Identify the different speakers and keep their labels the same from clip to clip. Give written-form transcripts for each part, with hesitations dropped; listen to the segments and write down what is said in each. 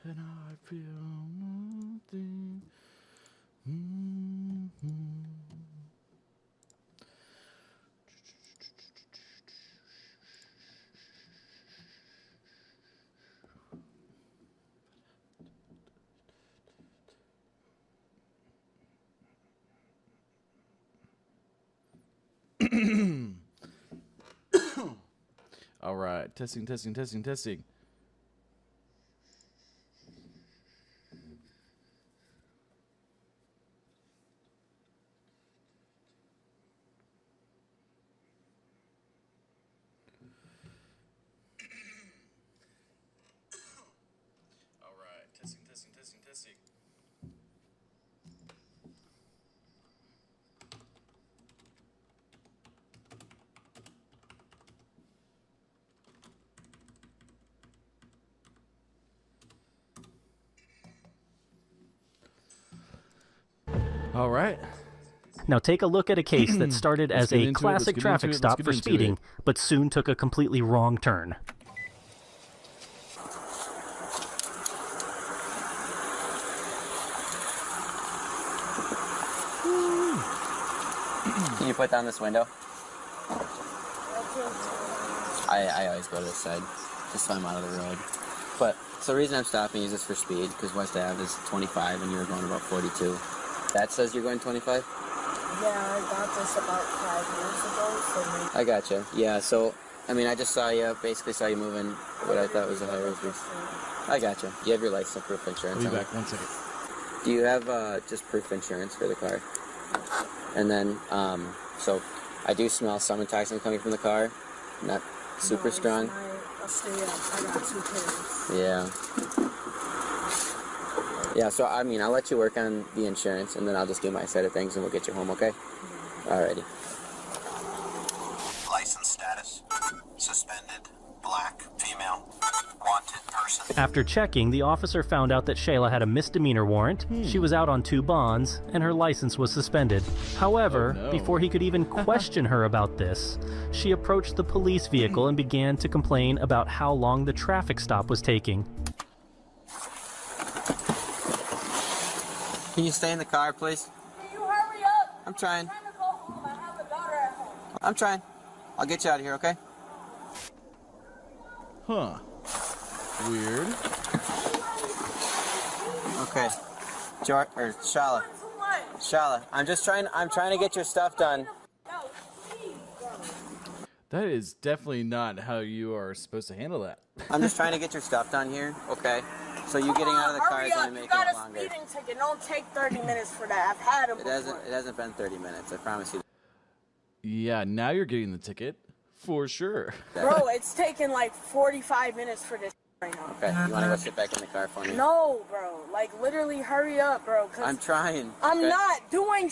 Speaker 1: and I feel nothing. All right, testing. All right.
Speaker 2: Now take a look at a case that started as a classic traffic stop for speeding, but soon took a completely wrong turn.
Speaker 3: Can you put down this window? I always go to this side, just so I'm out of the road. But, so the reason I'm stopping is just for speed, because West Ave is 25 and you were going about 42. That says you're going 25?
Speaker 4: Yeah, I got this about 5 years ago, so maybe...
Speaker 3: I gotcha. Yeah, so, I mean, I just basically saw you moving what I thought was a high road. I gotcha. You have your license, proof insurance.
Speaker 1: I'll be back 1 second.
Speaker 3: Do you have just proof insurance for the car? And then, so I do smell some toxin coming from the car. Not super strong.
Speaker 4: I'll stay up. I got 2 kids.
Speaker 3: Yeah. Yeah, so I mean, I'll let you work on the insurance, and then I'll just do my side of things, and we'll get you home, okay? Alrighty.
Speaker 5: License status: suspended, black, female, wanted person.
Speaker 2: After checking, the officer found out that Shayla had a misdemeanor warrant, she was out on 2 bonds, and her license was suspended. However, before he could even question her about this, she approached the police vehicle and began to complain about how long the traffic stop was taking.
Speaker 3: Can you stay in the car, please?
Speaker 4: Can you hurry up?
Speaker 3: I'm trying.
Speaker 4: I'm trying to go home. I have a daughter at home.
Speaker 3: I'm trying. I'll get you out of here, okay?
Speaker 1: Huh. Weird.
Speaker 3: Okay. Shala. Shala, I'm trying to get your stuff done.
Speaker 1: That is definitely not how you are supposed to handle that.
Speaker 3: I'm just trying to get your stuff done here, okay? So you getting out of the car is only making it longer.
Speaker 4: You got a speeding ticket. Don't take 30 minutes for that. I've had them before.
Speaker 3: It hasn't been 30 minutes, I promise you.
Speaker 1: Yeah, now you're getting the ticket. For sure.
Speaker 4: Bro, it's taking like 45 minutes for this right now.
Speaker 3: Okay, you want to go sit back in the car for me?
Speaker 4: No, bro. Like, literally, hurry up, bro.
Speaker 3: I'm trying.
Speaker 4: I'm not doing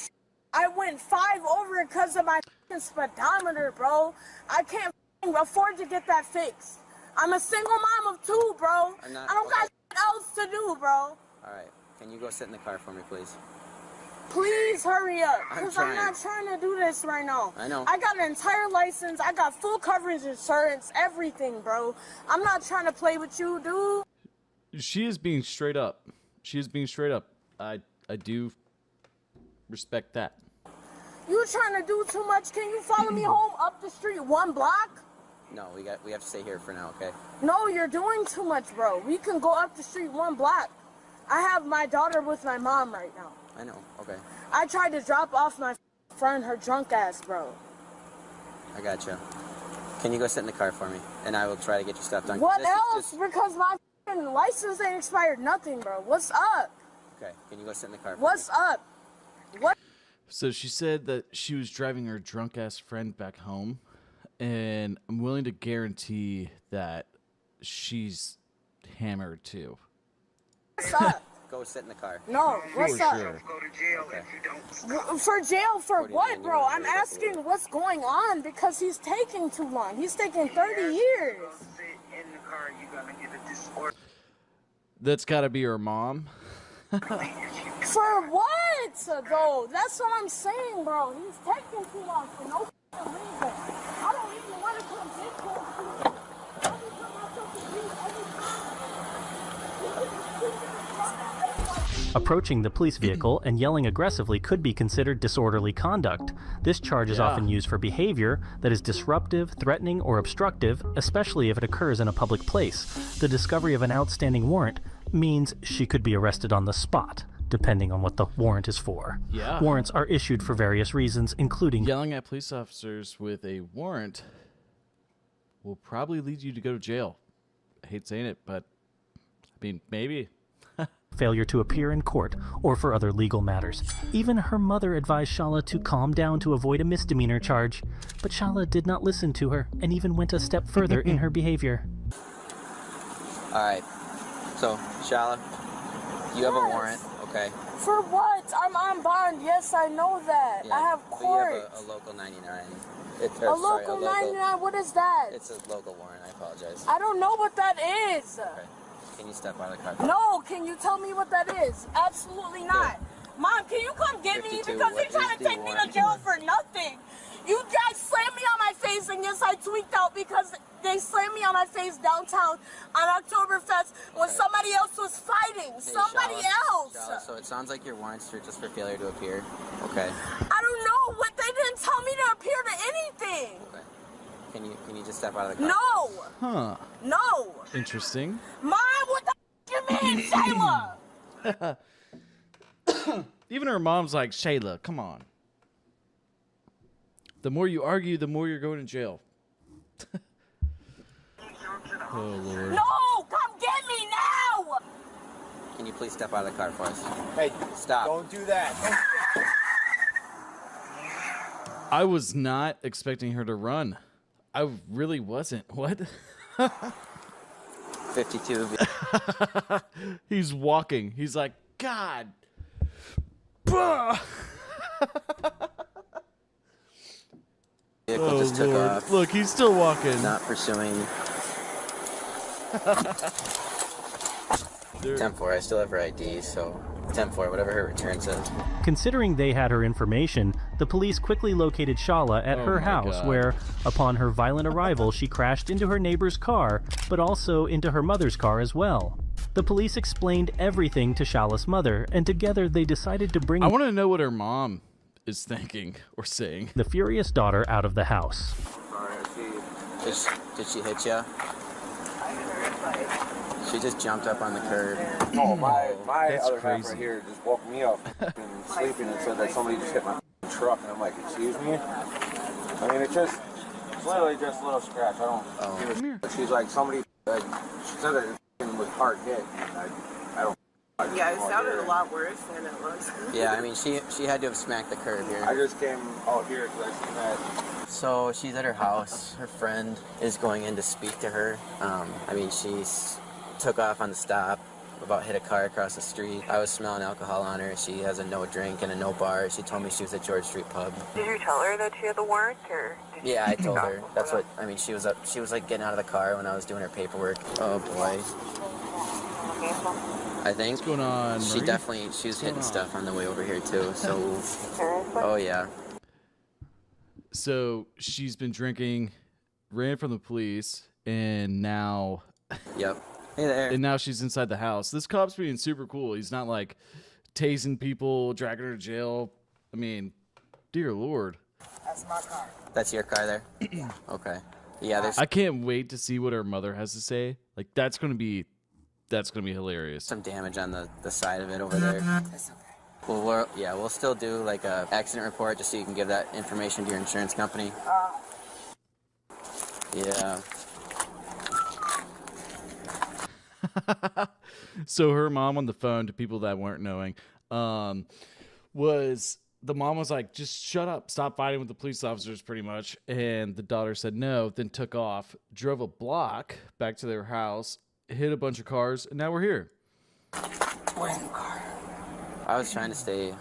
Speaker 4: I went 5 over because of my speedometer, bro. I can't afford to get that fixed. I'm a single mom of 2, bro. I don't got else to do, bro.
Speaker 3: Alright, can you go sit in the car for me, please?
Speaker 4: Please hurry up, because I'm
Speaker 3: trying.
Speaker 4: not trying to do this right now.
Speaker 3: I know.
Speaker 4: I got an entire license. I got full coverage insurance, everything, bro. I'm not trying to play with you, dude.
Speaker 1: She is being straight up. I do respect that.
Speaker 4: You trying to do too much. Can you follow me home up the street 1 block?
Speaker 3: No, we have to stay here for now, okay?
Speaker 4: No, you're doing too much, bro. We can go up the street 1 block. I have my daughter with my mom right now.
Speaker 3: I know, okay.
Speaker 4: I tried to drop off my friend, her drunk ass, bro.
Speaker 3: I gotcha. Can you go sit in the car for me? And I will try to get your stuff done.
Speaker 4: What else? Because my license ain't expired, nothing, bro. What's up?
Speaker 3: Okay, can you go sit in the car for
Speaker 4: What's
Speaker 3: me?
Speaker 4: up? What?
Speaker 1: So she said that she was driving her drunk ass friend back home, and I'm willing to guarantee that she's hammered too.
Speaker 4: What's up?
Speaker 3: Go sit in the car.
Speaker 4: No, what's up?
Speaker 1: Sure.
Speaker 5: Go to jail if you don't stop.
Speaker 4: For jail for
Speaker 3: What do you
Speaker 4: what,
Speaker 3: mean?
Speaker 4: bro? I'm asking what's going on because he's taking too long. He's taking 30 years.
Speaker 5: Go sit in the car, you're gonna get a disorder.
Speaker 1: That's got to be her mom.
Speaker 4: For what, though? That's what I'm saying, bro. He's taking too long for no reason. I don't even want to come this close to him. I just put myself in peace every time.
Speaker 2: Approaching the police vehicle and yelling aggressively could be considered disorderly conduct. This charge is often used for behavior that is disruptive, threatening, or obstructive, especially if it occurs in a public place. The discovery of an outstanding warrant means she could be arrested on the spot, depending on what the warrant is for.
Speaker 1: Yeah.
Speaker 2: Warrants are issued for various reasons, including
Speaker 1: yelling at police officers with a warrant will probably lead you to go to jail. I hate saying it, but I mean, maybe.
Speaker 2: failure to appear in court, or for other legal matters. Even her mother advised Shala to calm down to avoid a misdemeanor charge, but Shala did not listen to her and even went a step further in her behavior.
Speaker 3: Alright, so Shala, you have a warrant, okay?
Speaker 4: For what? I'm on bond. Yes, I know that.
Speaker 3: Yeah,
Speaker 4: I have
Speaker 3: but
Speaker 4: court.
Speaker 3: you have a local 99.
Speaker 4: A local 99? What is that?
Speaker 3: It's a local warrant, I apologize.
Speaker 4: I don't know what that is.
Speaker 3: Okay. Can you step out of the car?
Speaker 4: No, can you tell me what that is? Absolutely not. Mom, can you come get me?
Speaker 3: 52,
Speaker 4: Because you're trying to take me to jail for nothing. You guys slammed me on my face, and yes, I tweaked out because they slammed me on my face downtown on Oktoberfest when somebody else was fighting.
Speaker 3: Hey,
Speaker 4: somebody else.
Speaker 3: Shala, so it sounds like your warrants are just for failure to appear. Okay.
Speaker 4: I don't know what they didn't tell me to appear to anything.
Speaker 3: Okay. Can you just step out of the car?
Speaker 4: No.
Speaker 1: Huh.
Speaker 4: No.
Speaker 1: Interesting.
Speaker 4: Mom, what the you mean, Shayla?
Speaker 1: Even her mom's like, Shayla, come on. The more you argue, the more you're going to jail. Oh, Lord.
Speaker 4: No, come get me now.
Speaker 3: Can you please step out of the car for us?
Speaker 6: Hey,
Speaker 3: Stop.
Speaker 6: don't do that.
Speaker 1: I was not expecting her to run. I really wasn't. What?
Speaker 3: 52.
Speaker 1: He's walking. He's like, God. Bah!
Speaker 3: Vehicle just took off.
Speaker 1: Look, he's still walking.
Speaker 3: Not pursuing. 10-4, I still have her ID, so 10-4, whatever her return says.
Speaker 2: Considering they had her information, the police quickly located Shala at her
Speaker 1: my
Speaker 2: house,
Speaker 1: God.
Speaker 2: where, upon her violent arrival, she crashed into her neighbor's car, but also into her mother's car as well. The police explained everything to Shala's mother, and together they decided to bring
Speaker 1: I want to know what her mom is thinking or saying.
Speaker 2: the furious daughter out of the house.
Speaker 3: Did she hit you? She just jumped up on the curb.
Speaker 6: No, my
Speaker 1: That's
Speaker 6: other half
Speaker 1: crazy.
Speaker 6: right here just woke me up and sleeping and said that somebody just hit my truck, and I'm like, excuse me? I mean, it's literally just a little scratch. I don't give a shit. But she's like, somebody, like, she said that it was hard hit. I don't.
Speaker 7: Yeah, it sounded a lot worse than it was.
Speaker 3: Yeah, I mean, she had to have smacked the curb here.
Speaker 6: I just came out here because I seen that.
Speaker 3: So she's at her house. Her friend is going in to speak to her. I mean, she's took off on the stop, about hit a car across the street. I was smelling alcohol on her. She has a no drink and a no bar. She told me she was at George Street Pub.
Speaker 7: Did you tell her that she had the warrant, or?
Speaker 3: Yeah, I told her. That's what, I mean, she was like getting out of the car when I was doing her paperwork. Oh boy. I think.
Speaker 1: What's going on,
Speaker 3: She
Speaker 1: Marie?
Speaker 3: she was hitting stuff on the way over here too, so.
Speaker 7: Seriously?
Speaker 3: Oh yeah.
Speaker 1: So she's been drinking, ran from the police, and now
Speaker 3: Yep. Hey there.
Speaker 1: and now she's inside the house. This cop's being super cool. He's not like tasing people, dragging her to jail. I mean, dear Lord.
Speaker 7: That's my car.
Speaker 3: That's your car there? Okay. Yeah, there's
Speaker 1: I can't wait to see what her mother has to say. Like that's gonna be hilarious.
Speaker 3: some damage on the side of it over there.
Speaker 7: That's okay.
Speaker 3: Well, we'll still do like a accident report just so you can give that information to your insurance company. Yeah.
Speaker 1: So her mom on the phone, to people that weren't knowing, was the mom was like, just shut up, stop fighting with the police officers, pretty much. And the daughter said no, then took off, drove a block back to their house, hit a bunch of cars, and now we're here.
Speaker 7: We're in the car.
Speaker 3: I was trying to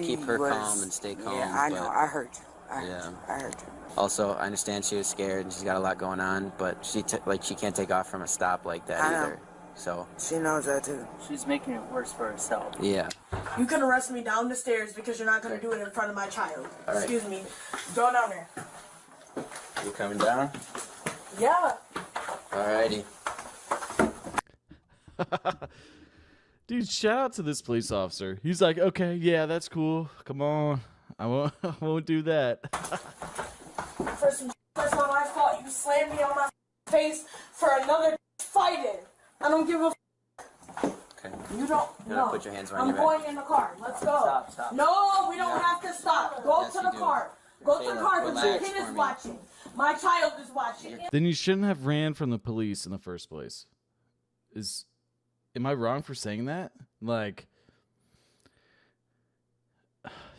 Speaker 3: keep her calm and stay calm.
Speaker 7: Yeah, I
Speaker 3: but
Speaker 7: know. I heard you.
Speaker 3: Yeah.
Speaker 7: I heard you.
Speaker 3: Also, I understand she was scared and she's got a lot going on, but she can't take off from a stop like that
Speaker 7: I know.
Speaker 3: either. So,
Speaker 7: She knows that too.
Speaker 8: She's making it worse for herself.
Speaker 3: yeah.
Speaker 4: You can arrest me down the stairs because you're not going to do it in front of my child.
Speaker 3: All right.
Speaker 4: Excuse me. Go down there.
Speaker 3: You coming down?
Speaker 4: Yeah.
Speaker 3: Alrighty.
Speaker 1: Dude, shout out to this police officer. He's like, okay, yeah, that's cool. Come on. I won't do that.
Speaker 4: For some that's not my fault. You slammed me on my face for another fighting. I don't give a
Speaker 3: Okay.
Speaker 4: You don't. No.
Speaker 3: Put your hands
Speaker 4: I'm going in the car. Let's go.
Speaker 8: Stop.
Speaker 4: No, we don't have to stop. Go
Speaker 3: Yes,
Speaker 4: to
Speaker 3: you
Speaker 4: the
Speaker 3: do.
Speaker 4: car. Go to the car because my
Speaker 3: relax
Speaker 4: kid
Speaker 3: for
Speaker 4: is
Speaker 3: me.
Speaker 4: watching. My child is watching.
Speaker 1: Then you shouldn't have ran from the police in the first place. Am I wrong for saying that? Like,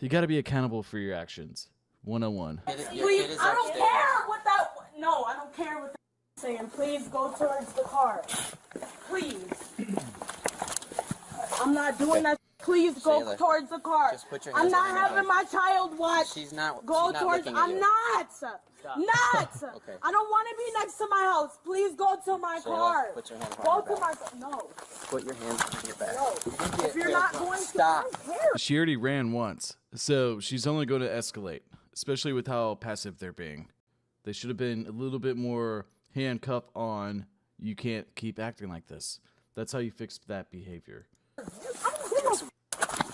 Speaker 1: you got to be accountable for your actions. 101.
Speaker 4: Please, I don't care what that. No, I don't care what that's saying. Please go towards the car. Please. I'm not doing that. Please go
Speaker 3: Shayla,
Speaker 4: towards the car.
Speaker 3: just put your
Speaker 4: I'm
Speaker 3: hands
Speaker 4: not
Speaker 3: on your
Speaker 4: having my child watch.
Speaker 3: She's not.
Speaker 4: Go
Speaker 3: she's not
Speaker 4: towards.
Speaker 3: looking at
Speaker 4: I'm
Speaker 3: you.
Speaker 4: not. Not.
Speaker 3: Okay.
Speaker 4: I don't want to be next to my house. Please go to my
Speaker 3: Shayla,
Speaker 4: car.
Speaker 3: put your hands
Speaker 4: Go
Speaker 3: on
Speaker 4: to
Speaker 3: your
Speaker 4: my.
Speaker 3: back.
Speaker 4: No.
Speaker 3: Put your hands on your back.
Speaker 4: No. If you're not going to,
Speaker 3: Stop.
Speaker 4: I don't care.
Speaker 1: She already ran once, so she's only going to escalate, especially with how passive they're being. They should have been a little bit more handcuff on, you can't keep acting like this. That's how you fix that behavior.
Speaker 4: I don't give a.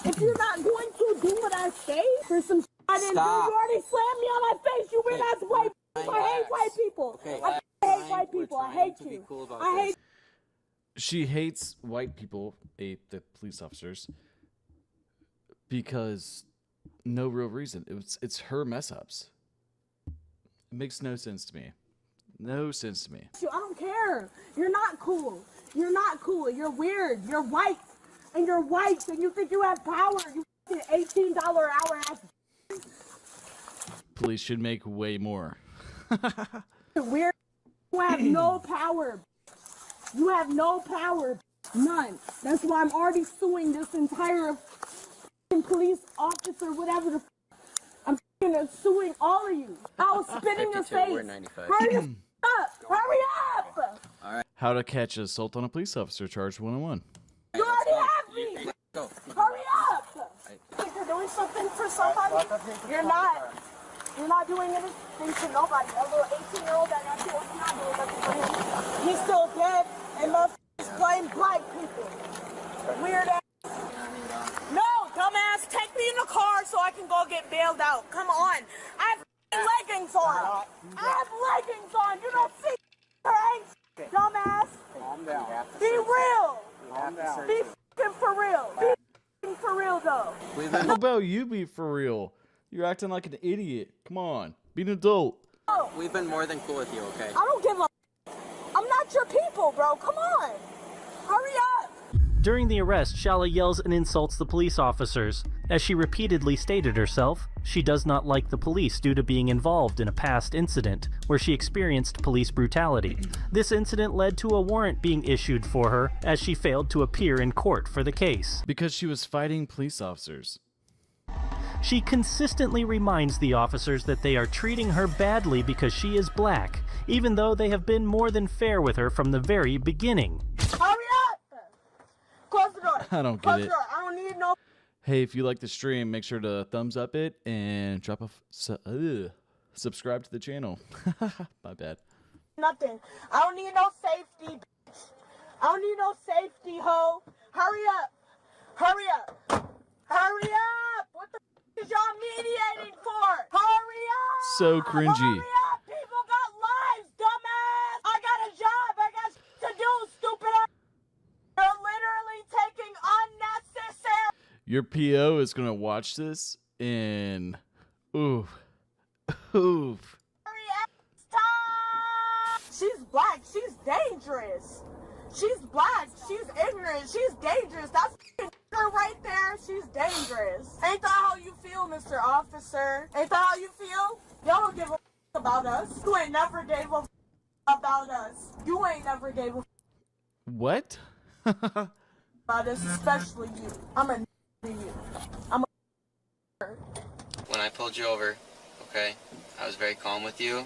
Speaker 4: If you're not going to do what I say for some shit I didn't do, you
Speaker 3: Stop.
Speaker 4: already slammed me on my face. You weird ass white people. I hate white people.
Speaker 3: Okay.
Speaker 4: I hate white people. I hate
Speaker 3: to be
Speaker 4: you.
Speaker 3: cool about
Speaker 4: I hate.
Speaker 1: She hates white people, the police officers, because no real reason. It's her mess ups. It makes no sense to me. No sense to me.
Speaker 4: You. I don't care. You're not cool. You're not cool. You're weird. You're white. And you're white. And you think you have power. You $18 an hour ass.
Speaker 1: Police should make way more.
Speaker 4: You're weird. You have no power. You have no power. None. That's why I'm already suing this entire police officer, whatever the I'm suing all of you. I was spitting your
Speaker 3: 52,
Speaker 4: face.
Speaker 3: we're 95.
Speaker 4: Hurry up! Hurry up!
Speaker 1: How to catch assault on a police officer, charge 101.
Speaker 4: You already have me!
Speaker 3: Go.
Speaker 4: Hurry up! Think you're doing something for somebody? You're not. You're not doing anything for nobody. A little 18-year-old that got killed, you're not doing nothing for him. He's still dead, and motherfuckers blame black people. Weird ass. No, dumbass, take me in the car so I can go get bailed out. Come on. I have leggings on. I have leggings on. You don't see her ain't dumbass.
Speaker 6: Calm down.
Speaker 4: Be real.
Speaker 6: Calm down.
Speaker 4: Be f***ing for real. Be f***ing for real, though.
Speaker 1: How about you be for real? You're acting like an idiot. Come on, be an adult.
Speaker 3: We've been more than cool with you, okay?
Speaker 4: I don't give a. I'm not your people, bro. Come on. Hurry up.
Speaker 2: During the arrest, Shala yells and insults the police officers. As she repeatedly stated herself, she does not like the police due to being involved in a past incident where she experienced police brutality. This incident led to a warrant being issued for her as she failed to appear in court for the case.
Speaker 1: Because she was fighting police officers.
Speaker 2: She consistently reminds the officers that they are treating her badly because she is black, even though they have been more than fair with her from the very beginning.
Speaker 4: Hurry up. Close the door.
Speaker 1: I don't
Speaker 4: Close
Speaker 1: get
Speaker 4: the
Speaker 1: it.
Speaker 4: door. I don't need no.
Speaker 1: Hey, if you like the stream, make sure to thumbs up it and drop a subscribe to the channel. My bad.
Speaker 4: Nothing. I don't need no safety, bitch. I don't need no safety, ho. Hurry up. Hurry up. Hurry up. What the f is y'all mediating for? Hurry up.
Speaker 1: So cringy.
Speaker 4: Hurry up. People got lives, dumbass. I got a job. I got shit to do, stupid ass. You're literally taking unnecessary.
Speaker 1: Your PO is gonna watch this and oof. Oof.
Speaker 4: She's black. She's dangerous. She's black. She's ignorant. She's dangerous. That's her right there. She's dangerous. Ain't that how you feel, Mr. Officer? Ain't that how you feel? Y'all don't give a about us. You ain't never gave a about us. You ain't never gave a
Speaker 1: What?
Speaker 4: about us, especially you. I'm a to you. I'm a
Speaker 3: When I pulled you over, okay, I was very calm with you.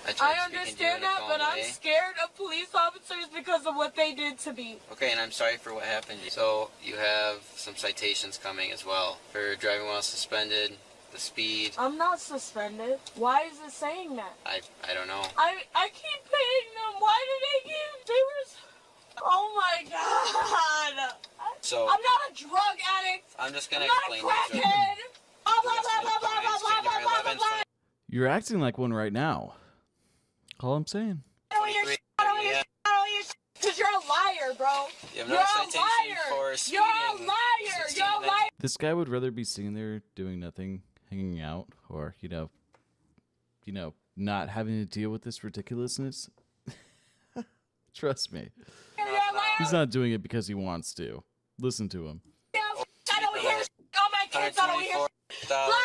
Speaker 4: I
Speaker 3: tried speaking to you
Speaker 4: understand
Speaker 3: in a
Speaker 4: that,
Speaker 3: calm
Speaker 4: but I'm
Speaker 3: way.
Speaker 4: scared of police officers because of what they did to me.
Speaker 3: Okay, and I'm sorry for what happened. So you have some citations coming as well for driving while suspended, the speed.
Speaker 4: I'm not suspended. Why is it saying that?
Speaker 3: I don't know.
Speaker 4: I keep paying them. Why do they give? They were. Oh my god!
Speaker 3: So
Speaker 4: I'm not a drug addict.
Speaker 3: I'm just gonna
Speaker 4: I'm not a
Speaker 3: explain this.
Speaker 4: crackhead. Blah, blah, blah, blah, blah, blah, blah, blah, blah, blah, blah.
Speaker 1: You're acting like one right now. All I'm saying.
Speaker 4: I don't hear shit. I don't hear shit. I don't hear shit. Because you're a liar, bro.
Speaker 3: You have no
Speaker 4: You're a
Speaker 3: citation
Speaker 4: liar.
Speaker 3: for speeding.
Speaker 4: You're a liar. You're a liar.
Speaker 1: This guy would rather be sitting there doing nothing, hanging out, or not having to deal with this ridiculousness. Trust me.
Speaker 4: You're a liar.
Speaker 1: He's not doing it because he wants to. Listen to him.
Speaker 4: I don't hear shit. All my kids, I don't hear shit. Blah, blah,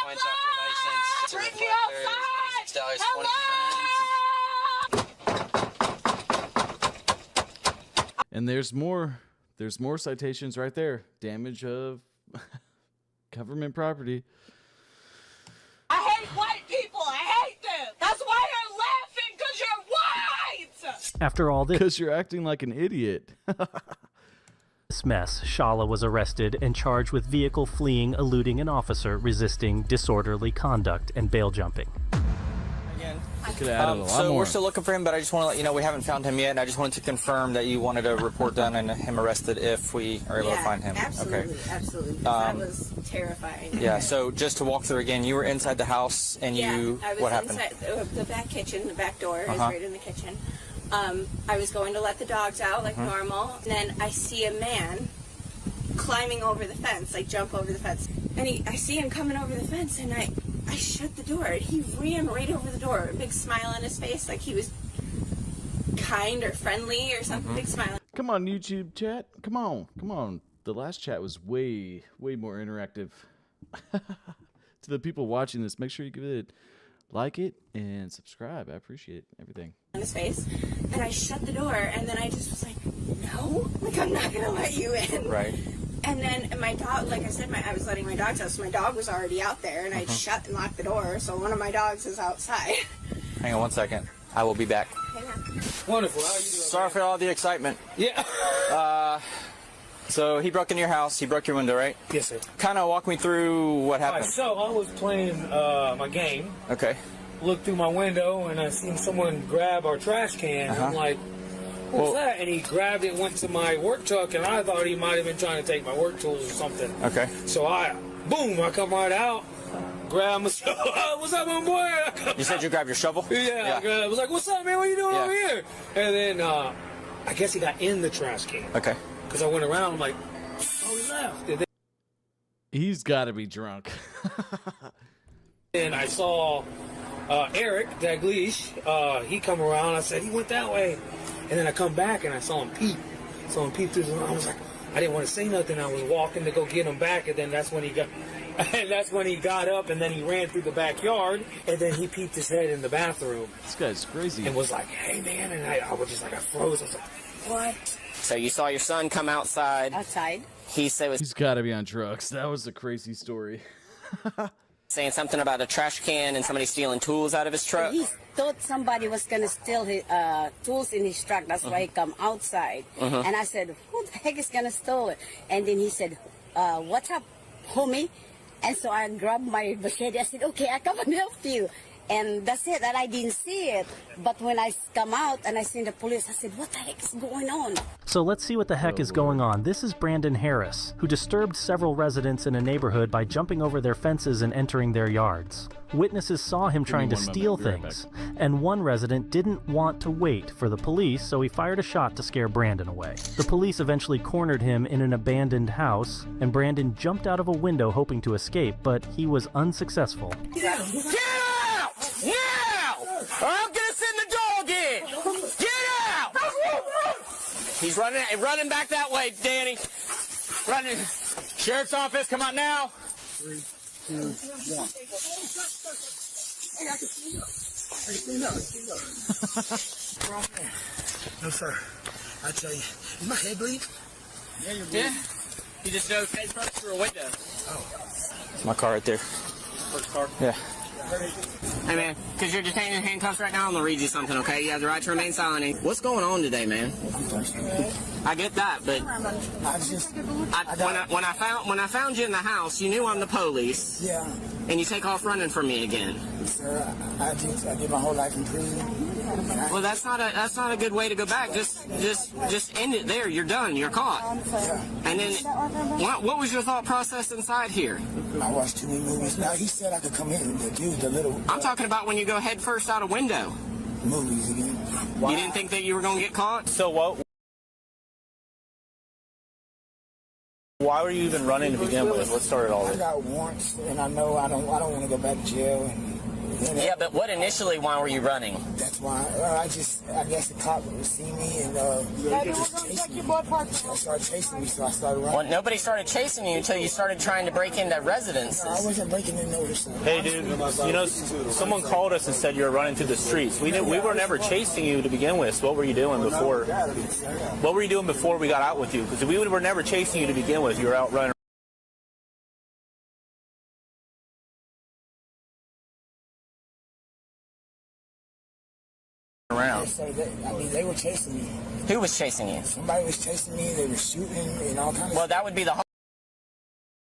Speaker 3: points off your license.
Speaker 4: blah. Bring me outside. Hello.
Speaker 1: And there's more citations right there. Damage of government property.
Speaker 4: I hate white people. I hate them. That's why you're laughing, because you're white.
Speaker 2: After all this
Speaker 1: Because you're acting like an idiot.
Speaker 2: mess, Shala was arrested and charged with vehicle fleeing, eluding an officer, resisting disorderly conduct, and bail jumping.
Speaker 1: Could have added a lot
Speaker 9: So
Speaker 1: more.
Speaker 9: we're still looking for him, but I just want to let you know we haven't found him yet, and I just wanted to confirm that you wanted a report done and him arrested if we are able to find him.
Speaker 7: Absolutely,
Speaker 9: Okay.
Speaker 7: absolutely. That was terrifying.
Speaker 9: Yeah, so just to walk through again, you were inside the house, and what happened?
Speaker 10: Inside the back kitchen, the back door is
Speaker 9: Uh-huh.
Speaker 10: right in the kitchen. I was going to let the dogs out like normal, and then I see a man climbing over the fence, like jump over the fence. And I see him coming over the fence, and I shut the door. He ran right over the door, a big smile on his face, like he was kind or friendly or something. Big smile.
Speaker 1: Come on, YouTube chat. Come on. The last chat was way more interactive. To the people watching this, make sure you give it, like it, and subscribe. I appreciate everything.
Speaker 10: On his face, and I shut the door, and then I just was like, no, like I'm not gonna let you in.
Speaker 9: Right.
Speaker 10: And then my dog, like I said, I was letting my dogs out, so my dog was already out there, and I shut and locked the door, so one of my dogs is outside.
Speaker 9: Hang on one second. I will be back.
Speaker 10: Hang on.
Speaker 6: Wonderful. How are you doing?
Speaker 9: Sorry for all the excitement.
Speaker 6: Yeah.
Speaker 9: So he broke into your house. He broke your window, right?
Speaker 6: Yes, sir.
Speaker 9: Kind of walk me through what
Speaker 6: All right,
Speaker 9: happened.
Speaker 6: so I was playing my game.
Speaker 9: Okay.
Speaker 6: Looked through my window and I seen someone grab our trash can. And I'm like, what's that? And he grabbed it, went to my work truck, and I thought he might have been trying to take my work tools or something.
Speaker 9: Okay.
Speaker 6: So I come right out, grab my what's up, my boy?
Speaker 9: You said you grabbed your shovel?
Speaker 6: Yeah. I was like, what's up, man? What are you doing
Speaker 9: Yeah.
Speaker 6: over here? And then I guess he got in the trash can.
Speaker 9: Okay.
Speaker 6: Because I went around, I'm like, oh, he left. And
Speaker 1: He's got to be drunk.
Speaker 6: then I saw Eric Daglish. He come around. I said, he went that way. And then I come back and I saw him peep. Through the I was like, I didn't want to say nothing. I was walking to go get him back, and then that's when he got up, and then he ran through the backyard, and then he peeped his head in the bathroom.
Speaker 1: This guy's crazy.
Speaker 6: And was like, hey, man. And I was just like, I froze. I was like, what?
Speaker 3: So you saw your son come outside.
Speaker 10: Outside.
Speaker 3: He said was
Speaker 1: He's got to be on drugs. That was a crazy story.
Speaker 3: saying something about a trash can and somebody stealing tools out of his truck.
Speaker 10: He thought somebody was going to steal his tools in his truck. That's why he come outside. And I said, who the heck is going to steal it? And then he said, what's up, homie? And so I grabbed my machete. I said, okay, I come and help you. And that's it, that I didn't see it. But when I come out and I seen the police, I said, what the heck is going on?
Speaker 2: So let's see what the heck is going on. This is Brandon Harris, who disturbed several residents in a neighborhood by jumping over their fences and entering their yards. Witnesses saw him trying to steal things, and one resident didn't want to wait for the police, so he fired a shot to scare Brandon away. The police eventually cornered him in an abandoned house, and Brandon jumped out of a window hoping to escape, but he was unsuccessful.
Speaker 3: Get out! Now! Or I'm gonna send the dog in! Get out! He's running back that way, Danny. Running. Sheriff's office, come out now.
Speaker 7: 3, 2, 1. No, sir. I tell you, is my head bleeding?
Speaker 3: Yeah, you're bleeding. Yeah. You just drove face first through a window.
Speaker 9: It's my car right there.
Speaker 3: First car?
Speaker 9: Yeah.
Speaker 3: Hey, man, because you're detained in handcuffs right now, I'm going to read you something, okay? You have the right to remain silent. What's going on today, man? I get that, but when I found you in the house, you knew I'm the police.
Speaker 7: Yeah.
Speaker 3: And you take off running from me again.
Speaker 7: Sir, I did my whole life in prison.
Speaker 3: Well, that's not a good way to go back. Just end it there. You're done. You're caught. And then, what was your thought process inside here?
Speaker 7: I watched too many movies. Now he said I could come in. The dude, the little.
Speaker 3: I'm talking about when you go head first out a window.
Speaker 7: Movies again.
Speaker 3: You didn't think that you were gonna get caught?
Speaker 9: So what? Why were you even running to begin with? What started all this?
Speaker 7: I got warrants, and I know I don't want to go back to jail. And
Speaker 3: yeah, but why were you running?
Speaker 7: That's why I guess the cop would see me and just chasing me. I started chasing me, so I started running.
Speaker 3: Well, nobody started chasing you until you started trying to break into residences.
Speaker 7: I wasn't breaking into no.
Speaker 9: Hey, dude, you know, someone called us and said you were running through the streets. We were never chasing you to begin with. So what were you doing before? What were you doing before we got out with you? Because we were never chasing you to begin with. You were out running. Around.
Speaker 7: They were chasing me.
Speaker 3: Who was chasing you?
Speaker 7: Somebody was chasing me. They were shooting and all kinds of.
Speaker 3: Well, that would be the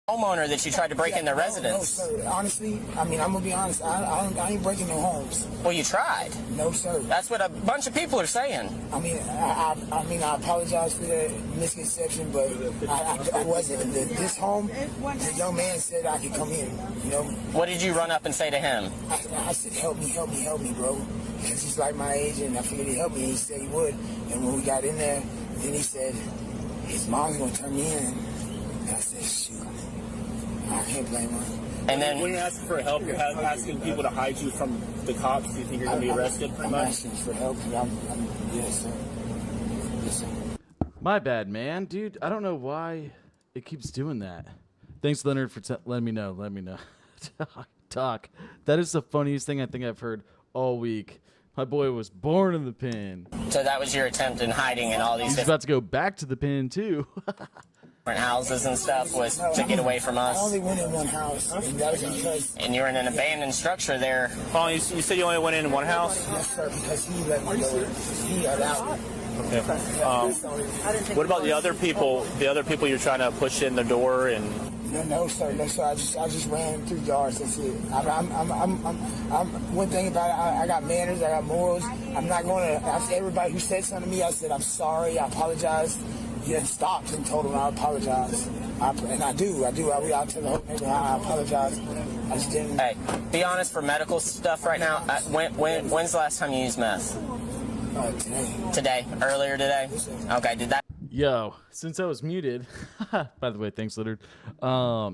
Speaker 3: homeowner that you tried to break in their residence.
Speaker 7: No, sir. Honestly, I'm gonna be honest. I ain't breaking no homes.
Speaker 3: Well, you tried.
Speaker 7: No, sir.
Speaker 3: That's what a bunch of people are saying.
Speaker 7: I apologize for the misconception, but I wasn't. This home, the young man said I could come in. You know.
Speaker 3: What did you run up and say to him?
Speaker 7: I said, help me, bro. Because he's like my age, and I figured he'd help me. He said he would. And when we got in there, then he said, his mom's going to turn me in. And I said, shoot. I can't blame her.
Speaker 9: And then when you're asking for help, you're asking people to hide you from the cops. Do you think you're going to be arrested?
Speaker 7: I'm asking for help. Yes, sir. Yes, sir.
Speaker 1: My bad, man. Dude, I don't know why it keeps doing that. Thanks, Leonard, for letting me know. Let me know. Talk. That is the funniest thing I think I've heard all week. My boy was born in the pen.
Speaker 3: So that was your attempt in hiding in all these
Speaker 1: He's about to go back to the pen, too.
Speaker 3: different houses and stuff was to get away from us.
Speaker 7: I only went in one house, and that was because...
Speaker 3: And you're in an abandoned structure there.
Speaker 9: Oh, you said you only went in one house?
Speaker 7: Yes, sir, because he let me go. He allowed me.
Speaker 9: Okay. What about the other people? The other people you're trying to push in the door and...
Speaker 7: No, sir. I just ran through yards. That's it. One thing about it, I got manners. I got morals. I'm not going to. After everybody who said something to me, I said I'm sorry. I apologize. He stopped and told him I apologize. And I do. I tell the whole neighborhood I apologize. I just didn't.
Speaker 3: Hey, be honest. For medical stuff right now, when's the last time you used meth?
Speaker 7: Today.
Speaker 3: Today? Earlier today? Okay. Did that?
Speaker 1: Yo, since I was muted, by the way, thanks, Leonard. I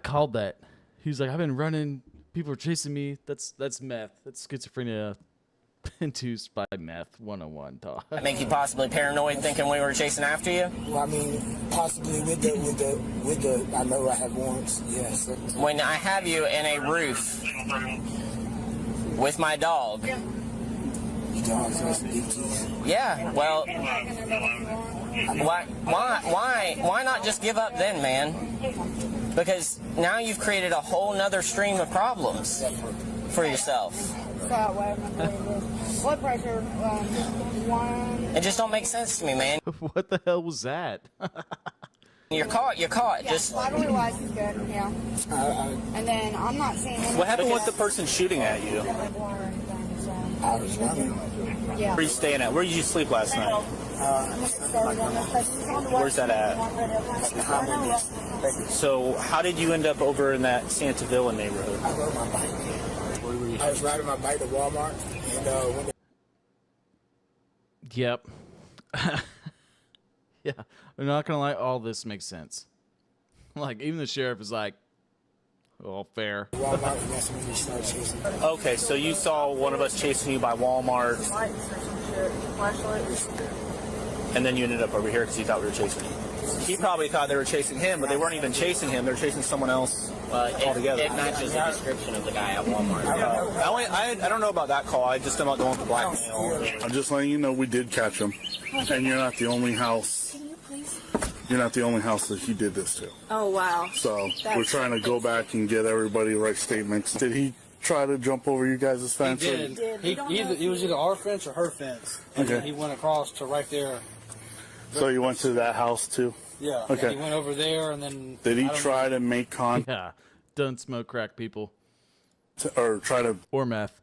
Speaker 1: called that. He was like, I've been running. People are chasing me. That's meth. That's schizophrenia induced by meth 101 talk.
Speaker 3: That make you possibly paranoid thinking we were chasing after you?
Speaker 7: Well, I mean, possibly with the I know I have warrants, yes.
Speaker 3: When I have you in a roof with my dog. Yeah, well, why not just give up then, man? Because now you've created a whole nother stream of problems for yourself.
Speaker 4: Blood pressure, 1.
Speaker 3: It just don't make sense to me, man.
Speaker 1: What the hell was that?
Speaker 3: You're caught.
Speaker 4: Yeah,
Speaker 3: Just
Speaker 4: bodily wise is good, yeah. And then I'm not saying anything.
Speaker 9: What happened with the person shooting at you?
Speaker 7: I was running.
Speaker 4: Yeah.
Speaker 9: Where are you staying at? Where did you sleep last night? Where's that at? So how did you end up over in that Santa Villa neighborhood?
Speaker 7: I rode my bike. I was riding my bike to Walmart, and
Speaker 1: Yep. Yeah, I'm not gonna lie, all this makes sense. Like, even the sheriff is like, oh, fair.
Speaker 7: Walmart, and that's when we started chasing.
Speaker 9: Okay, so you saw one of us chasing you by Walmart, and then you ended up over here because you thought we were chasing you. He probably thought they were chasing him, but they weren't even chasing him. They were chasing someone else altogether.
Speaker 3: It matches the description of the guy at Walmart.
Speaker 9: I don't know about that call. I just am not going with the blackmail.
Speaker 11: I'm just letting you know we did catch him, and you're not the only house. You're not the only house that he did this to.
Speaker 4: Oh, wow.
Speaker 11: So we're trying to go back and get everybody to write statements. Did he try to jump over you guys' fence?
Speaker 12: He did. He was either our fence or her fence. And
Speaker 11: okay.
Speaker 12: He went across to right there.
Speaker 11: So you went to that house too?
Speaker 12: Yeah.
Speaker 11: Okay.
Speaker 12: He went over there and then...
Speaker 11: Did he try to make contact?
Speaker 1: Yeah. Don't smoke crack, people.
Speaker 11: Or try to...
Speaker 1: Or meth.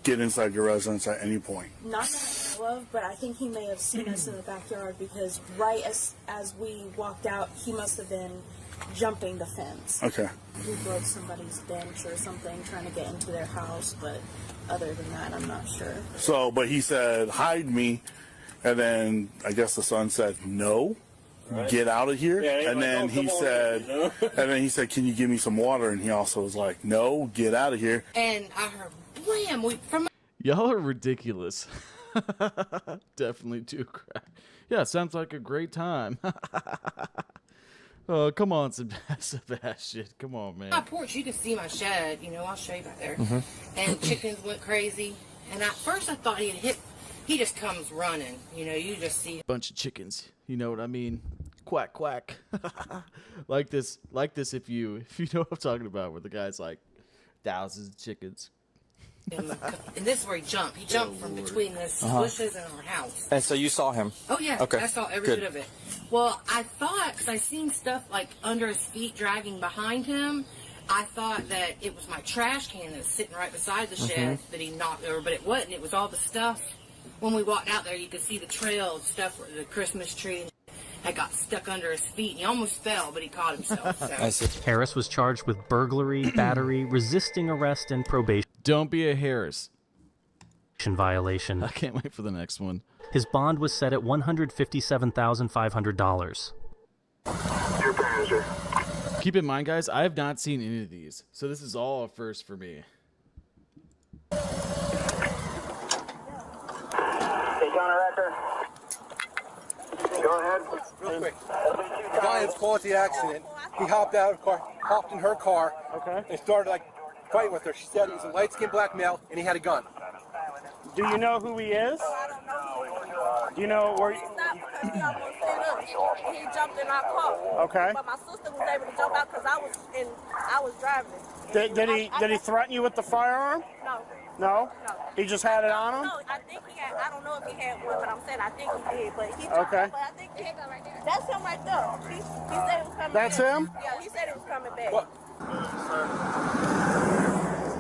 Speaker 11: get inside your residence at any point?
Speaker 4: Not that I know of, but I think he may have seen us in the backyard because right as we walked out, he must have been jumping the fence.
Speaker 11: Okay.
Speaker 4: We broke somebody's bench or something trying to get into their house, but other than that, I'm not sure.
Speaker 11: So, but he said, hide me, and then I guess the son said, no, get out of here.
Speaker 6: Yeah,
Speaker 11: and then he said, can you give me some water? And he also was like, no, get out of here.
Speaker 13: And I heard, wham, from
Speaker 1: Y'all are ridiculous. Definitely too crack. Yeah, sounds like a great time. Oh, come on, Sebastian. Come on, man.
Speaker 13: my porch. You can see my shed. You know, I'll show you back there.
Speaker 1: Mm-hmm.
Speaker 13: And chickens went crazy. And at first I thought he had hit. He just comes running. You know, you just see.
Speaker 1: Bunch of chickens. You know what I mean? Quack, quack. like this if you know what I'm talking about, where the guy's like thousands of chickens.
Speaker 13: And this is where he jumped. He jumped from between the bushes and our house.
Speaker 6: And so you saw him?
Speaker 13: Oh, yeah.
Speaker 6: Okay.
Speaker 13: I saw every
Speaker 6: Good.
Speaker 13: bit of it. Well, I thought, because I seen stuff like under his feet dragging behind him, I thought that it was my trash can that was sitting right beside the shed that he knocked over, but it wasn't. It was all the stuff. When we walked out there, you could see the trail of stuff, the Christmas tree, and had got stuck under his feet. And he almost fell, but he caught himself. So.
Speaker 6: I see.
Speaker 2: Harris was charged with burglary, battery, resisting arrest, and probation
Speaker 1: Don't be a Harris.
Speaker 2: violation.
Speaker 1: I can't wait for the next one.
Speaker 2: His bond was set at $157,500.
Speaker 1: Keep in mind, guys, I have not seen any of these, so this is all a first for me.
Speaker 5: Hey, John Racker. Go ahead.
Speaker 12: Real quick. The guy has caused the accident. He hopped out of the car, hopped in her car, and started fighting with her. She said he was a light-skinned black male and he had a gun.
Speaker 14: Do you know who he is? Do you know where?
Speaker 4: He jumped in our car.
Speaker 14: Okay.
Speaker 4: But my sister was able to jump out because I was driving.
Speaker 14: Did he threaten you with the firearm?
Speaker 4: No.
Speaker 14: No? He just had it on him?
Speaker 4: No, I think he had. I don't know if he had one, but I'm saying I think he did. But he jumped
Speaker 14: Okay.
Speaker 4: out, but I think he had that right there. That's him right there. He said he was coming
Speaker 14: That's
Speaker 4: back.
Speaker 14: him?
Speaker 4: Yeah, he said he was coming back.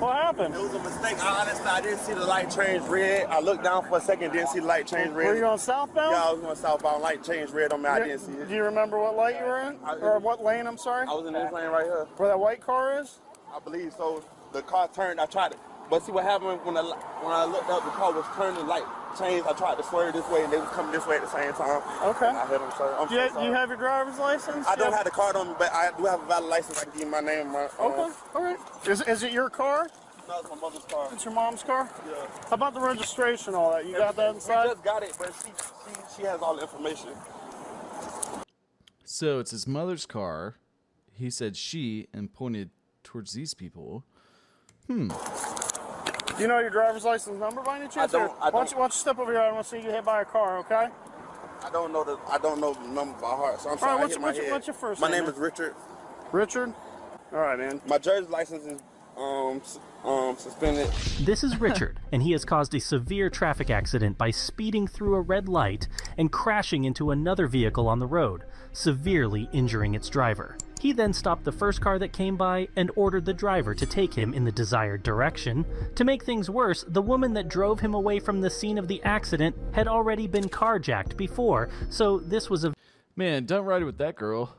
Speaker 14: What happened?
Speaker 6: It was a mistake. Honestly, I didn't see the light change red. I looked down for a second, didn't see the light change red.
Speaker 14: Were you going southbound?
Speaker 6: Yeah, I was going southbound. Light changed red on me. I didn't see it.
Speaker 14: Do you remember what light you were in? Or what lane, I'm sorry?
Speaker 6: I was in this lane right here.
Speaker 14: Where that white car is?
Speaker 6: I believe so. The car turned. I tried to, but see what happened when I looked up, the car was turning, light changed. I tried to swerve this way, and they was coming this way at the same time.
Speaker 14: Okay.
Speaker 6: And I hit them, sir. I'm
Speaker 14: Do
Speaker 6: so
Speaker 14: you
Speaker 6: sorry.
Speaker 14: have your driver's license?
Speaker 6: I don't have the card on me, but I do have a valid license. I can give you my name. And my,
Speaker 14: Okay, all right. Is it your car?
Speaker 6: No, it's my mother's car.
Speaker 14: It's your mom's car?
Speaker 6: Yeah.
Speaker 14: How about the registration, all that? You got that
Speaker 6: We
Speaker 14: inside?
Speaker 6: just got it, but she has all the information.
Speaker 1: So it's his mother's car. He said she and pointed towards these people.
Speaker 14: Do you know your driver's license number by any chance?
Speaker 6: I don't.
Speaker 14: Why don't you step over here? I want to see you get hit by a car, okay?
Speaker 6: I don't know the number by heart, so I'm sorry.
Speaker 14: All right,
Speaker 6: I hit my head.
Speaker 14: what's your first
Speaker 6: My
Speaker 14: name?
Speaker 6: name is Richard.
Speaker 14: Richard? All right, man.
Speaker 6: My driver's license is suspended.
Speaker 2: This is Richard, and he has caused a severe traffic accident by speeding through a red light and crashing into another vehicle on the road, severely injuring its driver. He then stopped the first car that came by and ordered the driver to take him in the desired direction. To make things worse, the woman that drove him away from the scene of the accident had already been carjacked before, so this was a
Speaker 1: Man, don't ride it with that girl.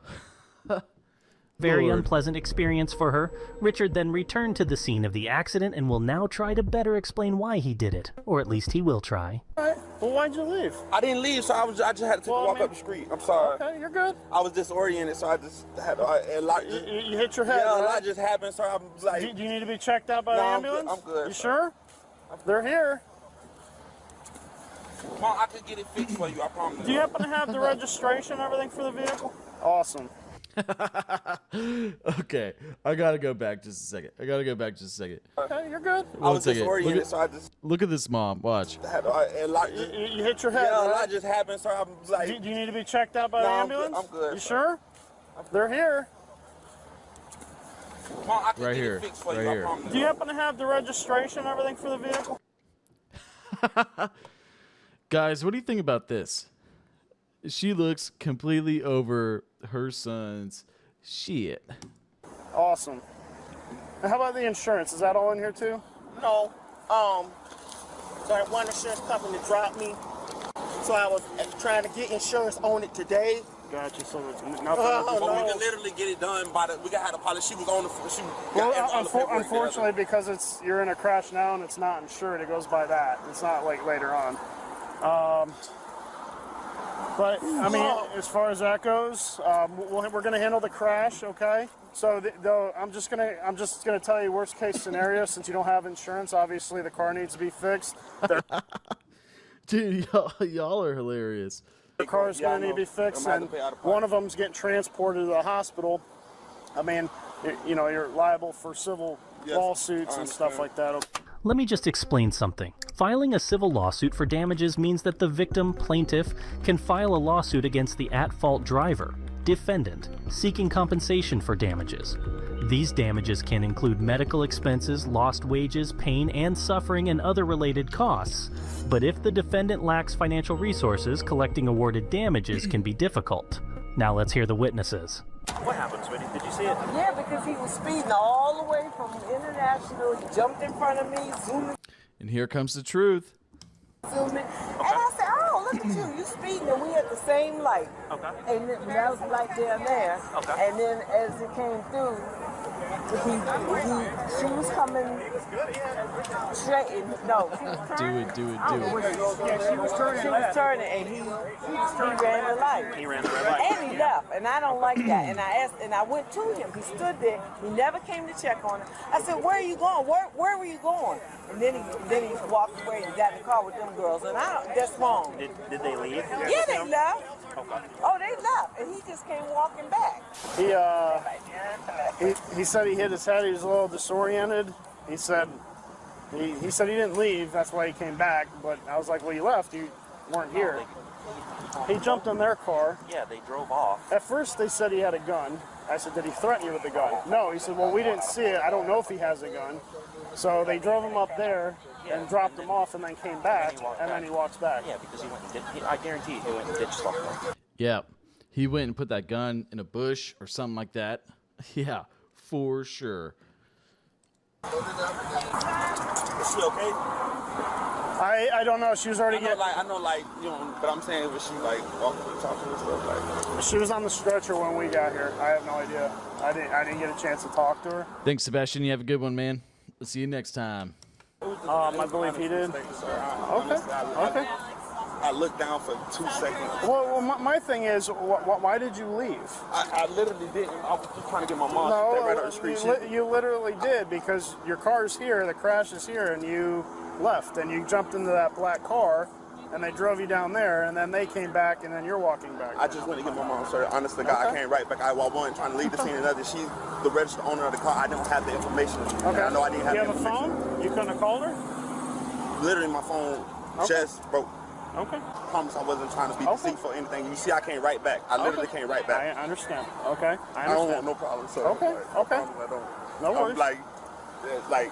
Speaker 2: very
Speaker 1: Lord.
Speaker 2: unpleasant experience for her. Richard then returned to the scene of the accident and will now try to better explain why he did it, or at least he will try.
Speaker 14: All right. Well, why'd you leave?
Speaker 6: I didn't leave, so I just had to take a walk up the street. I'm sorry.
Speaker 14: Okay, you're good.
Speaker 6: I was disoriented, so I just had to, a lot.
Speaker 14: You hit your head,
Speaker 6: Yeah, a
Speaker 14: right?
Speaker 6: lot just happened, so I'm like.
Speaker 14: Do you need to be checked out by the
Speaker 6: I'm good.
Speaker 14: ambulance?
Speaker 6: I'm good,
Speaker 14: You
Speaker 6: sir.
Speaker 14: sure? They're here.
Speaker 6: Mom, I could get it fixed for you, I promise.
Speaker 14: Do you happen to have the registration and everything for the vehicle? Awesome.
Speaker 1: Okay, I gotta go back just a second.
Speaker 14: Okay, you're good.
Speaker 6: I was
Speaker 1: second.
Speaker 6: disoriented,
Speaker 1: Look at-
Speaker 6: so I just
Speaker 1: Look at this mom. Watch.
Speaker 6: had a lot.
Speaker 14: You hit your head,
Speaker 6: Yeah, a
Speaker 14: right?
Speaker 6: lot just happened, so I'm like.
Speaker 14: Do you need to be checked out by the
Speaker 6: I'm good.
Speaker 14: ambulance?
Speaker 6: I'm good,
Speaker 14: You
Speaker 6: sir.
Speaker 14: sure? They're here.
Speaker 6: Mom, I could
Speaker 1: Right
Speaker 6: get
Speaker 1: here.
Speaker 6: it fixed for
Speaker 1: Right
Speaker 6: you,
Speaker 1: here.
Speaker 6: I promise.
Speaker 14: Do you happen to have the registration and everything for the vehicle?
Speaker 1: Guys, what do you think about this? She looks completely over her son's shit.
Speaker 14: Awesome. And how about the insurance? Is that all in here too?
Speaker 6: No.
Speaker 14: So I one insurance company dropped me. So I was trying to get insurance on it today. Gotcha. So nothing.
Speaker 6: But we can literally get it done by the. We got to have the policy. She was on the.
Speaker 14: Unfortunately, because you're in a crash now and it's not insured, it goes by that. It's not like later on. But I mean, as far as that goes, we're gonna handle the crash, okay? So I'm just gonna tell you worst case scenario. Since you don't have insurance, obviously the car needs to be fixed.
Speaker 1: Dude, y'all are hilarious.
Speaker 14: The car's going to need to be fixed, and one of them's getting transported to the hospital. I mean, you're liable for civil lawsuits and stuff like that.
Speaker 2: Let me just explain something. Filing a civil lawsuit for damages means that the victim plaintiff can file a lawsuit against the at-fault driver, defendant, seeking compensation for damages. These damages can include medical expenses, lost wages, pain and suffering, and other related costs. But if the defendant lacks financial resources, collecting awarded damages can be difficult. Now let's hear the witnesses.
Speaker 9: What happened, sweetie? Did you see it?
Speaker 15: Yeah, because he was speeding all the way from International. He jumped in front of me, zooming.
Speaker 1: And here comes the truth.
Speaker 15: Zooming. And I said, oh, look at you. You speeding, and we at the same light. Okay. And that was the light down there. Okay. And then as it came through, she was coming straight. No, she was turning.
Speaker 1: Do it.
Speaker 15: Yeah, she was turning, and he ran the light.
Speaker 9: He ran the red light.
Speaker 15: And he left, and I don't like that. And I asked, and I went to him. He stood there. He never came to check on her. I said, "Where are you going? Where were you going?" And then he walked away and got in the car with them girls. And that's wrong.
Speaker 9: Did they leave?
Speaker 15: Yeah, they left.
Speaker 9: Okay.
Speaker 15: Oh, they left, and he just came walking back.
Speaker 14: He said he hit his head. He was a little disoriented. He said he didn't leave. That's why he came back. But I was like, well, you left. You weren't here. He jumped in their car.
Speaker 9: Yeah, they drove off.
Speaker 14: At first, they said he had a gun. I said, did he threaten you with a gun? No. He said, well, we didn't see it. I don't know if he has a gun. So they drove him up there and dropped him off, and then came back, and then he walks back.
Speaker 9: Yeah, because he went and did. I guarantee he went and ditched something.
Speaker 1: Yeah, he went and put that gun in a bush or something like that. Yeah, for sure.
Speaker 6: Is she okay?
Speaker 14: I don't know. She was already
Speaker 6: but I'm saying, was she like walking and talking and stuff like?
Speaker 14: She was on the stretcher when we got here. I have no idea. I didn't get a chance to talk to her.
Speaker 1: Thanks, Sebastian. You have a good one, man. We'll see you next time.
Speaker 14: I believe he did. Okay.
Speaker 6: I looked down for 2 seconds.
Speaker 14: Well, my thing is, why did you leave?
Speaker 6: I literally didn't. I was just trying to get my mom to stay right on the street.
Speaker 14: You literally did, because your car's here, the crash is here, and you left, and you jumped into that black car, and they drove you down there, and then they came back, and then you're walking back.
Speaker 6: I just went to get my mom, sir. Honest to God, I came right back. I wasn't trying to leave the scene and nothing. She's the registered owner of the car. I don't have the information.
Speaker 14: Okay.
Speaker 6: I know I didn't have
Speaker 14: the information. You have a phone? You couldn't have called her?
Speaker 6: Literally, my phone just broke.
Speaker 14: Okay.
Speaker 6: I promise I wasn't trying to be deceitful or anything. You see, I came right back. I literally came right back.
Speaker 14: I understand. Okay.
Speaker 6: I don't want no problem, sir.
Speaker 14: Okay. Okay.
Speaker 6: I don't.
Speaker 14: No worries.
Speaker 6: Like.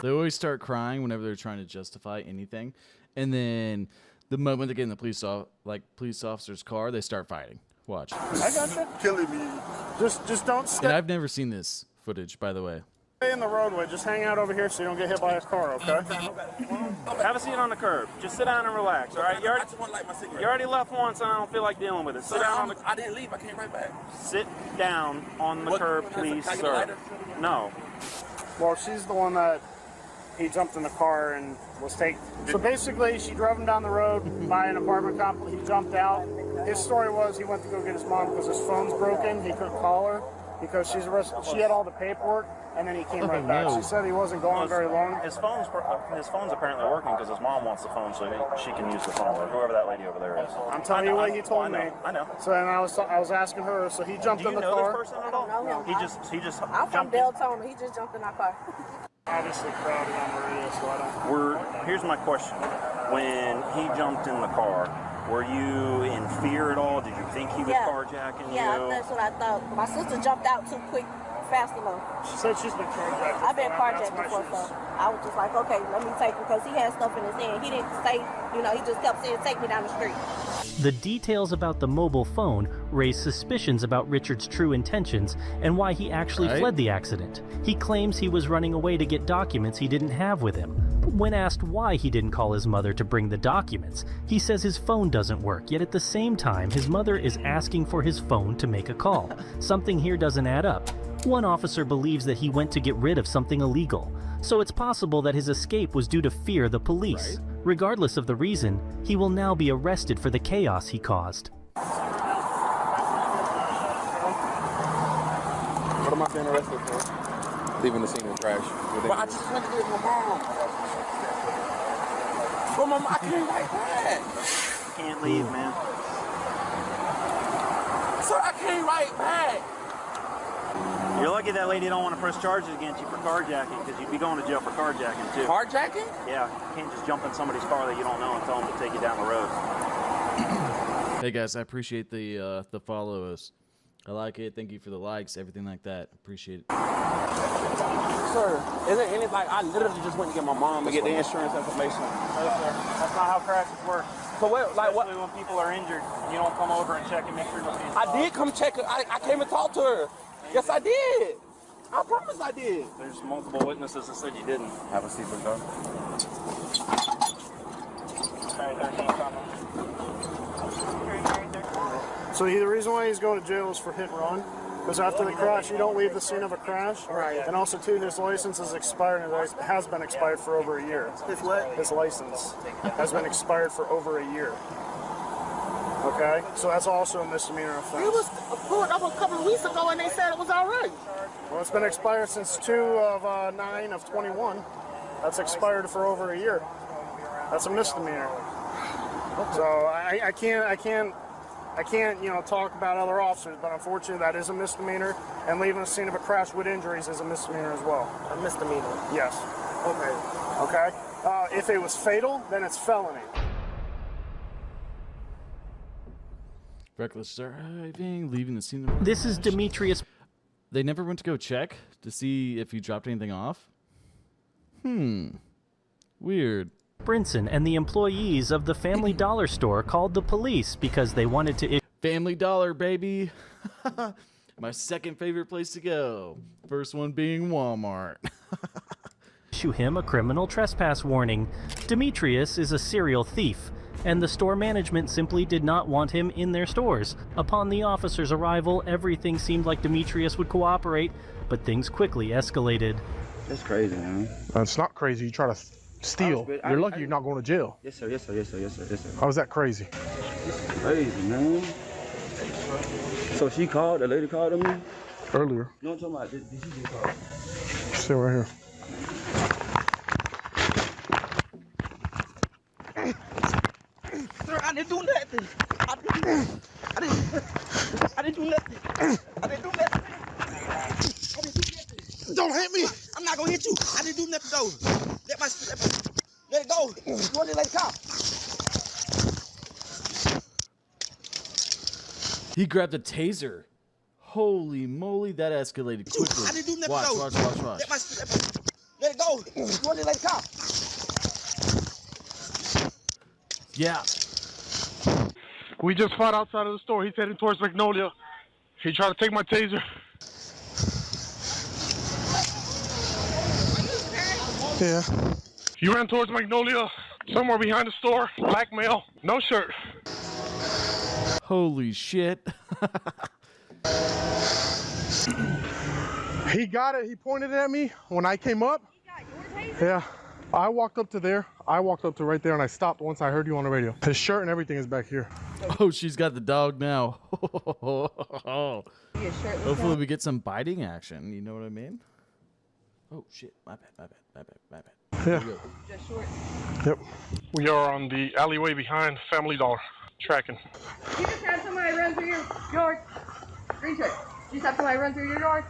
Speaker 1: They always start crying whenever they're trying to justify anything, and then the moment they get in the police officer's car, they start fighting. Watch.
Speaker 14: I gotcha.
Speaker 6: Killing me.
Speaker 14: Just don't stay.
Speaker 1: And I've never seen this footage, by the way.
Speaker 14: Stay in the roadway. Just hang out over here so you don't get hit by a car, okay?
Speaker 16: Have a seat on the curb. Just sit down and relax, all right? You already left once, and I don't feel like dealing with it. Sit down on the.
Speaker 6: I didn't leave. I came right back.
Speaker 16: Sit down on the curb, please, sir. No.
Speaker 14: Well, she's the one that he jumped in the car and was taken. So basically, she drove him down the road by an apartment complex. He jumped out. His story was he went to go get his mom because his phone's broken. He couldn't call her because she's arrested. She had all the paperwork, and then he came right back. She said he wasn't going very long.
Speaker 16: His phone's apparently working because his mom wants the phone, so she can use the phone, or whoever that lady over there is.
Speaker 14: I'm telling you what he told me.
Speaker 16: I know.
Speaker 14: So then I was asking her. So he jumped in the car.
Speaker 16: Do you know this person at all?
Speaker 10: No.
Speaker 16: He just
Speaker 10: I'm from Deltona. He just jumped in our car.
Speaker 14: Obviously crowded on Maria, so I don't.
Speaker 16: Here's my question. When he jumped in the car, were you in fear at all? Did you think he was carjacking you?
Speaker 10: Yeah, that's what I thought. My sister jumped out too quick, fast enough.
Speaker 14: She said she's been carjacked.
Speaker 10: I've been carjacked before, so I was just like, okay, let me take him, because he had stuff in his hand. He didn't say, he just kept saying, take me down the street.
Speaker 2: The details about the mobile phone raise suspicions about Richard's true intentions and why he actually fled the accident. He claims he was running away to get documents he didn't have with him. When asked why he didn't call his mother to bring the documents, he says his phone doesn't work, yet at the same time his mother is asking for his phone to make a call. Something here doesn't add up. One officer believes that he went to get rid of something illegal, so it's possible that his escape was due to fear the police. Regardless of the reason, he will now be arrested for the chaos he caused.
Speaker 6: What am I being arrested for? Leaving the scene of crash. But I just went to get my mom. But mom, I can't write back.
Speaker 16: You can't leave, man.
Speaker 6: Sir, I can't write back.
Speaker 16: You're lucky that lady don't want to press charges against you for carjacking, because you'd be going to jail for carjacking too.
Speaker 6: Carjacking?
Speaker 16: Yeah, you can't just jump in somebody's car that you don't know and tell them to take you down the road.
Speaker 1: Hey guys, I appreciate the follows. I like it. Thank you for the likes, everything like that. Appreciate it.
Speaker 6: Sir, isn't any like I literally just went to get my mom to get the insurance information.
Speaker 16: No, sir. That's not how crashes work.
Speaker 6: So what? Like what?
Speaker 16: Especially when people are injured, you don't come over and check and make sure nobody's.
Speaker 6: I did come check her. I came and talked to her. Yes, I did. I promise I did.
Speaker 16: There's multiple witnesses that said you didn't.
Speaker 6: Have a seat, bro.
Speaker 14: So the reason why he's going to jail is for hit and run, because after the crash, you don't leave the scene of a crash. Right. And also, too, his license is expired, and it has been expired for over a year.
Speaker 6: His what?
Speaker 14: His license has been expired for over a year. Okay? So that's also a misdemeanor offense.
Speaker 15: It was pulled up a couple of weeks ago, and they said it was all right.
Speaker 14: Well, it's been expired since 2/9/21. That's expired for over a year. That's a misdemeanor. So I can't, talk about other officers, but unfortunately that is a misdemeanor, and leaving the scene of a crash with injuries is a misdemeanor as well.
Speaker 15: A misdemeanor?
Speaker 14: Yes.
Speaker 15: Okay.
Speaker 14: Okay? If it was fatal, then it's felony.
Speaker 1: Reckless driving, leaving the scene of
Speaker 2: This is Demetrius.
Speaker 1: They never went to go check to see if you dropped anything off? Weird.
Speaker 2: Brinson and the employees of the Family Dollar store called the police because they wanted to
Speaker 1: Family Dollar, baby. My second favorite place to go. First one being Walmart.
Speaker 2: issue him a criminal trespass warning. Demetrius is a serial thief, and the store management simply did not want him in their stores. Upon the officer's arrival, everything seemed like Demetrius would cooperate, but things quickly escalated.
Speaker 17: That's crazy, man.
Speaker 18: It's not crazy. You try to steal. You're lucky you're not going to jail.
Speaker 17: Yes, sir. Yes, sir. Yes, sir. Yes, sir. Yes, sir.
Speaker 18: How is that crazy?
Speaker 17: It's crazy, man. So she called, the lady called on me?
Speaker 18: Earlier.
Speaker 17: No, I'm talking about, did she just call?
Speaker 18: Sit right here.
Speaker 17: Sir, I didn't do nothing. I didn't do nothing. I didn't do nothing.
Speaker 18: Don't hit me.
Speaker 17: I'm not gonna hit you. I didn't do nothing though. Let it go. You want to let it go?
Speaker 1: He grabbed a taser. Holy moly, that escalated quickly.
Speaker 17: I didn't do nothing
Speaker 1: Watch,
Speaker 17: though.
Speaker 1: watch.
Speaker 17: Let it go. You want to let it go?
Speaker 1: Yeah.
Speaker 18: We just fought outside of the store. He's heading towards Magnolia. He tried to take my taser. Yeah. You ran towards Magnolia, somewhere behind the store. Black male, no shirt.
Speaker 1: Holy shit.
Speaker 18: He got it. He pointed it at me when I came up. Yeah. I walked up to there. I walked up to right there, and I stopped once I heard you on the radio. His shirt and everything is back here.
Speaker 1: Oh, she's got the dog now. Hopefully we get some biting action. You know what I mean? Oh, shit. My bad.
Speaker 18: Yeah. Yep. We are on the alleyway behind Family Dollar. Tracking.
Speaker 19: You just had somebody run through your yard. Screenshot. You just had somebody run through your yard.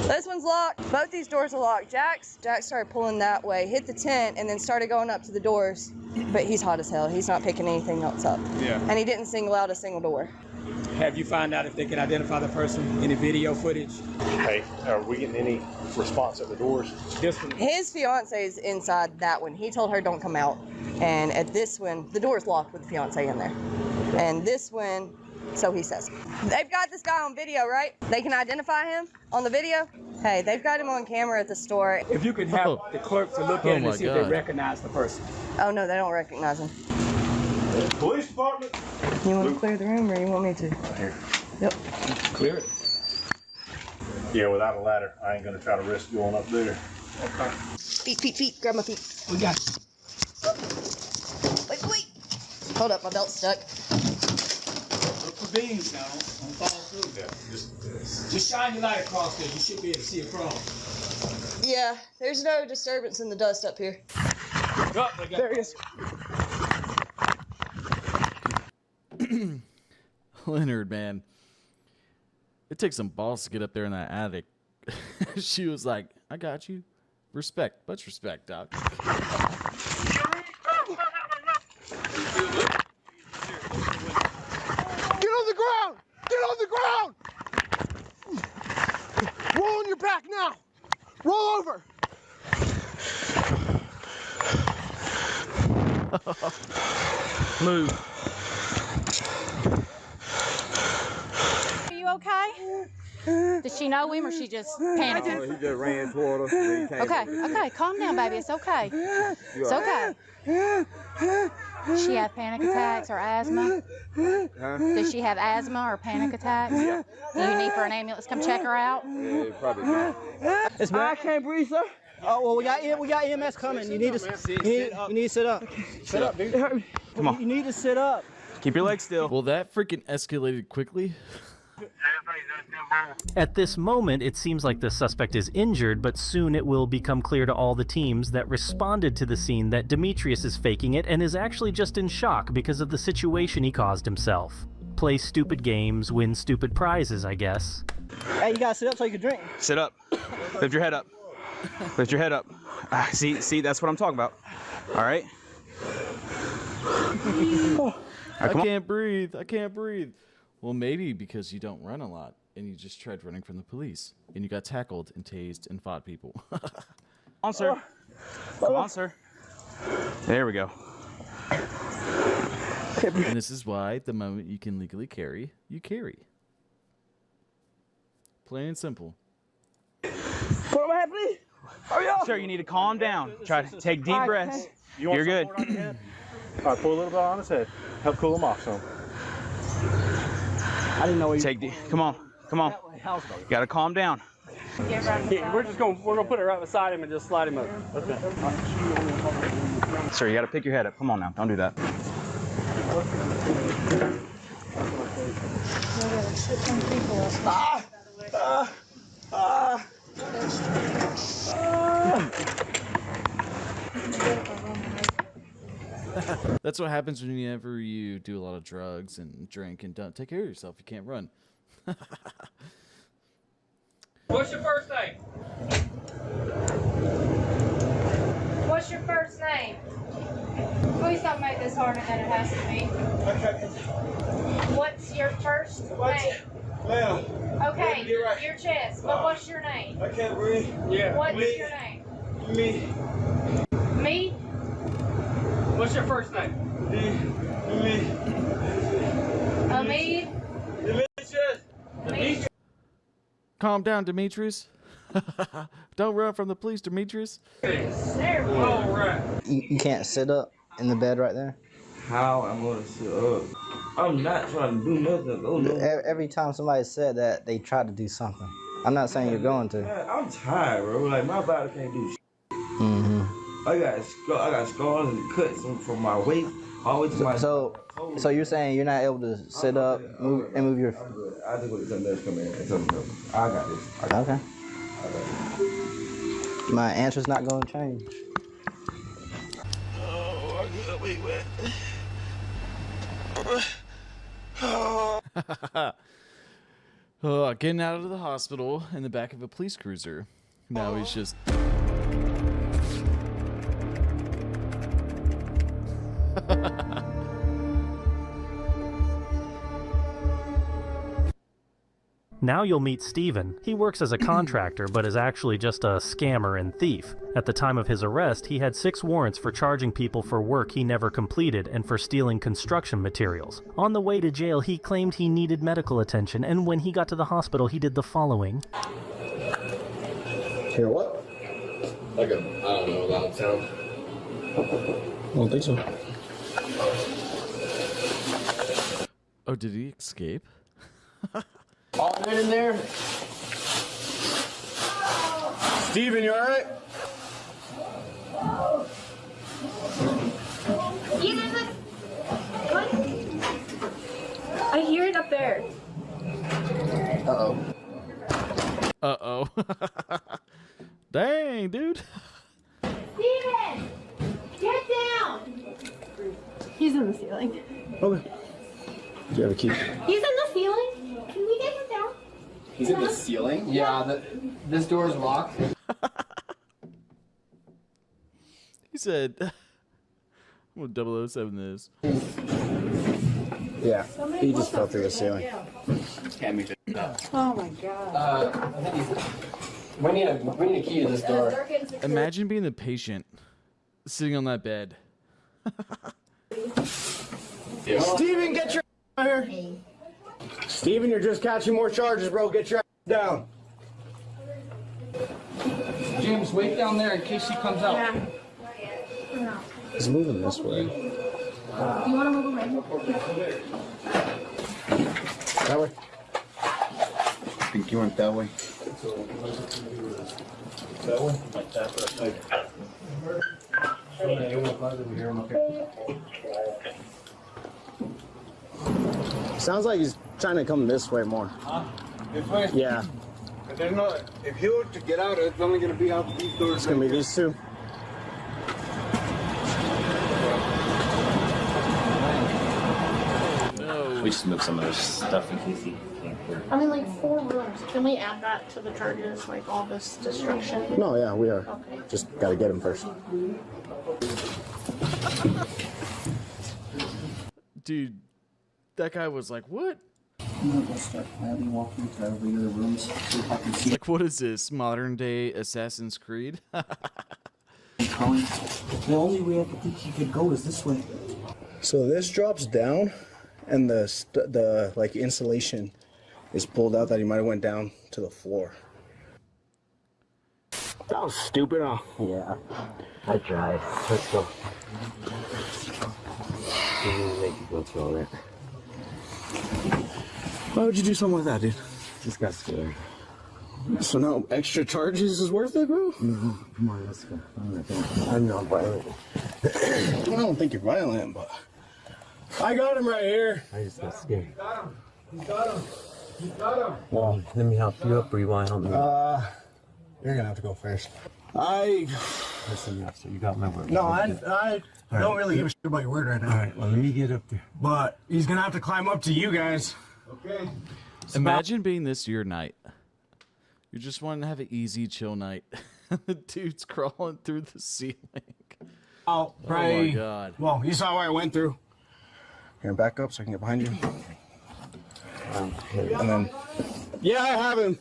Speaker 19: This one's locked. Both these doors are locked. Jack started pulling that way, hit the tent, and then started going up to the doors. But he's hot as hell. He's not picking anything else up.
Speaker 20: Yeah.
Speaker 19: And he didn't single out a single door.
Speaker 20: Have you found out if they can identify the person? Any video footage?
Speaker 18: Hey, are we getting any response at the doors?
Speaker 20: This one.
Speaker 19: His fiance is inside that one. He told her don't come out. And at this one, the door's locked with the fiance in there. And this one, so he says. They've got this guy on video, right? They can identify him on the video? Hey, they've got him on camera at the store.
Speaker 20: If you could have the clerk to look at him and see if they recognize the person.
Speaker 19: Oh, no, they don't recognize him.
Speaker 11: Police department.
Speaker 19: You want to clear the room or you want me to?
Speaker 11: Right here.
Speaker 19: Yep.
Speaker 11: Clear it. Yeah, without a ladder, I ain't gonna try to risk going up there.
Speaker 20: Okay.
Speaker 19: Feet. Grab my feet.
Speaker 20: We got you.
Speaker 19: Wait. Hold up, my belt's stuck.
Speaker 20: Look for beams now. Don't fall through.
Speaker 11: Yeah,
Speaker 20: just shine your light across there. You should be able to see across.
Speaker 19: Yeah, there's no disturbance in the dust up here.
Speaker 20: There he is.
Speaker 1: Leonard, man. It takes some balls to get up there in that attic. She was like, I got you. Respect. Much respect, dog.
Speaker 18: Get on the ground! Get on the ground! Roll on your back now! Roll over!
Speaker 1: Move.
Speaker 21: Are you okay? Does she know him or she just panicking?
Speaker 6: He just ran toward her.
Speaker 21: Okay, calm down, baby. It's okay. It's okay. Does she have panic attacks or asthma?
Speaker 6: Huh?
Speaker 21: Does she have asthma or panic attacks?
Speaker 6: Yeah.
Speaker 21: Do you need for an ambulance to come check her out?
Speaker 6: Yeah, probably not.
Speaker 17: I can't breathe, sir. Oh well, we got EMS coming. You need to sit up.
Speaker 20: Sit up, dude.
Speaker 17: Come on. You need to sit up.
Speaker 20: Keep your legs still.
Speaker 1: Well, that freaking escalated quickly.
Speaker 2: At this moment, it seems like the suspect is injured, but soon it will become clear to all the teams that responded to the scene that Demetrius is faking it and is actually just in shock because of the situation he caused himself. Play stupid games, win stupid prizes, I guess.
Speaker 17: Hey, you gotta sit up so you can drink.
Speaker 20: Sit up. Lift your head up. Lift your head up. See, that's what I'm talking about. All right.
Speaker 1: I can't breathe. Well, maybe because you don't run a lot and you just tried running from the police and you got tackled and tased and fought people.
Speaker 20: Come on, sir. Come on, sir. There we go.
Speaker 1: And this is why the moment you can legally carry, you carry. Plain and simple.
Speaker 17: What am I happening? Hurry up.
Speaker 20: Sir, you need to calm down. Try to take deep breaths. You're good.
Speaker 18: All right, pull a little bit on his head. Help cool him off some.
Speaker 17: I didn't know what
Speaker 20: you Come on. You gotta calm down.
Speaker 17: Yeah, we're gonna put it right beside him and just slide him up.
Speaker 18: Okay.
Speaker 20: Sir, you gotta pick your head up. Come on now. Don't do that.
Speaker 1: That's what happens whenever you do a lot of drugs and drink and don't take care of yourself. You can't run.
Speaker 22: What's your first name? What's your first name? Please don't make this harder than it has to be.
Speaker 6: Okay.
Speaker 22: What's your first name?
Speaker 6: Ma'am.
Speaker 22: Okay, your chest. But what's your name?
Speaker 6: I can't breathe.
Speaker 22: Yeah. What's your name?
Speaker 6: Me.
Speaker 22: Me? What's your first name?
Speaker 6: Me.
Speaker 22: Hamid?
Speaker 6: Demetrius.
Speaker 1: Calm down, Demetrius. Don't run from the police, Demetrius.
Speaker 22: All right.
Speaker 17: You can't sit up in the bed right there?
Speaker 6: How I'm gonna sit up? I'm not trying to do nothing. Oh, no.
Speaker 17: Every time somebody said that, they tried to do something. I'm not saying you're going to.
Speaker 6: Man, I'm tired, bro. Like, my body can't do shit.
Speaker 17: Mm-hmm.
Speaker 6: I got scars and cuts from my waist all the way to my...
Speaker 17: So you're saying you're not able to sit up move your...
Speaker 6: I just want something else come in and something else. I got this.
Speaker 17: Okay. My answer's not going to change.
Speaker 6: Oh, wait.
Speaker 1: Getting out of the hospital in the back of a police cruiser. Now he's just...
Speaker 2: Now you'll meet Steven. He works as a contractor, but is actually just a scammer and thief. At the time of his arrest, he had 6 warrants for charging people for work he never completed and for stealing construction materials. On the way to jail, he claimed he needed medical attention, and when he got to the hospital, he did the following.
Speaker 7: Hear what? Like a, I don't know, loud sound. I don't think so.
Speaker 1: Oh, did he escape?
Speaker 7: All good in there? Steven, you alright?
Speaker 22: I hear it up there.
Speaker 7: Uh-oh.
Speaker 1: Uh-oh. Dang, dude.
Speaker 22: Steven! Get down! He's in the ceiling.
Speaker 7: Okay. Do you have a key?
Speaker 22: He's in the ceiling? Can we get him down?
Speaker 7: He's in the ceiling? Yeah, this door is locked.
Speaker 1: He said, I'm gonna 007 this.
Speaker 7: Yeah, he just fell through the ceiling.
Speaker 22: Oh my god.
Speaker 7: We need a key to this door.
Speaker 1: Imagine being the patient sitting on that bed.
Speaker 7: Steven, get your out here. Steven, you're just catching more charges, bro. Get your down.
Speaker 17: James, wait down there in case he comes out.
Speaker 22: Yeah.
Speaker 7: He's moving this way.
Speaker 22: You want to move him right here?
Speaker 7: That way? I think you went that way.
Speaker 6: That way? Like that, like.
Speaker 7: Sounds like he's trying to come this way more.
Speaker 6: Huh? This way?
Speaker 7: Yeah.
Speaker 6: But there's no. If he were to get out, it's only gonna be out these doors.
Speaker 7: It's gonna be these two.
Speaker 8: We just move some of this stuff in case he can't clear.
Speaker 22: I mean, like 4 rooms. Can we add that to the charges, like all this destruction?
Speaker 7: No, yeah, we are.
Speaker 22: Okay.
Speaker 7: Just gotta get him first.
Speaker 1: Dude, that guy was like, what?
Speaker 8: I'm gonna go start quietly walking to every other room, see if I can see.
Speaker 1: Like, what is this? Modern day Assassin's Creed?
Speaker 8: The only way I could think he could go is this way.
Speaker 7: So this drops down, and the like insulation is pulled out that he might have went down to the floor. That was stupid, huh?
Speaker 8: Yeah, I tried. Let's go. Make you go through all that.
Speaker 7: Why would you do something like that, dude?
Speaker 8: Just got scared.
Speaker 7: So now extra charges is worth it, bro?
Speaker 8: Mm-hmm. Come on, let's go. I'm not violent.
Speaker 7: I don't think you're violent, but I got him right here.
Speaker 8: I just got scared.
Speaker 6: He's got him. He's got him. He's got him.
Speaker 8: Well, let me help you up, or you want to help me?
Speaker 7: You're gonna have to go first.
Speaker 8: Listen, so you got my word.
Speaker 7: No, I don't really give a shit about your word right now.
Speaker 8: All right, well, let me get up there.
Speaker 7: But he's gonna have to climb up to you guys.
Speaker 6: Okay.
Speaker 1: Imagine being this your night. You just want to have an easy, chill night. The dude's crawling through the ceiling.
Speaker 7: Oh,
Speaker 1: right. Oh my god.
Speaker 7: Well, you saw where I went through. Here, back up so I can get behind you. And then, yeah, I have him.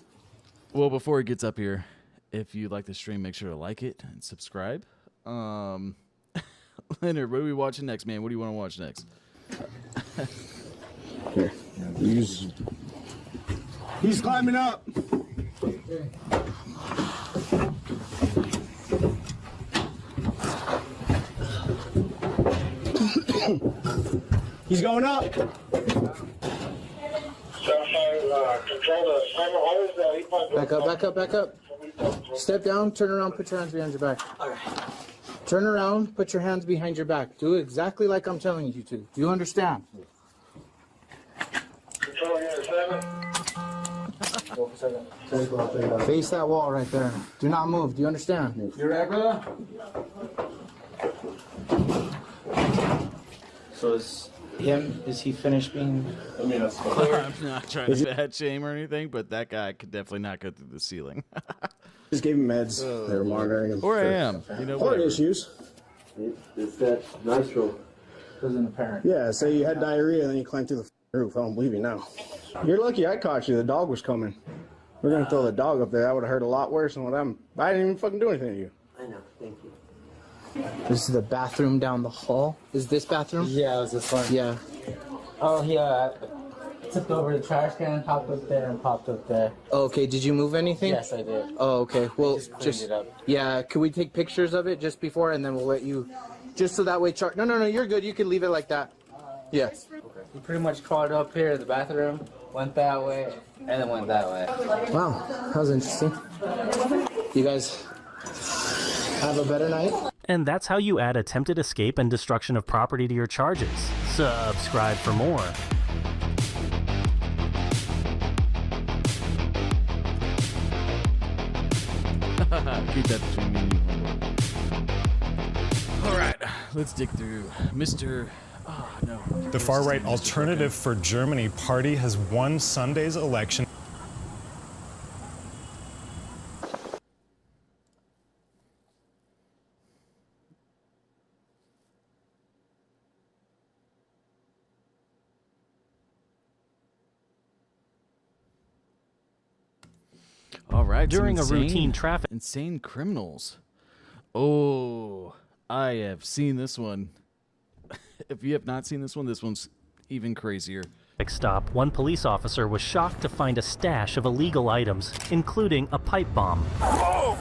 Speaker 1: Well, before he gets up here, if you like the stream, make sure to like it and subscribe. Leonard, what are we watching next, man? What do you want to watch next?
Speaker 7: Here, he's climbing up. He's going up. Back up, back up, back up. Step down, turn around, put your hands behind your back. Turn around, put your hands behind your back. Do exactly like I'm telling you to. Do you understand? Face that wall right there. Do not move. Do you understand?
Speaker 6: You ready, brother?
Speaker 8: So it's
Speaker 7: him? Is he finished being?
Speaker 1: I'm not trying to bad shame or anything, but that guy could definitely not go through the ceiling.
Speaker 3: Just gave him meds. They were monitoring him.
Speaker 1: Or I
Speaker 3: for
Speaker 1: am. You know,
Speaker 3: heart
Speaker 1: whatever.
Speaker 3: issues.
Speaker 7: It's that nitro. Wasn't apparent.
Speaker 3: Yeah, say you had diarrhea and then you climbed through the roof. I don't believe you now. You're lucky I caught you. The dog was coming. We're gonna throw the dog up there. That would have hurt a lot worse than what I didn't even fucking do anything to you.
Speaker 7: I know. Thank you. This is the bathroom down the hall. Is this bathroom? Yeah, it was this one. Yeah. Oh, yeah. I tipped over the trash can, hopped up there, and popped up there. Oh, okay. Did you move anything? Yes, I did. Oh, okay. Well, just it up. Yeah. Could we take pictures of it just before, and then we'll let you, just so that way. No. You're good. You can leave it like that. Yes. Okay. You pretty much crawled up here in the bathroom, went that way, and then went that way. Wow, that was interesting. You guys have a better night.
Speaker 2: And that's how you add attempted escape and destruction of property to your charges. Subscribe for more.
Speaker 1: Keep that between me and you. All right, let's dig through Mr. Oh, no.
Speaker 13: The far-right Alternative for Germany party has won Sunday's election.
Speaker 1: All right.
Speaker 2: During a routine traffic.
Speaker 1: Insane criminals. Oh, I have seen this one. If you have not seen this one's even crazier.
Speaker 2: Stop, one police officer was shocked to find a stash of illegal items, including a pipe bomb.
Speaker 23: Oh!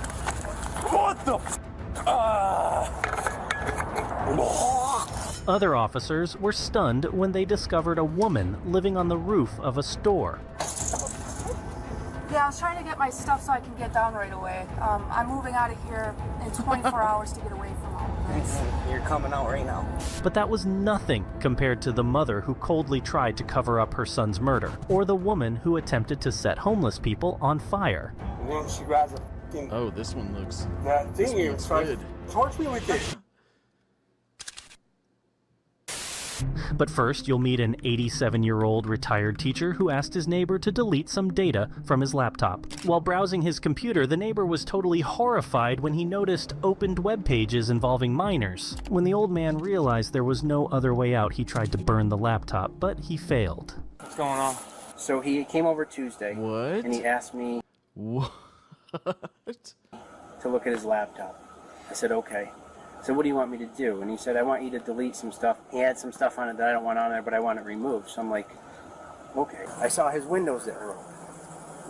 Speaker 23: What the
Speaker 2: Other officers were stunned when they discovered a woman living on the roof of a store.
Speaker 22: Yeah, I was trying to get my stuff so I can get down right away. I'm moving out of here in 24 hours to get away from all of this.
Speaker 17: You're coming out right now.
Speaker 2: But that was nothing compared to the mother who coldly tried to cover up her son's murder, or the woman who attempted to set homeless people on fire.
Speaker 23: And then she grabs a fucking...
Speaker 1: Oh, this one looks...
Speaker 23: That thing you tried to torch me with it.
Speaker 2: But first, you'll meet an 87-year-old retired teacher who asked his neighbor to delete some data from his laptop. While browsing his computer, the neighbor was totally horrified when he noticed opened web pages involving minors. When the old man realized there was no other way out, he tried to burn the laptop, but he failed.
Speaker 23: What's going on?
Speaker 17: So he came over Tuesday.
Speaker 1: What?
Speaker 17: And he asked me
Speaker 1: what?
Speaker 17: To look at his laptop. I said, okay. So what do you want me to do? And he said, I want you to delete some stuff. He had some stuff on it that I don't want on there, but I want it removed. So I'm like, okay. I saw his windows that were open.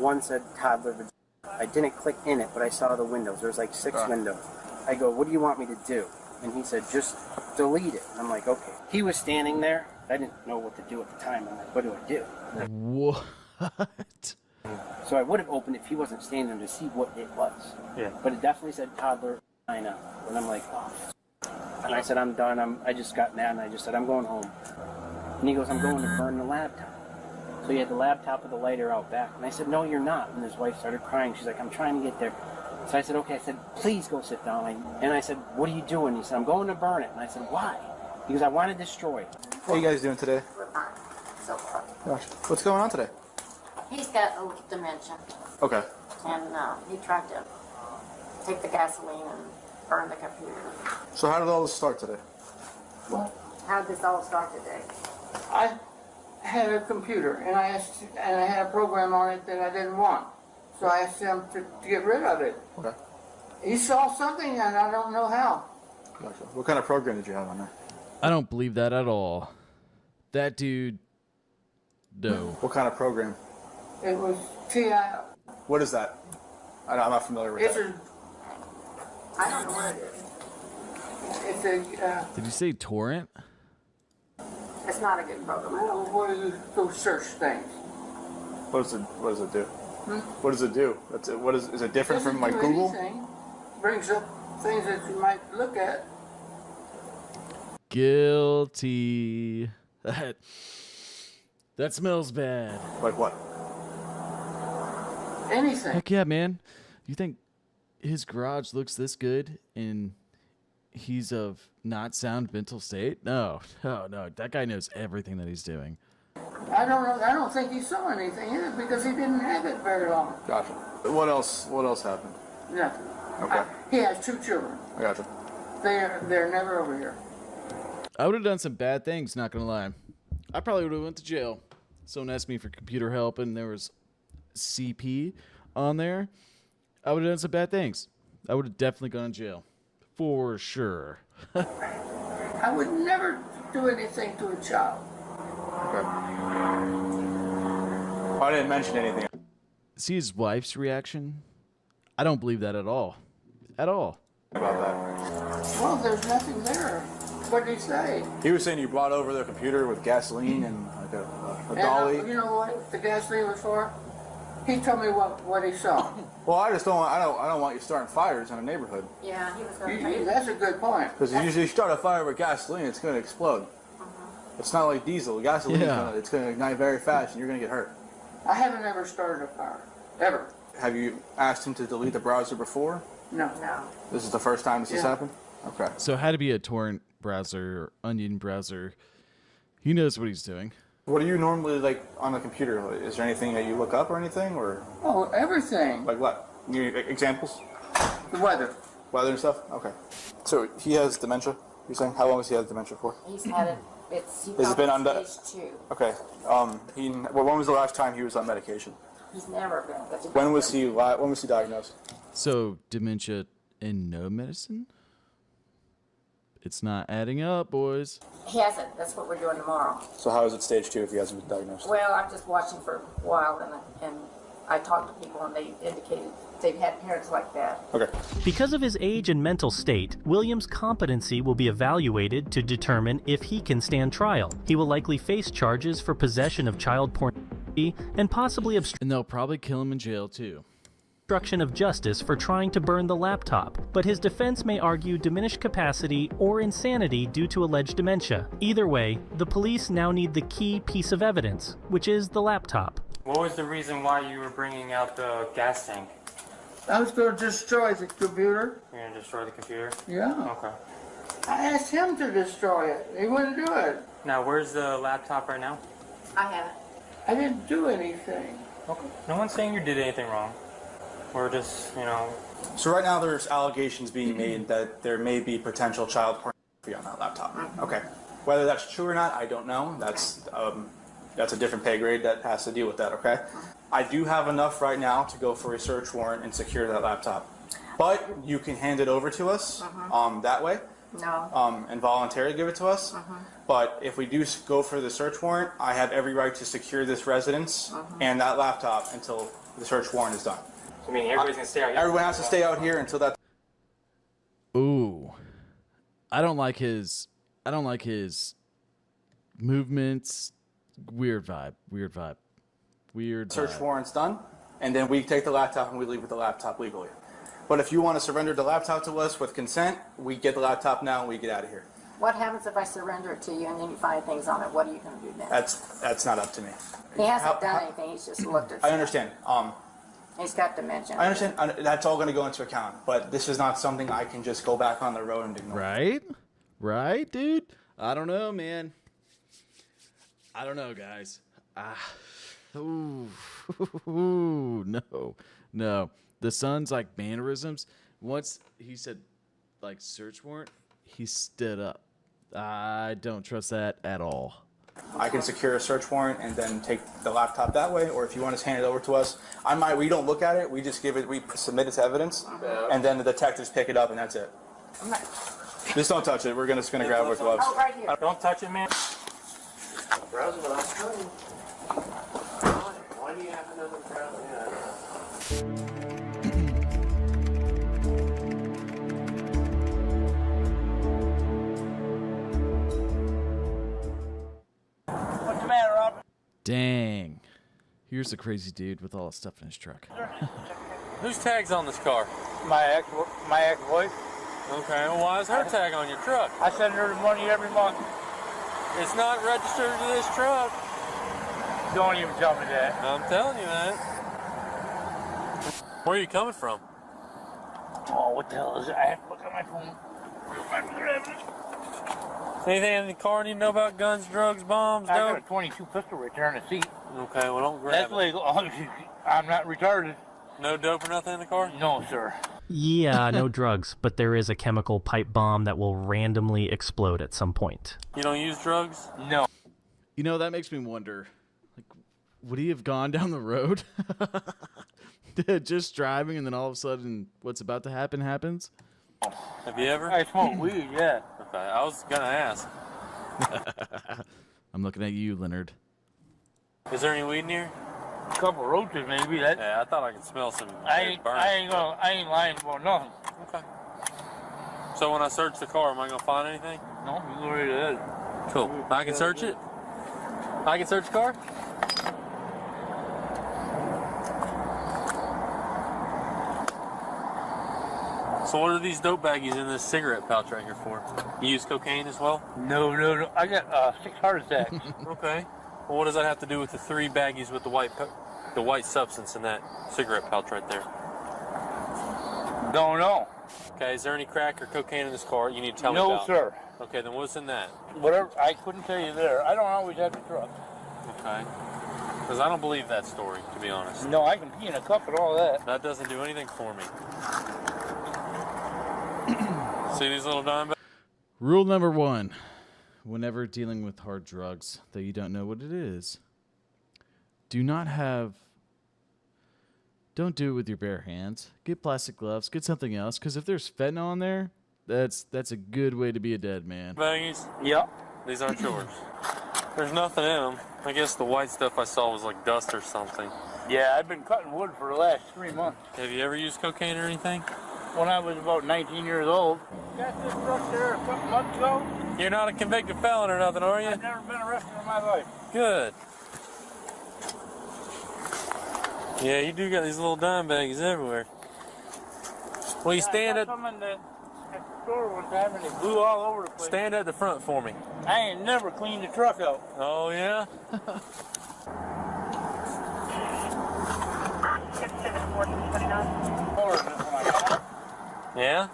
Speaker 17: One said toddler. I didn't click in it, but I saw the windows. There's like 6 windows. I go, what do you want me to do? And he said, just delete it. And I'm like, okay. He was standing there. I didn't know what to do at the time. I'm like, what do I do?
Speaker 1: What?
Speaker 17: So I would have opened it if he wasn't standing there to see what it was. Yeah. But it definitely said toddler. I know. And I'm like, oh. And I said, I'm done. I just got mad and I just said, I'm going home. And he goes, I'm going to burn the laptop. So he had the laptop with the lighter out back. And I said, no, you're not. And his wife started crying. She's like, I'm trying to get there. So I said, okay. I said, please go sit down. And I said, what are you doing? He said, I'm going to burn it. And I said, why? He goes, I want to destroy it.
Speaker 24: What are you guys doing today?
Speaker 21: So far.
Speaker 24: Gosh, what's going on today?
Speaker 21: He's got a dementia,
Speaker 24: Okay.
Speaker 21: and he tried to take the gasoline and burn the computer.
Speaker 24: So how did all this start today?
Speaker 21: How did this all start today?
Speaker 7: I had a computer and I had a program on it that I didn't want. So I asked him to get rid of it.
Speaker 24: Okay.
Speaker 7: He saw something and I don't know how.
Speaker 24: Gotcha. What kind of program did you have on there?
Speaker 1: I don't believe that at all. That dude... No.
Speaker 24: What kind of program?
Speaker 7: It was TI.
Speaker 24: What is that? I'm not familiar with that.
Speaker 21: I don't know what it is.
Speaker 7: It's a...
Speaker 1: Did you say torrent?
Speaker 21: It's not a good program.
Speaker 7: What is those search things?
Speaker 24: What does it do? What does it do? Is it different from like Google?
Speaker 7: Anything. Brings up things that you might look at.
Speaker 1: Guilty. That smells bad.
Speaker 24: Like what?
Speaker 7: Anything.
Speaker 1: Heck yeah, man. You think his garage looks this good and he's of not sound mental state? No. That guy knows everything that he's doing.
Speaker 4: I don't know. I don't think he saw anything either because he didn't have it very long.
Speaker 24: Gotcha. What else happened?
Speaker 4: Nothing.
Speaker 24: Okay.
Speaker 4: He has 2 children.
Speaker 24: I gotcha.
Speaker 4: They're never over here.
Speaker 1: I would have done some bad things, not gonna lie. I probably would have went to jail. Someone asked me for computer help and there was CP on there. I would have done some bad things. I would have definitely gone to jail. For sure.
Speaker 4: I would never do anything to a child.
Speaker 24: Okay. I didn't mention anything.
Speaker 1: See his wife's reaction? I don't believe that at all. At all.
Speaker 24: About that.
Speaker 4: Well, there's nothing there. What did he say?
Speaker 24: He was saying you brought over their computer with gasoline and like a dolly.
Speaker 4: You know what the gasoline was for? He told me what he saw.
Speaker 24: Well, I just don't want you starting fires in a neighborhood.
Speaker 4: Yeah, he was going to. That's a good point.
Speaker 24: Because usually you start a fire with gasoline, it's going to explode. It's not like diesel. Gasoline, it's going to ignite very fast, and you're going to get hurt.
Speaker 4: I haven't ever started a fire, ever.
Speaker 24: Have you asked him to delete the browser before?
Speaker 4: No.
Speaker 24: This is the first time this has happened? Okay.
Speaker 1: So it had to be a torrent browser or onion browser. He knows what he's doing.
Speaker 24: What do you normally like on the computer? Is there anything that you look up or anything, or?
Speaker 4: Oh, everything.
Speaker 24: Like what? Examples?
Speaker 4: The weather.
Speaker 24: Weather and stuff? Okay. So he has dementia, you're saying? How long has he had dementia for?
Speaker 5: He's had it.
Speaker 24: Has it been on
Speaker 5: stage 2.
Speaker 24: Okay. When was the last time he was on medication?
Speaker 5: He's never been.
Speaker 24: When was he diagnosed?
Speaker 1: So dementia and no medicine? It's not adding up, boys.
Speaker 5: He hasn't. That's what we're doing tomorrow.
Speaker 24: So how is it stage 2 if he hasn't been diagnosed?
Speaker 5: Well, I'm just watching for a while, and I talked to people, and they indicated they've had parents like that.
Speaker 24: Okay.
Speaker 2: Because of his age and mental state, William's competency will be evaluated to determine if he can stand trial. He will likely face charges for possession of child pornography and possibly
Speaker 1: and they'll probably kill him in jail too.
Speaker 2: Obstruction of justice for trying to burn the laptop, but his defense may argue diminished capacity or insanity due to alleged dementia. Either way, the police now need the key piece of evidence, which is the laptop.
Speaker 9: What was the reason why you were bringing out the gas tank?
Speaker 4: I was going to destroy the computer.
Speaker 9: You're going to destroy the computer?
Speaker 4: Yeah.
Speaker 9: Okay.
Speaker 4: I asked him to destroy it. He wouldn't do it.
Speaker 9: Now, where's the laptop right now?
Speaker 5: I have it.
Speaker 4: I didn't do anything.
Speaker 9: Okay. No one's saying you did anything wrong. We're just,
Speaker 24: So right now there's allegations being made that there may be potential child pornography on that laptop. Okay. Whether that's true or not, I don't know. That's a different pay grade that has to deal with that, okay? I do have enough right now to go for a search warrant and secure that laptop. But you can hand it over to us that way.
Speaker 5: No.
Speaker 24: And voluntarily give it to us. But if we do go for the search warrant, I have every right to secure this residence and that laptop until the search warrant is done.
Speaker 9: I mean, everybody's going to stay out here?
Speaker 24: Everyone has to stay out here until that...
Speaker 1: Ooh. I don't like his movements. Weird vibe.
Speaker 24: Search warrant's done, and then we take the laptop and we leave with the laptop legally. But if you want to surrender the laptop to us with consent, we get the laptop now and we get out of here.
Speaker 5: What happens if I surrender it to you and then you find things on it? What are you going to do then?
Speaker 24: That's not up to me.
Speaker 5: He hasn't done anything. He's just looked at
Speaker 24: I understand.
Speaker 5: He's got dementia.
Speaker 24: I understand. That's all going to go into account. But this is not something I can just go back on the road and ignore.
Speaker 1: Right, dude? I don't know, man. I don't know, guys. Ooh, no. The son's like mannerisms. Once he said like search warrant, he stood up. I don't trust that at all.
Speaker 24: I can secure a search warrant and then take the laptop that way, or if you want to hand it over to us, we don't look at it, we just we submit it to evidence, and then the detectives pick it up and that's it. Just don't touch it, we're just going to grab it with gloves.
Speaker 5: Oh, right here.
Speaker 9: Don't touch it, man.
Speaker 23: Browser, but I'm telling you. Why do you have another browser? What's the matter, Robert?
Speaker 1: Dang. Here's the crazy dude with all the stuff in his truck.
Speaker 9: Whose tag's on this car?
Speaker 23: My ex-wife.
Speaker 9: Okay, well, why is her tag on your truck?
Speaker 23: I send her the money every month.
Speaker 9: It's not registered to this truck.
Speaker 23: Don't even tell me that.
Speaker 9: I'm telling you that. Where are you coming from?
Speaker 23: Oh, what the hell is that? I have to look at my phone.
Speaker 9: Anything in the car you know about guns, drugs, bombs, dope?
Speaker 10: I got a 22 pistol right there in the seat.
Speaker 9: Okay, well don't grab
Speaker 10: That's legal. I'm not retarded.
Speaker 9: No dope or nothing in the car?
Speaker 10: No, sir.
Speaker 2: Yeah, no drugs, but there is a chemical pipe bomb that will randomly explode at some point.
Speaker 9: You don't use drugs?
Speaker 10: No.
Speaker 1: You know, that makes me wonder, like, would he have gone down the road? Just driving, and then all of a sudden, what's about to happen happens?
Speaker 9: Have you ever?
Speaker 10: I smoke weed, yeah.
Speaker 9: Okay, I was gonna ask.
Speaker 1: I'm looking at you, Leonard.
Speaker 9: Is there any weed near?
Speaker 10: A couple roaches, maybe.
Speaker 9: Yeah, I thought I could smell some.
Speaker 10: I ain't lying about nothing.
Speaker 9: Okay. So when I search the car, am I gonna find anything?
Speaker 10: No, you go right ahead.
Speaker 9: Cool. I can search it? I can search the car? So what are these dope baggies in this cigarette pouch right here for? You use cocaine as well?
Speaker 10: No. I got 6 heart attacks.
Speaker 9: Okay. Well, what does that have to do with the 3 baggies with the white substance in that cigarette pouch right there?
Speaker 10: Don't know.
Speaker 9: Okay, is there any crack or cocaine in this car you need to tell me
Speaker 10: No,
Speaker 9: about?
Speaker 10: sir.
Speaker 9: Okay, then what's in that?
Speaker 10: Whatever, I couldn't tell you there. I don't always have the truck.
Speaker 9: Okay. Because I don't believe that story, to be honest.
Speaker 10: No, I can pee in a cup and all that.
Speaker 9: That doesn't do anything for me. See these little dime bags?
Speaker 1: Rule number 1. Whenever dealing with hard drugs that you don't know what it is, don't do it with your bare hands. Get plastic gloves, get something else, because if there's fentanyl in there, that's a good way to be a dead man.
Speaker 9: Baggies?
Speaker 10: Yep.
Speaker 9: These aren't yours. There's nothing in them. I guess the white stuff I saw was like dust or something.
Speaker 10: Yeah, I've been cutting wood for the last 3 months.
Speaker 9: Have you ever used cocaine or anything?
Speaker 10: When I was about 19 years old. Got this truck there a couple months ago.
Speaker 9: You're not a convicted felon or nothing, are you?
Speaker 10: I've never been arrested in my life.
Speaker 9: Good. Yeah, you do got these little dime baggies everywhere. Well, you stand
Speaker 10: I
Speaker 9: at...
Speaker 10: got some in the store one time and they blew all over the place.
Speaker 9: Stand at the front for me.
Speaker 10: I ain't never cleaned the truck out.
Speaker 9: Oh, yeah? Yeah?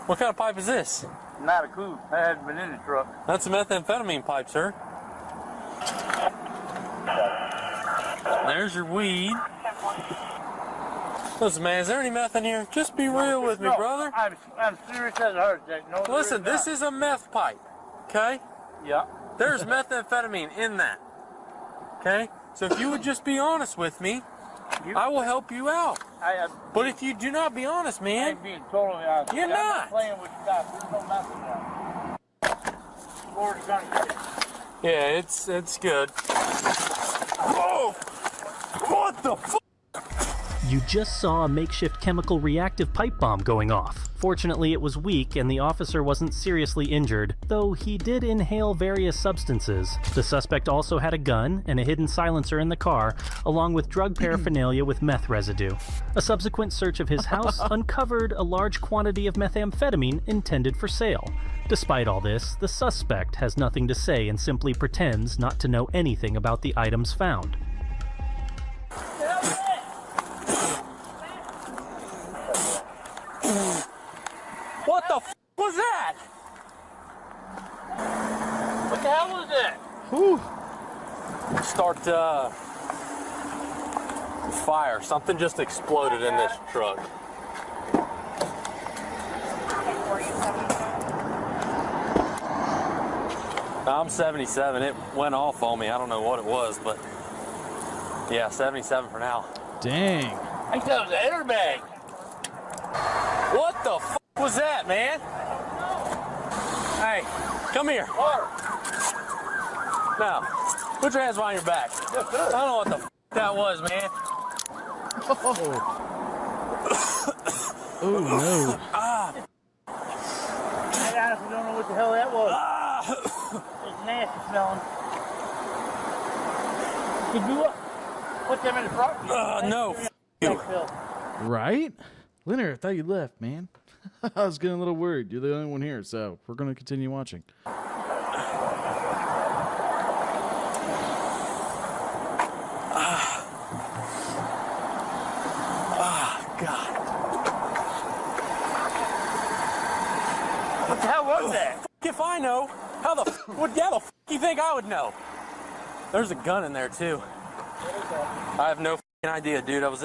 Speaker 9: What kind of pipe is this?
Speaker 10: Not a clue. I hadn't been in the truck.
Speaker 9: That's a methamphetamine pipe, sir. There's your weed. Listen, man, is there any meth in here? Just be real with me, brother.
Speaker 10: I'm serious as a heart attack. No,
Speaker 9: listen, this is a meth pipe, okay?
Speaker 10: Yeah.
Speaker 9: There's methamphetamine in that, okay? So if you would just be honest with me, I will help you out. But if you do not be honest, man,
Speaker 10: I ain't being totally honest.
Speaker 9: You're not.
Speaker 10: Playing with stuff. There's no mess in there.
Speaker 9: Yeah, it's good. Whoa! What the fuck?
Speaker 2: You just saw a makeshift chemical reactive pipe bomb going off. Fortunately, it was weak and the officer wasn't seriously injured, though he did inhale various substances. The suspect also had a gun and a hidden silencer in the car, along with drug paraphernalia with meth residue. A subsequent search of his house uncovered a large quantity of methamphetamine intended for sale. Despite all this, the suspect has nothing to say and simply pretends not to know anything about the items found.
Speaker 9: What the f was that?
Speaker 10: What the hell was that?
Speaker 9: Whew. Start fire. Something just exploded in this truck. I'm 77. It went off on me. I don't know what it was, but yeah, 77 for now.
Speaker 1: Dang.
Speaker 10: I thought it was an airbag.
Speaker 9: What the f was that, man? Hey, come here. Now, put your hands behind your back. I don't know what the f that was, man.
Speaker 1: Oh, no.
Speaker 10: I honestly don't know what the hell that was. It's nasty smelling. Did you put them in the front?
Speaker 9: No.
Speaker 1: Right? Leonard, I thought you left, man. I was getting a little worried. You're the only one here, so we're going to continue watching.
Speaker 9: God. know. How the f you think I would know? There's a gun in there too. I have no idea, dude. I was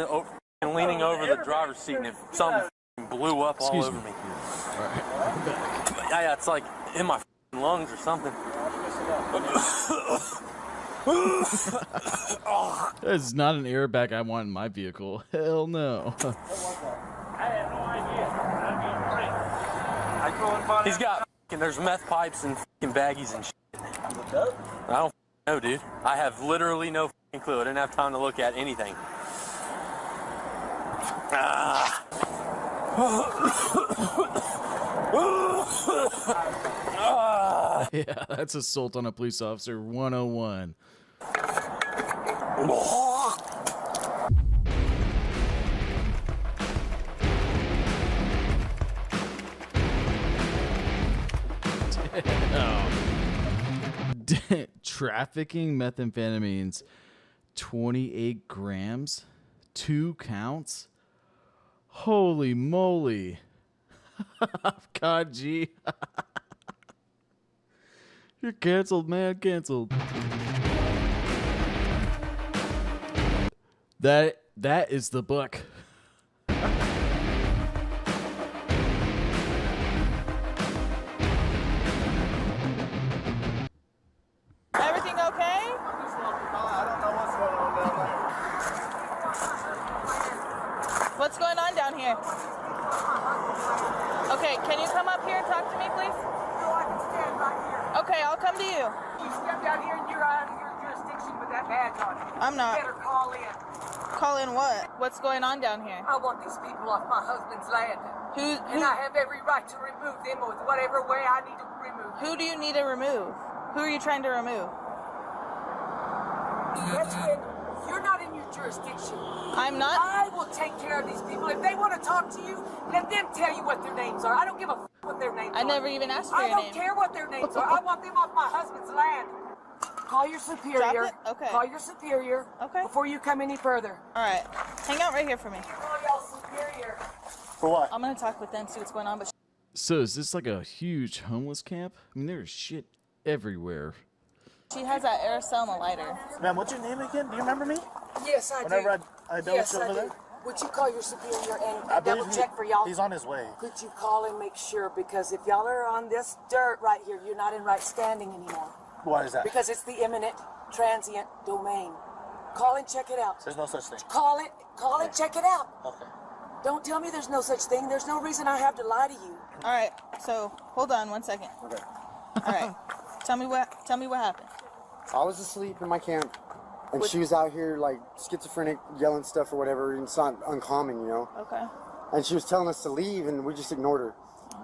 Speaker 9: leaning over the driver's seat and something blew up all over me.
Speaker 1: All right, I'm back.
Speaker 9: Yeah, it's like in my lungs or something.
Speaker 1: That's not an airbag I want in my vehicle. Hell no.
Speaker 9: He's got there's meth pipes and baggies and shit. I don't know, dude. I have literally no clue. I didn't have time to look at anything.
Speaker 1: Yeah, that's assault on a police officer 101. Trafficking methamphetamines, 28 grams, 2 counts. Holy moly. God, G. You're canceled, man. Canceled. That is the book.
Speaker 12: Everything okay? What's going on down here? Okay, can you come up here and talk to me, please?
Speaker 4: No, I can stand right here.
Speaker 12: Okay, I'll come to you.
Speaker 4: You stepped out here and you're out of your jurisdiction with that badge on you.
Speaker 12: I'm not.
Speaker 4: You better call in.
Speaker 12: Call in what? What's going on down here?
Speaker 4: I want these people off my husband's land.
Speaker 12: Who?
Speaker 4: And I have every right to remove them with whatever way I need to remove them.
Speaker 12: Who do you need to remove? Who are you trying to remove?
Speaker 4: You're not in your jurisdiction.
Speaker 12: I'm not?
Speaker 4: I will take care of these people. If they want to talk to you, let them tell you what their names are. I don't give a what their names are.
Speaker 12: I never even asked for your
Speaker 4: I
Speaker 12: name.
Speaker 4: don't care what their names are. I want them off my husband's land. Call your superior.
Speaker 12: Drop it? Okay.
Speaker 4: Call your superior.
Speaker 12: Okay.
Speaker 4: Before you come any further.
Speaker 12: All right. Hang out right here for me.
Speaker 4: Call y'all superior.
Speaker 18: For what?
Speaker 12: I'm going to talk with them, see what's going on. But
Speaker 1: So is this like a huge homeless camp? I mean, there's shit everywhere.
Speaker 12: she has that aerosol lighter.
Speaker 10: Ma'am, what's your name again? Do you remember me?
Speaker 4: Yes, I
Speaker 10: Whenever
Speaker 4: do.
Speaker 10: I dealt with you over there?
Speaker 4: Would you call your superior
Speaker 10: I
Speaker 4: and double
Speaker 10: believe
Speaker 4: check for y'all?
Speaker 10: He's on his way.
Speaker 4: Could you call and make sure? Because if y'all are on this dirt right here, you're not in right standing anymore.
Speaker 10: Why is that?
Speaker 4: Because it's the imminent transient domain. Call and check it out.
Speaker 10: There's no such thing.
Speaker 4: Call it, check it out.
Speaker 10: Okay.
Speaker 4: Don't tell me there's no such thing. There's no reason I have to lie to you.
Speaker 12: All right. So hold on 1 second.
Speaker 10: Okay.
Speaker 12: All right. Tell me what happened.
Speaker 14: I was asleep in my camp, and she was out here like schizophrenic, yelling stuff or whatever, and it's not uncommon, you know.
Speaker 12: Okay.
Speaker 14: And she was telling us to leave, and we just ignored her.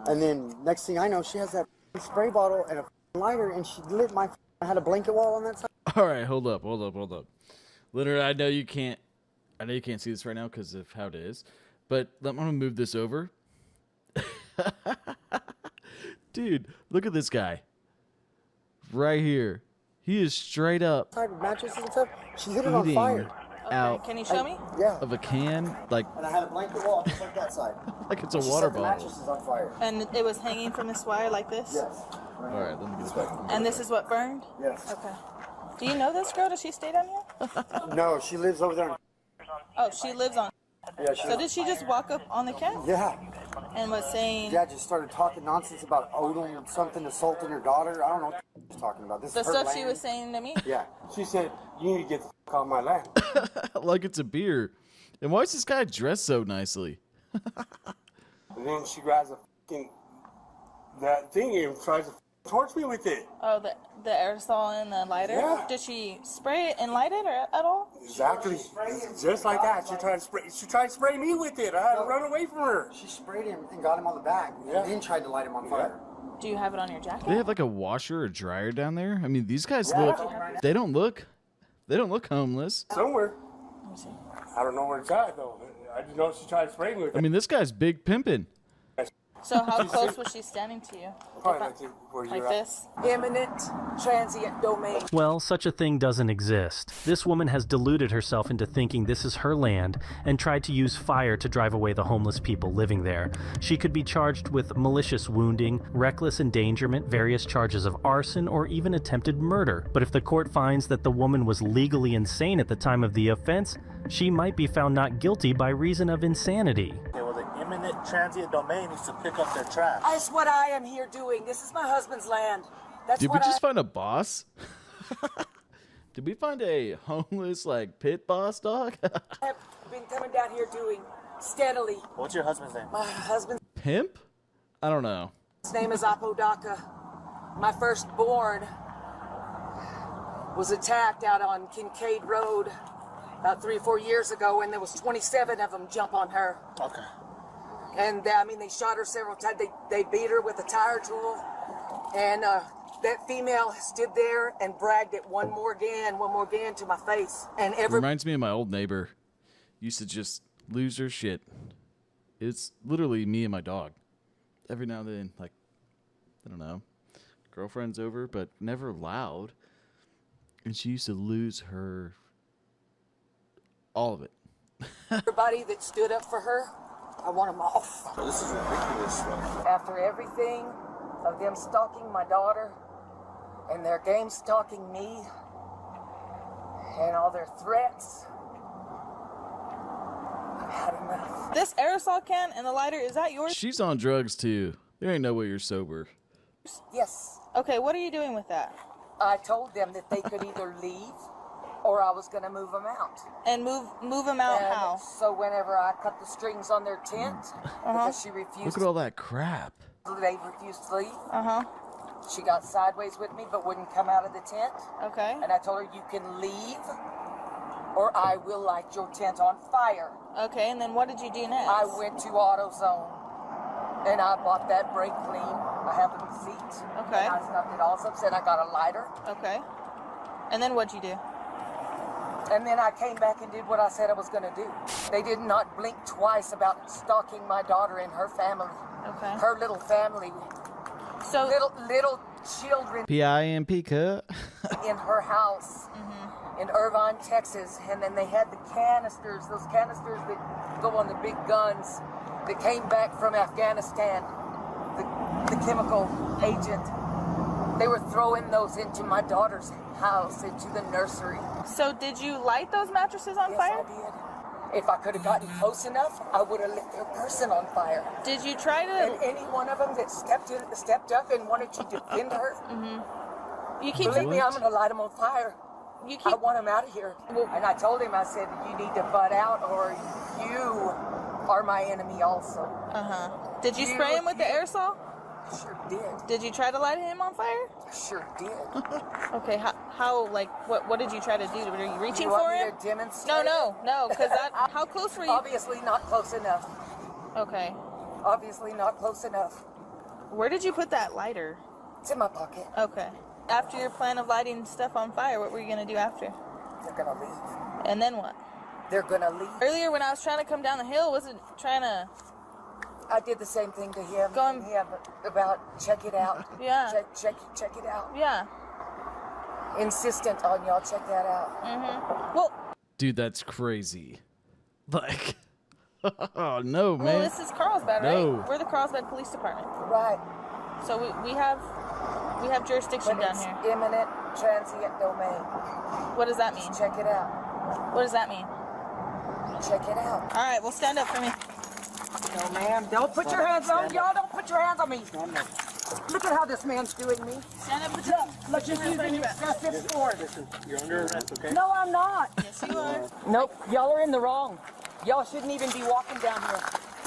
Speaker 14: And then next thing I know, she has that spray bottle and a lighter, and she lit my. I had a blanket wall on that side.
Speaker 1: All right, hold up. Leonard, I know you can't see this right now because of how it is, but I'm gonna move this over. Dude, look at this guy. Right here. He is straight up
Speaker 14: Mattresses and stuff. She lit it on fire.
Speaker 1: Out
Speaker 12: Can you show me?
Speaker 14: Yeah.
Speaker 1: of a can, like
Speaker 14: And I had a blanket wall just like that side.
Speaker 1: like it's a
Speaker 14: And she
Speaker 1: water
Speaker 14: set the
Speaker 1: bottle.
Speaker 14: mattresses on fire.
Speaker 12: And it was hanging from this wire like this?
Speaker 14: Yes.
Speaker 1: All right, let me get this back.
Speaker 12: And this is what burned?
Speaker 14: Yes.
Speaker 12: Okay. Do you know this girl? Does she stay down here?
Speaker 14: No, she lives over there.
Speaker 12: Oh, she lives on.
Speaker 14: Yeah,
Speaker 12: So did she just walk up on the camp?
Speaker 14: Yeah.
Speaker 12: And was saying.
Speaker 14: Yeah, just started talking nonsense about Odom, something assaulting her daughter. I don't know what she's talking about. This
Speaker 12: The
Speaker 14: is her
Speaker 12: stuff
Speaker 14: land.
Speaker 12: she was saying to me?
Speaker 14: Yeah. She said, you need to get the f off my land.
Speaker 1: Like it's a beer. And why is this guy dressed so nicely?
Speaker 14: And then she grabs that thing and tries to torch me with it.
Speaker 12: Oh, the aerosol and the lighter?
Speaker 14: Yeah.
Speaker 12: Did she spray it and light it or at all?
Speaker 14: Exactly. Just like that. She tried to spray me with it. I had to run away from her. She sprayed him and got him on the back. Yeah. And then tried to light him on fire.
Speaker 12: Do you have it on your jacket?
Speaker 1: They have like a washer or dryer down there. I mean, these guys they don't look homeless.
Speaker 14: Somewhere. Let me see. I don't know where it's at though. I just know she tried to spray me with it.
Speaker 1: I mean, this guy's big pimping.
Speaker 12: So how close was she standing to you?
Speaker 24: Probably where
Speaker 12: Like this?
Speaker 4: Imminent transient domain.
Speaker 2: Well, such a thing doesn't exist. This woman has deluded herself into thinking this is her land and tried to use fire to drive away the homeless people living there. She could be charged with malicious wounding, reckless endangerment, various charges of arson, or even attempted murder. But if the court finds that the woman was legally insane at the time of the offense, she might be found not guilty by reason of insanity.
Speaker 10: Imminent transient domain needs to pick up their trash.
Speaker 4: That's what I am here doing. This is my husband's land. That's
Speaker 1: Did we
Speaker 4: what
Speaker 1: just find a boss? Did we find a homeless, like, pit boss dog?
Speaker 4: I have been coming down here doing steadily.
Speaker 10: What's your husband's name?
Speaker 4: My husband's
Speaker 1: Pimp? I don't know.
Speaker 4: name is Apodaka. My firstborn was attacked out on Kincaid Road about 3 or 4 years ago, and there was 27 of them jump on her.
Speaker 10: Okay.
Speaker 4: And they shot her several times. They beat her with a tire tool. And that female stood there and bragged it one more again to my face. And
Speaker 1: Reminds me of my old neighbor. Used to just lose her shit. It's literally me and my dog. Every now and then, like, I don't know, girlfriend's over, but never loud. And she used to lose all of it.
Speaker 4: everybody that stood up for her, I want them off.
Speaker 6: Oh, this is ridiculous stuff.
Speaker 4: After everything of them stalking my daughter and their game stalking me and all their threats, I've had enough.
Speaker 12: This aerosol can and the lighter, is that yours?
Speaker 1: She's on drugs too. There ain't no way you're sober.
Speaker 4: Yes.
Speaker 12: Okay, what are you doing with that?
Speaker 4: I told them that they could either leave or I was going to move them out.
Speaker 12: And move them out how?
Speaker 4: So whenever I cut the strings on their tent, because she refused.
Speaker 1: Look at all that crap.
Speaker 4: They refused to leave.
Speaker 12: Uh-huh.
Speaker 4: She got sideways with me, but wouldn't come out of the tent.
Speaker 12: Okay.
Speaker 4: And I told her, you can leave, or I will light your tent on fire.
Speaker 12: Okay, and then what did you do next?
Speaker 4: I went to AutoZone, and I bought that brake clean. I have a receipt.
Speaker 12: Okay.
Speaker 4: And I stopped it all. So said I got a lighter.
Speaker 12: Okay. And then what'd you do?
Speaker 4: And then I came back and did what I said I was going to do. They did not blink twice about stalking my daughter and her family.
Speaker 12: Okay.
Speaker 4: Her little family.
Speaker 12: So
Speaker 4: little children.
Speaker 1: PIMP cut.
Speaker 4: In her house in Irvine, Texas. And then they had the canisters, those canisters that go on the big guns that came back from Afghanistan. The chemical agent. They were throwing those into my daughter's house, into the nursery.
Speaker 12: So did you light those mattresses on fire?
Speaker 4: Yes, I did. If I could have gotten close enough, I would have lit their person on fire.
Speaker 12: Did you try to?
Speaker 4: And any one of them that stepped up and wanted to defend her,
Speaker 12: you keep
Speaker 4: believe me, I'm going to light them on fire. I want them out of here. And I told him, I said, you need to butt out or you are my enemy also.
Speaker 12: Uh-huh. Did you spray him with the aerosol?
Speaker 4: Sure did.
Speaker 12: Did you try to light him on fire?
Speaker 4: Sure did.
Speaker 12: Okay, how like, what did you try to do? Were you reaching
Speaker 4: you want
Speaker 12: for
Speaker 4: me
Speaker 12: him?
Speaker 4: to demonstrate?
Speaker 12: No, because how close were you?
Speaker 4: Obviously not close enough.
Speaker 12: Okay.
Speaker 4: Obviously not close enough.
Speaker 12: Where did you put that lighter?
Speaker 4: It's in my pocket.
Speaker 12: Okay. After your plan of lighting stuff on fire, what were you going to do after?
Speaker 4: They're going to leave.
Speaker 12: And then what?
Speaker 4: They're going to leave.
Speaker 12: Earlier when I was trying to come down the hill, wasn't trying to...
Speaker 4: I did the same thing to him. About check it out.
Speaker 12: Yeah.
Speaker 4: Check it out.
Speaker 12: Yeah.
Speaker 4: Insistent on y'all check that out.
Speaker 12: Well,
Speaker 1: dude, that's crazy. Like, oh no, man.
Speaker 12: Well, this is Carlsbad,
Speaker 1: No.
Speaker 12: right? We're the Carlsbad Police Department.
Speaker 4: Right.
Speaker 12: So we have jurisdiction down here.
Speaker 4: Imminent transient domain.
Speaker 12: What does that mean?
Speaker 4: Just check it out.
Speaker 12: What does that mean?
Speaker 4: Check it out.
Speaker 12: All right, well, stand up for me.
Speaker 4: No, ma'am. Don't put your hands on me. Y'all don't put your hands on me. Look at how this man's doing me.
Speaker 12: Stand up.
Speaker 4: Look, just using excessive force.
Speaker 10: You're under arrest, okay?
Speaker 4: No, I'm not.
Speaker 12: Yes, you are.
Speaker 4: Nope. Y'all are in the wrong. Y'all shouldn't even be walking down here.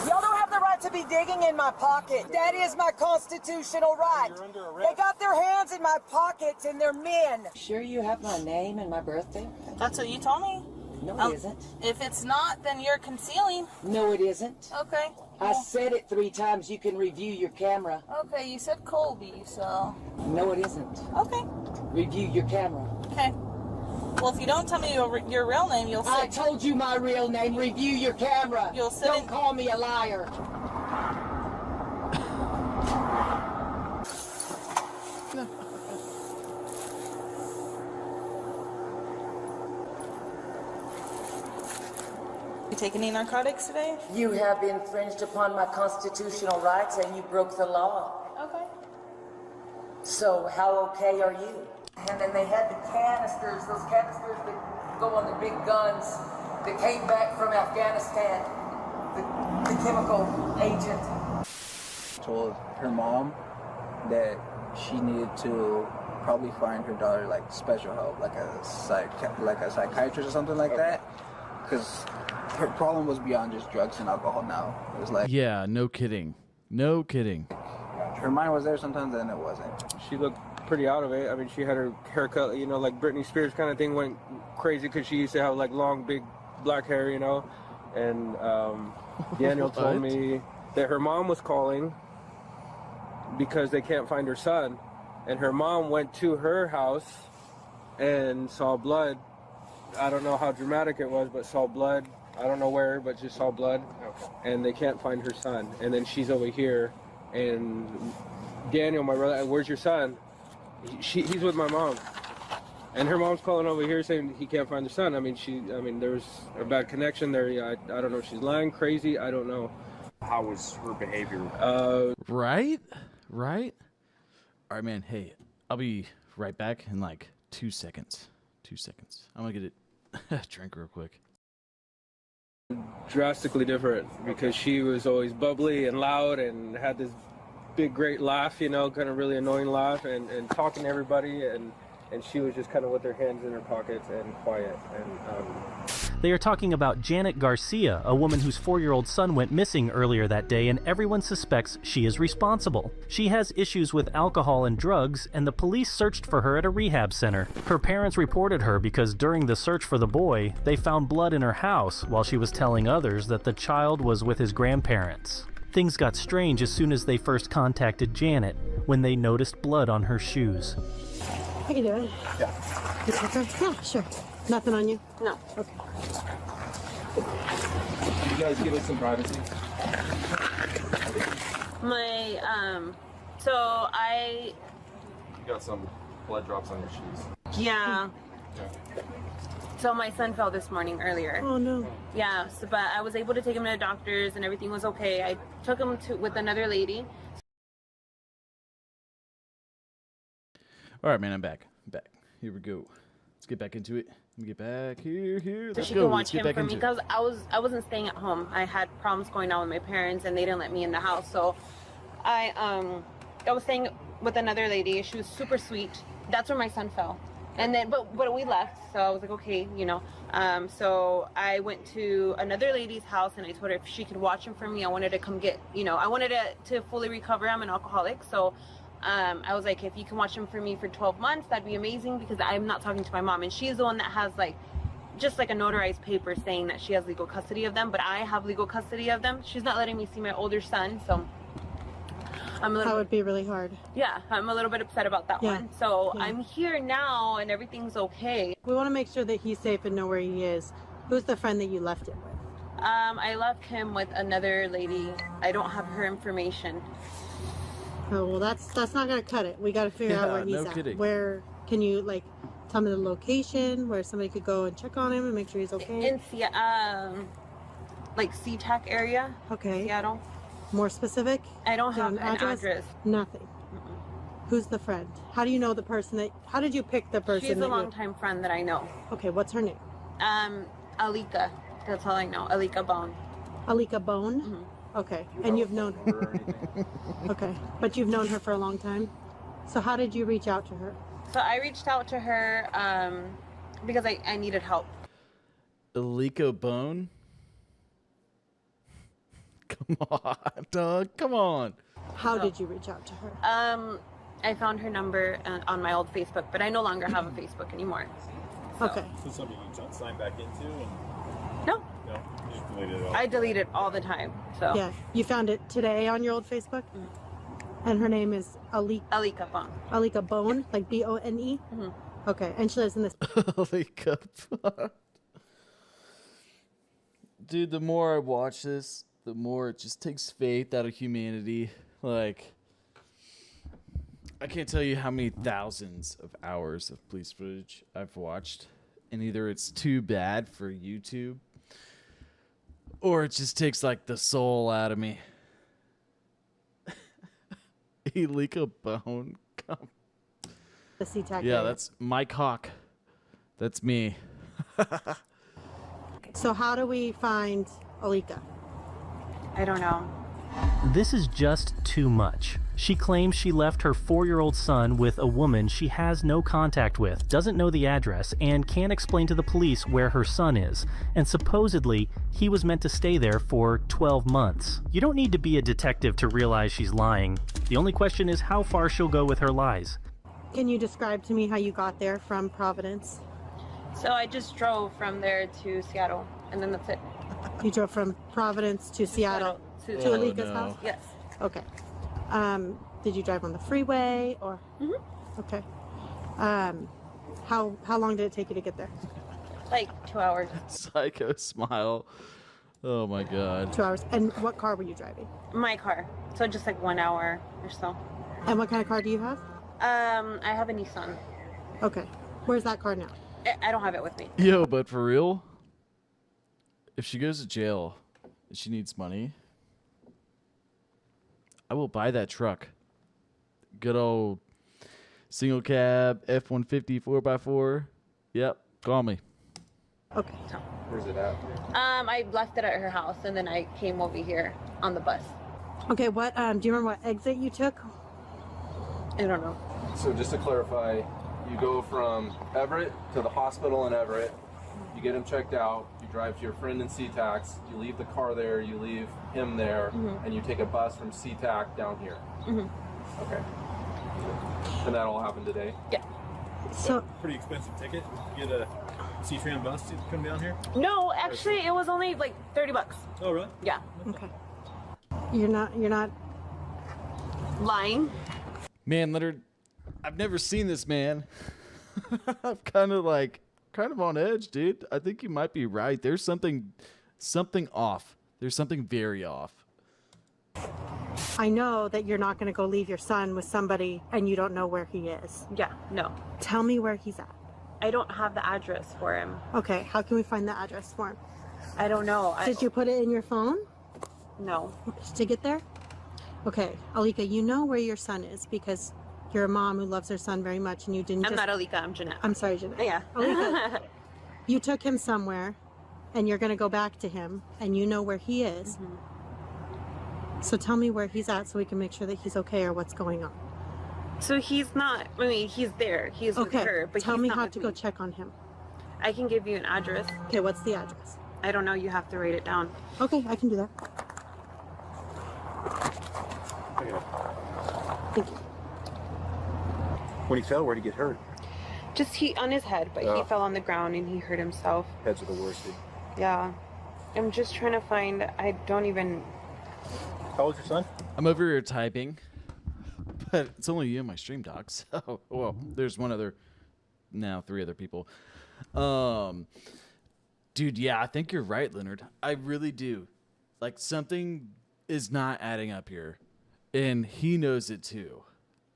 Speaker 4: Y'all don't have the right to be digging in my pocket. That is my constitutional right.
Speaker 10: You're under arrest.
Speaker 4: They got their hands in my pockets and they're men.
Speaker 11: Sure you have my name and my birthday?
Speaker 12: That's what you told me?
Speaker 11: No, it isn't.
Speaker 12: If it's not, then you're concealing.
Speaker 11: No, it isn't.
Speaker 12: Okay.
Speaker 11: I said it 3 times. You can review your camera.
Speaker 12: Okay, you said Colby, so...
Speaker 11: No, it isn't.
Speaker 12: Okay.
Speaker 11: Review your camera.
Speaker 12: Okay. Well, if you don't tell me your real name, you'll sit...
Speaker 11: I told you my real name. Review your camera.
Speaker 12: You'll sit
Speaker 11: Don't call me a liar.
Speaker 12: take any narcotics today?
Speaker 4: You have infringed upon my constitutional rights and you broke the law.
Speaker 12: Okay.
Speaker 4: So how okay are you? And then they had the canisters, those canisters that go on the big guns that came back from Afghanistan, the chemical agent.
Speaker 8: Told her mom that she needed to probably find her daughter like special help, like a psychiatrist or something like that, because her problem was beyond just drugs and alcohol. Now it was like,
Speaker 1: yeah, no kidding, no kidding.
Speaker 8: Her mind was there sometimes, and it wasn't.
Speaker 6: She looked pretty out of it. I mean, she had her haircut, you know, like Britney Spears kind of thing, went crazy because she used to have like long, big black hair, you know. And Daniel told me that her mom was calling because they can't find her son. And her mom went to her house and saw blood. I don't know how dramatic it was, but saw blood. I don't know where, but just saw blood. And they can't find her son. And then she's over here. And Daniel, my brother, where's your son? He's with my mom. And her mom's calling over here saying he can't find her son. I mean, there was a bad connection there. Yeah, I don't know if she's lying, crazy. I don't know.
Speaker 13: How was her behavior?
Speaker 1: Right? All right, man. Hey, I'll be right back in like 2 seconds. 2 seconds. I'm gonna get a drink real quick.
Speaker 6: Drastically different because she was always bubbly and loud and had this big, great laugh, you know, kind of really annoying laugh and talking to everybody. And she was just kind of with her hands in her pockets and quiet. And
Speaker 2: They are talking about Janet Garcia, a woman whose 4-year-old son went missing earlier that day, and everyone suspects she is responsible. She has issues with alcohol and drugs, and the police searched for her at a rehab center. Her parents reported her because during the search for the boy, they found blood in her house while she was telling others that the child was with his grandparents. Things got strange as soon as they first contacted Janet, when they noticed blood on her shoes.
Speaker 15: How you doing?
Speaker 6: Yeah.
Speaker 15: You okay? Yeah, sure. Nothing on you?
Speaker 12: No.
Speaker 15: Okay.
Speaker 6: You guys give us some privacy.
Speaker 12: I
Speaker 6: Got some blood drops on your shoes.
Speaker 12: yeah. So my son fell this morning earlier.
Speaker 15: Oh no.
Speaker 12: Yeah, but I was able to take him to the doctors and everything was okay. I took him with another lady.
Speaker 1: All right, man, I'm back. Here we go. Let's get back into it. Let me get back here.
Speaker 12: So
Speaker 1: Let's
Speaker 12: she
Speaker 1: go.
Speaker 12: could watch
Speaker 1: Let's get
Speaker 12: him
Speaker 1: back
Speaker 12: for me
Speaker 1: into it.
Speaker 12: because I wasn't staying at home. I had problems going on with my parents and they didn't let me in the house. So I was staying with another lady. She was super sweet. That's where my son fell. And then but we left. So I was like, okay, you know. So I went to another lady's house and I told her if she could watch him for me. I wanted to come get, you know, I wanted to fully recover. I'm an alcoholic. So I was like, if you can watch him for me for 12 months, that'd be amazing because I'm not talking to my mom. And she's the one that has just like a notarized paper saying that she has legal custody of them, but I have legal custody of them. She's not letting me see my older son, so I'm a little
Speaker 15: That would be really hard.
Speaker 12: Yeah, I'm a little bit upset about that one. So I'm here now and everything's okay.
Speaker 15: We want to make sure that he's safe and know where he is. Who's the friend that you left it with?
Speaker 12: I left him with another lady. I don't have her information.
Speaker 15: Oh, well, that's not gonna cut it. We got to figure out where he's
Speaker 1: no
Speaker 15: at.
Speaker 1: kidding.
Speaker 15: Where can you tell me the location where somebody could go and check on him and make sure he's okay?
Speaker 12: In SeaTac area.
Speaker 15: Okay.
Speaker 12: Seattle.
Speaker 15: More specific?
Speaker 12: I don't have an address.
Speaker 15: Nothing. Who's the friend? How do you know the person how did you pick the person?
Speaker 12: She's a longtime friend that I know.
Speaker 15: Okay, what's her name?
Speaker 12: Alika. That's all I know. Alika Bone.
Speaker 15: Alika Bone? Mm-hmm. Okay, and you've known her. Okay, but you've known her for a long time. So how did you reach out to her?
Speaker 12: So I reached out to her because I needed help.
Speaker 1: Alika Bone? Come on, dog. Come on.
Speaker 15: How did you reach out to her?
Speaker 12: I found her number on my old Facebook, but I no longer have a Facebook anymore. So.
Speaker 15: Okay.
Speaker 13: So something you signed back into?
Speaker 12: No.
Speaker 13: No, you just deleted it all.
Speaker 12: I delete it all the time. So.
Speaker 15: Yeah, you found it today on your old Facebook? And her name is
Speaker 12: Alika Bone.
Speaker 15: Alika Bone, like B-O-N-E?
Speaker 12: Mm-hmm.
Speaker 15: Okay, and she lives in this...
Speaker 1: Alika Bone. Dude, the more I watch this, the more it just takes faith out of humanity. Like, I can't tell you how many thousands of hours of police footage I've watched. And either it's too bad for YouTube, Or it just takes like the soul out of me. Elika bone. Come.
Speaker 15: The SeaTac.
Speaker 1: Yeah, that's my cock. That's me.
Speaker 15: So how do we find Alika?
Speaker 12: I don't know.
Speaker 2: This is just too much. She claims she left her 4-year-old son with a woman she has no contact with, doesn't know the address, and can't explain to the police where her son is. And supposedly, he was meant to stay there for 12 months. You don't need to be a detective to realize she's lying. The only question is how far she'll go with her lies.
Speaker 15: Can you describe to me how you got there from Providence?
Speaker 12: So I just drove from there to Seattle, and then that's it.
Speaker 15: You drove from Providence to Seattle to Alika's house?
Speaker 12: Yes.
Speaker 15: Okay. Did you drive on the freeway or? Okay. How long did it take you to get there?
Speaker 12: Like 2 hours.
Speaker 1: Psycho smile. Oh my god.
Speaker 15: 2 hours. And what car were you driving?
Speaker 12: My car. So just like 1 hour or so.
Speaker 15: And what kind of car do you have?
Speaker 12: I have a Nissan.
Speaker 15: Okay. Where's that car now?
Speaker 12: I don't have it with me.
Speaker 1: Yo, but for real, if she goes to jail and she needs money, I will buy that truck. Good old single cab F-150 4x4. Yep, call me.
Speaker 15: Okay.
Speaker 6: Where's it at?
Speaker 12: I left it at her house, and then I came over here on the bus.
Speaker 15: Okay, what, do you remember what exit you took?
Speaker 12: I don't know.
Speaker 3: So just to clarify, you go from Everett to the hospital in Everett, you get him checked out, you drive to your friend in SeaTac, you leave the car there, you leave him there, and you take a bus from SeaTac down here. Okay. And that all happened today?
Speaker 12: Yeah.
Speaker 15: So
Speaker 16: pretty expensive ticket. Get a C-Tran bus to come down here?
Speaker 12: No, actually, it was only like $30.
Speaker 16: Oh, really?
Speaker 12: Yeah.
Speaker 15: Okay. You're not
Speaker 12: lying.
Speaker 1: Man, Leonard, I've never seen this man. I'm kind of on edge, dude. I think you might be right. There's something off. There's something very off.
Speaker 15: I know that you're not going to go leave your son with somebody and you don't know where he is.
Speaker 12: Yeah, no.
Speaker 15: Tell me where he's at.
Speaker 12: I don't have the address for him.
Speaker 15: Okay, how can we find the address for him?
Speaker 12: I don't know.
Speaker 15: Did you put it in your phone?
Speaker 12: No.
Speaker 15: To get there? Okay, Alika, you know where your son is because you're a mom who loves her son very much and you didn't
Speaker 12: I'm not Alika, I'm Jeanette.
Speaker 15: I'm sorry, Jeanette.
Speaker 12: Yeah.
Speaker 15: Alika, you took him somewhere and you're going to go back to him and you know where he is. So tell me where he's at so we can make sure that he's okay or what's going on.
Speaker 12: So he's not, I mean, he's there. He's with her, but
Speaker 15: tell
Speaker 12: he's
Speaker 15: me
Speaker 12: not
Speaker 15: how
Speaker 12: with
Speaker 15: to
Speaker 12: me.
Speaker 15: go check on him.
Speaker 12: I can give you an address.
Speaker 15: Okay, what's the address?
Speaker 12: I don't know, you have to write it down.
Speaker 15: Okay, I can do that. Thank you.
Speaker 19: When he fell, where'd he get hurt?
Speaker 12: Just on his head, but he fell on the ground and he hurt himself.
Speaker 19: Heads are the worst.
Speaker 12: Yeah. I'm just trying to find, I don't even...
Speaker 16: How old's your son?
Speaker 1: I'm over here typing, but it's only you and my stream doc. So, well, there's three other people. Dude, yeah, I think you're right, Leonard. I really do. Like, something is not adding up here, and he knows it too.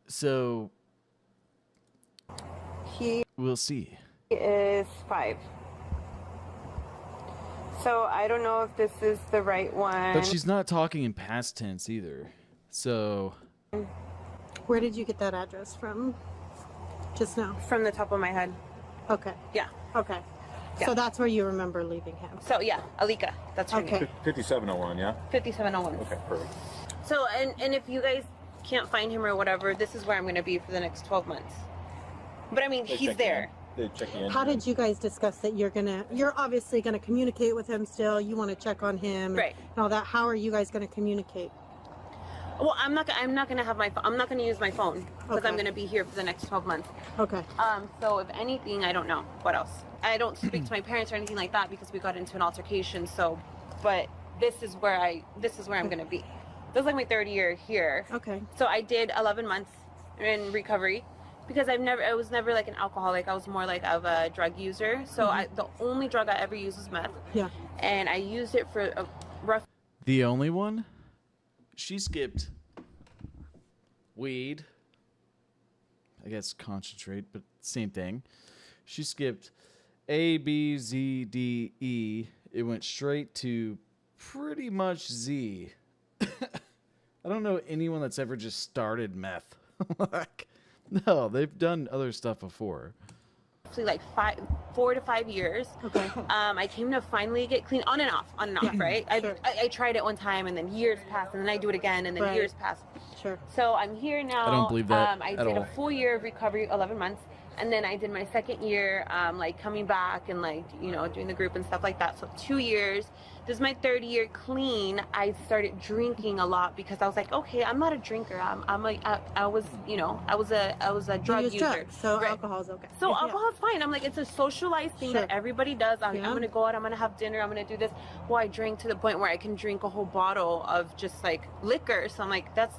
Speaker 1: So, we'll see.
Speaker 12: He is 5. So I don't know if this is the right one.
Speaker 1: But she's not talking in past tense either. So,
Speaker 15: Where did you get that address from just now?
Speaker 12: From the top of my head.
Speaker 15: Okay.
Speaker 12: Yeah.
Speaker 15: Okay.
Speaker 12: Yeah.
Speaker 15: So that's where you remember leaving him.
Speaker 12: So yeah, Alika. That's her name.
Speaker 19: 5701, yeah?
Speaker 12: 5701.
Speaker 19: Okay, perfect.
Speaker 12: So, and if you guys can't find him or whatever, this is where I'm going to be for the next 12 months. But I mean, he's there.
Speaker 19: They check you in.
Speaker 15: How did you guys discuss that you're obviously gonna communicate with him still, you wanna check on him
Speaker 12: Right.
Speaker 15: and all that. How are you guys gonna communicate?
Speaker 12: Well, I'm not gonna have my phone. I'm not gonna use my phone because
Speaker 15: Okay.
Speaker 12: I'm gonna be here for the next 12 months.
Speaker 15: Okay.
Speaker 12: So if anything, I don't know what else. I don't speak to my parents or anything like that because we got into an altercation. So, but this is where I'm gonna be. This is like my 3rd year here.
Speaker 15: Okay.
Speaker 12: So I did 11 months in recovery because I was never like an alcoholic. I was more like of a drug user. So the only drug I ever used was meth.
Speaker 15: Yeah.
Speaker 12: And I used it for a rough.
Speaker 1: the only one? She skipped weed. I guess concentrate, but same thing. She skipped A, B, Z, D, E. It went straight to pretty much Z. I don't know anyone that's ever just started meth. Like, no, they've done other stuff before.
Speaker 12: Like 4 to 5 years. Okay. I came to finally get clean on and off, right?
Speaker 15: Sure.
Speaker 12: I tried it one time and then years passed and then I do it again and then years pass.
Speaker 15: Sure.
Speaker 12: So I'm here now.
Speaker 1: I don't believe that
Speaker 12: I
Speaker 1: at
Speaker 12: did
Speaker 1: all.
Speaker 12: a full year of recovery, 11 months. And then I did my second year, like coming back and like, you know, doing the group and stuff like that. So 2 years. This is my third year clean. I started drinking a lot because I was like, okay, I'm not a drinker. I was a drug user.
Speaker 15: Drugs, so alcohol's okay.
Speaker 12: So alcohol's fine. I'm like, it's a socialized thing that everybody does. I'm gonna go out, I'm gonna have dinner, I'm gonna do this. Well, I drank to the point where I can drink a whole bottle of just like liquor. So I'm like, that's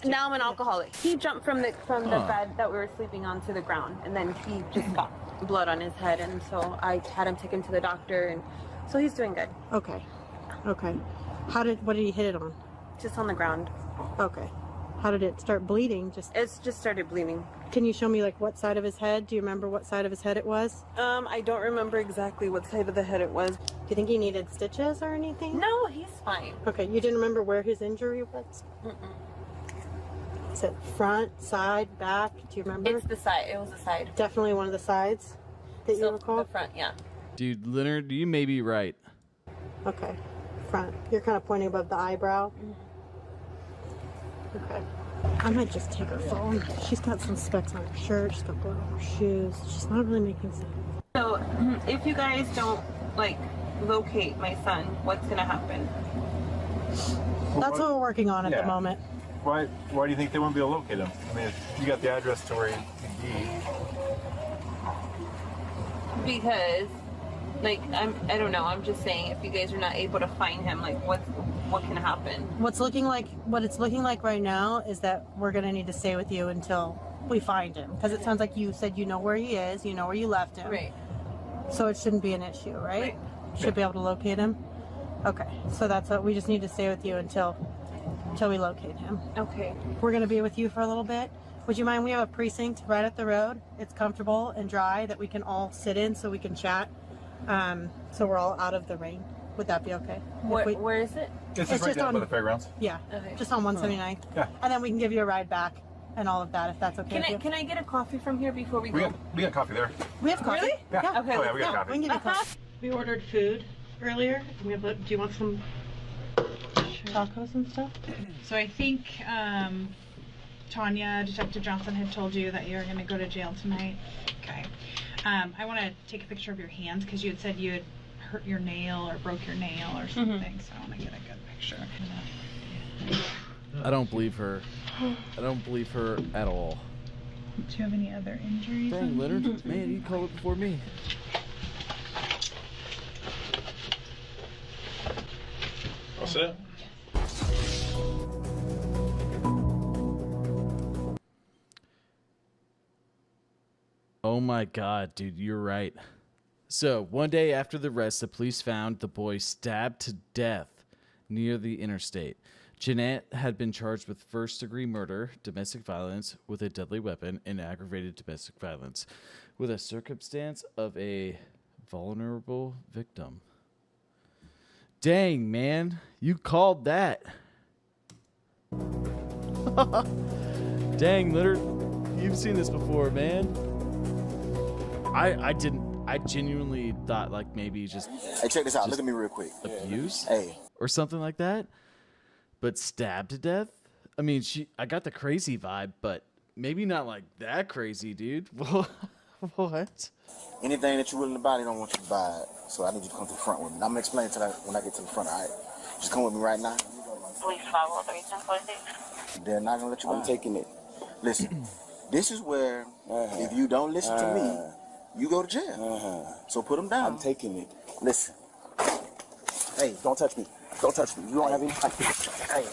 Speaker 12: now I'm an alcoholic. He jumped from the bed that we were sleeping on to the ground, and then he just got blood on his head, and so I had him taken to the doctor, and so he's doing good.
Speaker 15: Okay. Okay. What did he hit it on?
Speaker 12: Just on the ground.
Speaker 15: Okay. How did it start bleeding?
Speaker 12: It's just started bleeding.
Speaker 15: Can you show me like what side of his head? Do you remember what side of his head it was?
Speaker 12: I don't remember exactly what side of the head it was.
Speaker 15: Do you think he needed stitches or anything?
Speaker 12: No, he's fine.
Speaker 15: Okay, you didn't remember where his injury was? Is it front, side, back? Do you remember?
Speaker 12: It's the side. It was the side.
Speaker 15: Definitely one of the sides that you recall?
Speaker 12: The front, yeah.
Speaker 1: Dude, Leonard, you may be right.
Speaker 15: Okay, front. You're kind of pointing above the eyebrow. Okay. I might just take her phone. She's got some specks on her shirt. She's got blood on her shoes. She's not really making sense.
Speaker 12: So, if you guys don't, like, locate my son, what's going to happen?
Speaker 15: That's what we're working on at the moment.
Speaker 19: Why do you think they won't be able to locate him? I mean, if you got the address to where he'd be.
Speaker 12: Because, like, I don't know. I'm just saying, if you guys are not able to find him, like, what can happen?
Speaker 15: What it's looking like right now is that we're gonna need to stay with you until we find him, because it sounds like you said you know where he is, you know where you left him.
Speaker 12: Right.
Speaker 15: So it shouldn't be an issue, right? Should be able to locate him. Okay. So that's what we just need to stay with you until we locate him.
Speaker 12: Okay.
Speaker 15: We're gonna be with you for a little bit. Would you mind? We have a precinct right at the road. It's comfortable and dry that we can all sit in so we can chat. So we're all out of the rain. Would that be okay?
Speaker 12: Where is it?
Speaker 19: It's just right down by the fairgrounds.
Speaker 15: Yeah,
Speaker 12: Okay.
Speaker 15: just on 179th.
Speaker 19: Yeah.
Speaker 15: And then we can give you a ride back and all of that if that's okay with you.
Speaker 12: Can I get a coffee from here before we go?
Speaker 19: We got coffee there.
Speaker 15: We have coffee.
Speaker 12: Really?
Speaker 19: Yeah.
Speaker 12: Okay.
Speaker 19: Oh, yeah, we got coffee.
Speaker 15: We can give you coffee. We ordered food earlier. Do you want some tacos and stuff?
Speaker 17: So I think Tanya, Detective Johnson, had told you that you're going to go to jail tonight. Okay. I want to take a picture of your hands because you had said you had hurt your nail or broke your nail or something. So I want to get a good picture.
Speaker 1: I don't believe her. I don't believe her at all.
Speaker 17: Do you have any other injuries?
Speaker 1: Dang, Leonard. Man, you called it before me.
Speaker 19: All set?
Speaker 1: Oh my god, dude, you're right. So, one day after the arrest, the police found the boy stabbed to death near the interstate. Jeanette had been charged with first-degree murder, domestic violence with a deadly weapon, and aggravated domestic violence with a circumstance of a vulnerable victim. Dang, man, you called that. Dang, Leonard, you've seen this before, man. I didn't. I genuinely thought like maybe just.
Speaker 6: Hey, check this out. Look at me real quick.
Speaker 1: Abuse?
Speaker 6: Hey.
Speaker 1: Or something like that. But stabbed to death? I mean, I got the crazy vibe, but maybe not like that crazy, dude. What?
Speaker 6: Anything that you're willing to buy, they don't want you to buy it. So I need you to come to the front with me. I'm gonna explain to that when I get to the front. All right. Just come with me right now.
Speaker 12: Police 503-1046.
Speaker 6: They're not gonna let you buy it. I'm taking it. Listen, this is where if you don't listen to me, you go to jail. So put them down. I'm taking it. Listen. Hey, don't touch me. Don't touch me. You don't have any. Hey.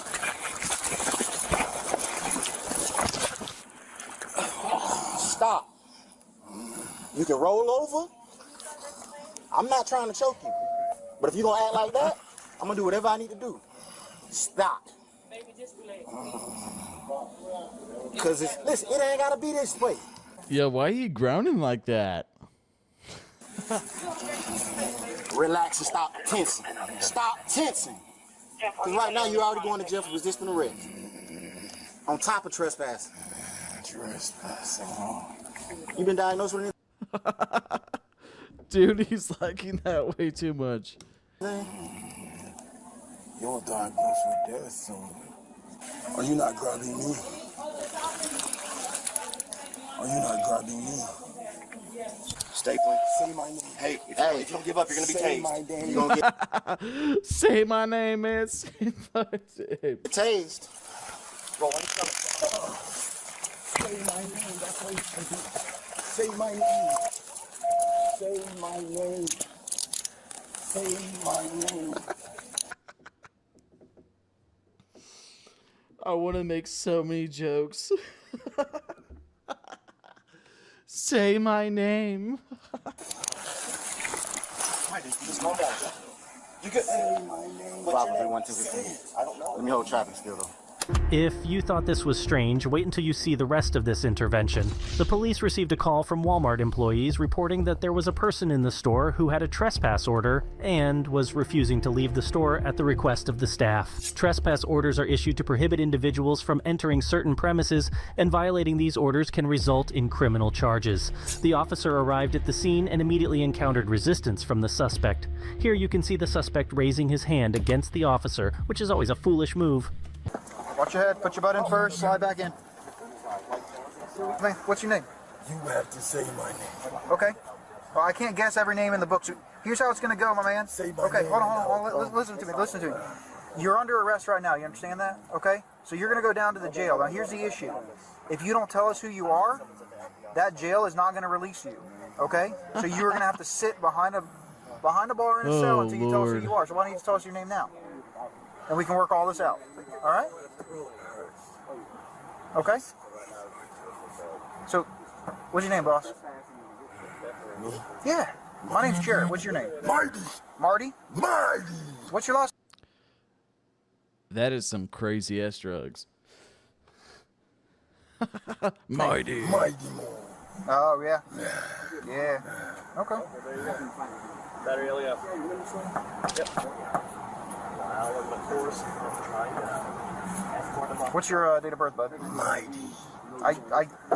Speaker 6: Stop. You can roll over. I'm not trying to choke you. But if you're going to act like that, I'm going to do whatever I need to do. Stop. Because, listen, it ain't got to be this way.
Speaker 1: Yeah, why are you grounding like that?
Speaker 14: Relax and stop tensing. Stop tensing. Because right now you're already going to jail for resisting arrest. On top of trespassing. Trespassing. You been diagnosed with anything?
Speaker 1: Dude, he's liking that way too much.
Speaker 14: You're diagnosed with death soon. Are you not grabbing me? Are you not grabbing me?
Speaker 23: Stapling.
Speaker 14: Say my name.
Speaker 23: Hey, if you don't give up, you're gonna be
Speaker 14: Say
Speaker 23: tased.
Speaker 14: my name. You're gonna get
Speaker 1: Say my name, man. Say my name.
Speaker 14: tased.
Speaker 23: Roll any color.
Speaker 14: Say my name. That's what you do. Say my name. Say my name. Say my name.
Speaker 1: I want to make so many jokes. Say my name.
Speaker 23: Just calm down. You good?
Speaker 14: Say my name.
Speaker 23: 531-215. I don't know. Let me hold traffic still, though.
Speaker 2: If you thought this was strange, wait until you see the rest of this intervention. The police received a call from Walmart employees reporting that there was a person in the store who had a trespass order and was refusing to leave the store at the request of the staff. Trespass orders are issued to prohibit individuals from entering certain premises, and violating these orders can result in criminal charges. The officer arrived at the scene and immediately encountered resistance from the suspect. Here you can see the suspect raising his hand against the officer, which is always a foolish move.
Speaker 7: Watch your head, put your butt in first, slide back in. What's your name?
Speaker 14: You have to say my name.
Speaker 7: Okay. Well, I can't guess every name in the book. So here's how it's going to go, my man.
Speaker 14: Say my
Speaker 7: okay,
Speaker 14: name.
Speaker 7: hold on. Listen to me. You're under arrest right now. You understand that? Okay? So you're going to go down to the jail. Now, here's the issue. If you don't tell us who you are, that jail is not going to release you. Okay? So you're going to have to sit behind a bar in a cell until you tell us who you are. So why don't you just tell us your name now? And we can work all this out. All right? Okay? So, what's your name, boss?
Speaker 14: Me?
Speaker 7: Yeah. My name's Jared. What's your name?
Speaker 14: Marty.
Speaker 7: Marty?
Speaker 14: Marty.
Speaker 7: What's your last
Speaker 1: That is some crazy ass drugs. Mighty.
Speaker 14: Mighty more.
Speaker 7: Oh, yeah. Yeah. Okay.
Speaker 16: Battery LEF. Yep.
Speaker 7: What's your date of birth, bud?
Speaker 14: Mighty.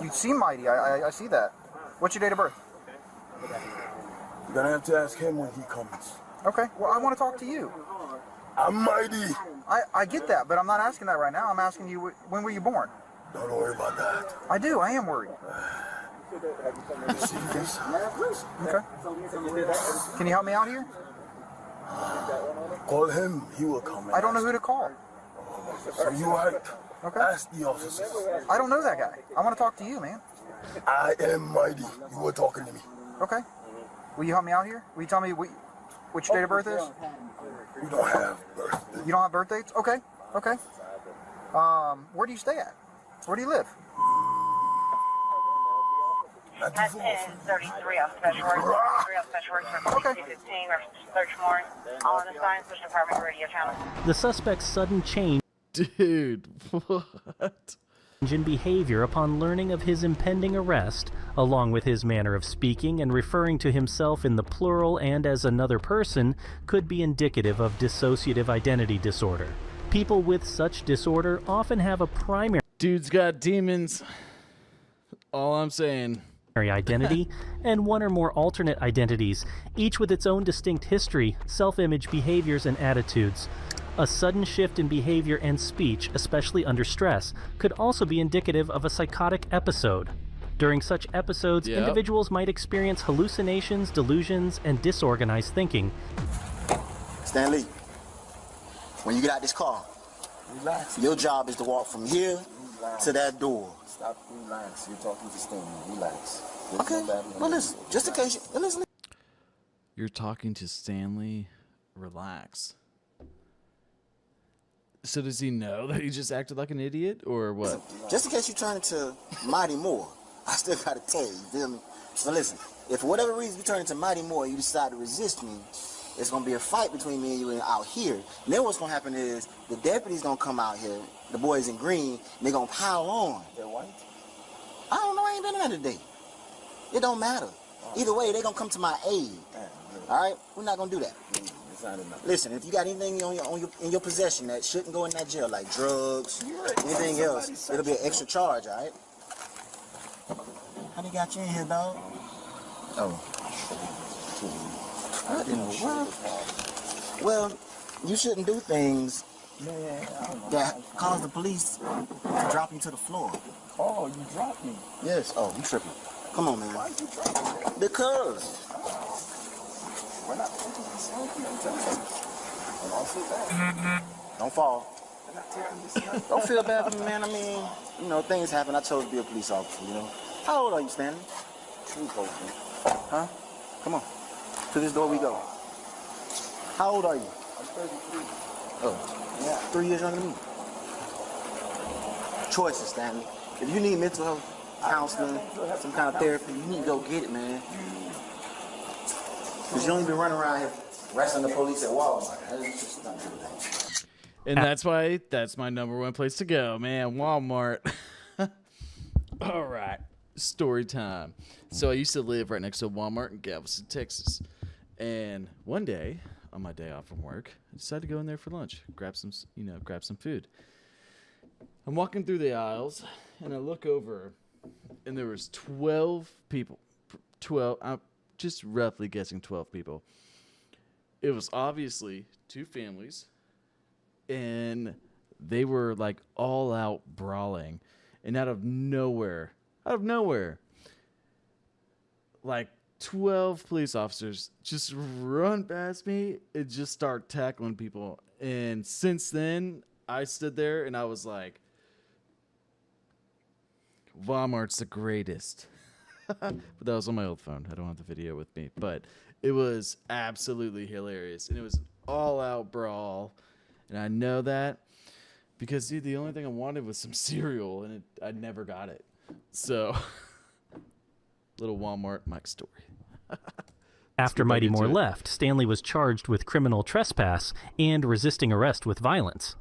Speaker 7: You seem mighty. I see that. What's your date of birth?
Speaker 14: You're gonna have to ask him when he comes.
Speaker 7: Okay. Well, I want to talk to you.
Speaker 14: I'm mighty.
Speaker 7: I get that, but I'm not asking that right now. I'm asking you, when were you born?
Speaker 14: Don't worry about that.
Speaker 7: I do. I am worried.
Speaker 14: You see this?
Speaker 7: Okay. Can you help me out here?
Speaker 14: Call him. He will come.
Speaker 7: I don't know who to call.
Speaker 14: So you right.
Speaker 7: Okay.
Speaker 14: Ask the officers.
Speaker 7: I don't know that guy. I want to talk to you, man.
Speaker 14: I am mighty. You were talking to me.
Speaker 7: Okay. Will you help me out here? Will you tell me what your date of birth is?
Speaker 14: We don't have birth.
Speaker 7: You don't have birth dates? Okay. Okay. Where do you stay at? Where do you live?
Speaker 20: That's 1033 on special work. 3 on special work for 15, search more. All on the sign, search department radio channel.
Speaker 2: The suspect's sudden change
Speaker 1: Dude, what?
Speaker 2: in behavior upon learning of his impending arrest, along with his manner of speaking and referring to himself in the plural and as another person, could be indicative of dissociative identity disorder. People with such disorder often have a primary
Speaker 1: Dude's got demons. All I'm saying.
Speaker 2: Identity and one or more alternate identities, each with its own distinct history, self-image, behaviors, and attitudes. A sudden shift in behavior and speech, especially under stress, could also be indicative of a psychotic episode. During such episodes, individuals might experience hallucinations, delusions, and disorganized thinking.
Speaker 14: Stanley, when you get out this car, relax. Your job is to walk from here to that door. Stop, relax. You're talking to Stanley. Relax. Okay. Well, listen. Just in case you listen.
Speaker 1: You're talking to Stanley. Relax. So does he know that he just acted like an idiot, or what?
Speaker 14: Listen, just in case you turn into Mighty Moore, I still gotta tell you. You feel me? So listen. If for whatever reason you turn into Mighty Moore, and you decide to resist me, it's gonna be a fight between me and you out here. And then what's gonna happen is the deputies gonna come out here, the boys in green, and they're gonna pile on. They're white? I don't know, I ain't been in there today. It don't matter. Either way, they're gonna come to my aid. All right, we're not gonna do that. Listen, if you got anything in your possession that shouldn't go in that jail, like drugs, anything else, it'll be an extra charge. All right. How they got you in here, dog? Oh. I didn't know what. Well, you shouldn't do things that cause the police to drop you to the floor.
Speaker 23: Oh, you dropped me.
Speaker 14: Yes. Oh, you tripping. Come on, man.
Speaker 23: Why you drop me?
Speaker 14: Because.
Speaker 23: We're not taking this selfie. I'm telling you. And I'll sit back.
Speaker 14: Don't fall.
Speaker 23: I'm not taking this selfie.
Speaker 14: Don't feel bad for me, man. I mean, you know, things happen. I chose to be a police officer, you know. How old are you, Stanley? 2 folks, man. Huh? Come on. To this door we go. How old are you?
Speaker 23: I'm 33.
Speaker 14: Oh, yeah. 3 years younger than me. Choices, Stanley. If you need mental health counseling, some kind of therapy, you need to go get it, man. Because you don't even run around here wrestling the police at Walmart. That's just not good.
Speaker 1: And that's why that's my #1 place to go, man. Walmart. All right. Story time. So I used to live right next to a Walmart in Galveston, Texas. And one day, on my day off from work, I decided to go in there for lunch, grab some food. I'm walking through the aisles, and I look over, and there was 12 people. 12, I'm just roughly guessing 12 people. It was obviously 2 families, and they were like all out brawling. And out of nowhere, like 12 police officers just run past me and just start tackling people. And since then, I stood there and I was like, Walmart's the greatest. But that was on my old phone. I don't have the video with me. But it was absolutely hilarious. And it was an all-out brawl. And I know that because, dude, the only thing I wanted was some cereal. And I never got it. So, little Walmart Mike story.
Speaker 2: After Mighty Moore left, Stanley was charged with criminal trespass and resisting arrest with violence.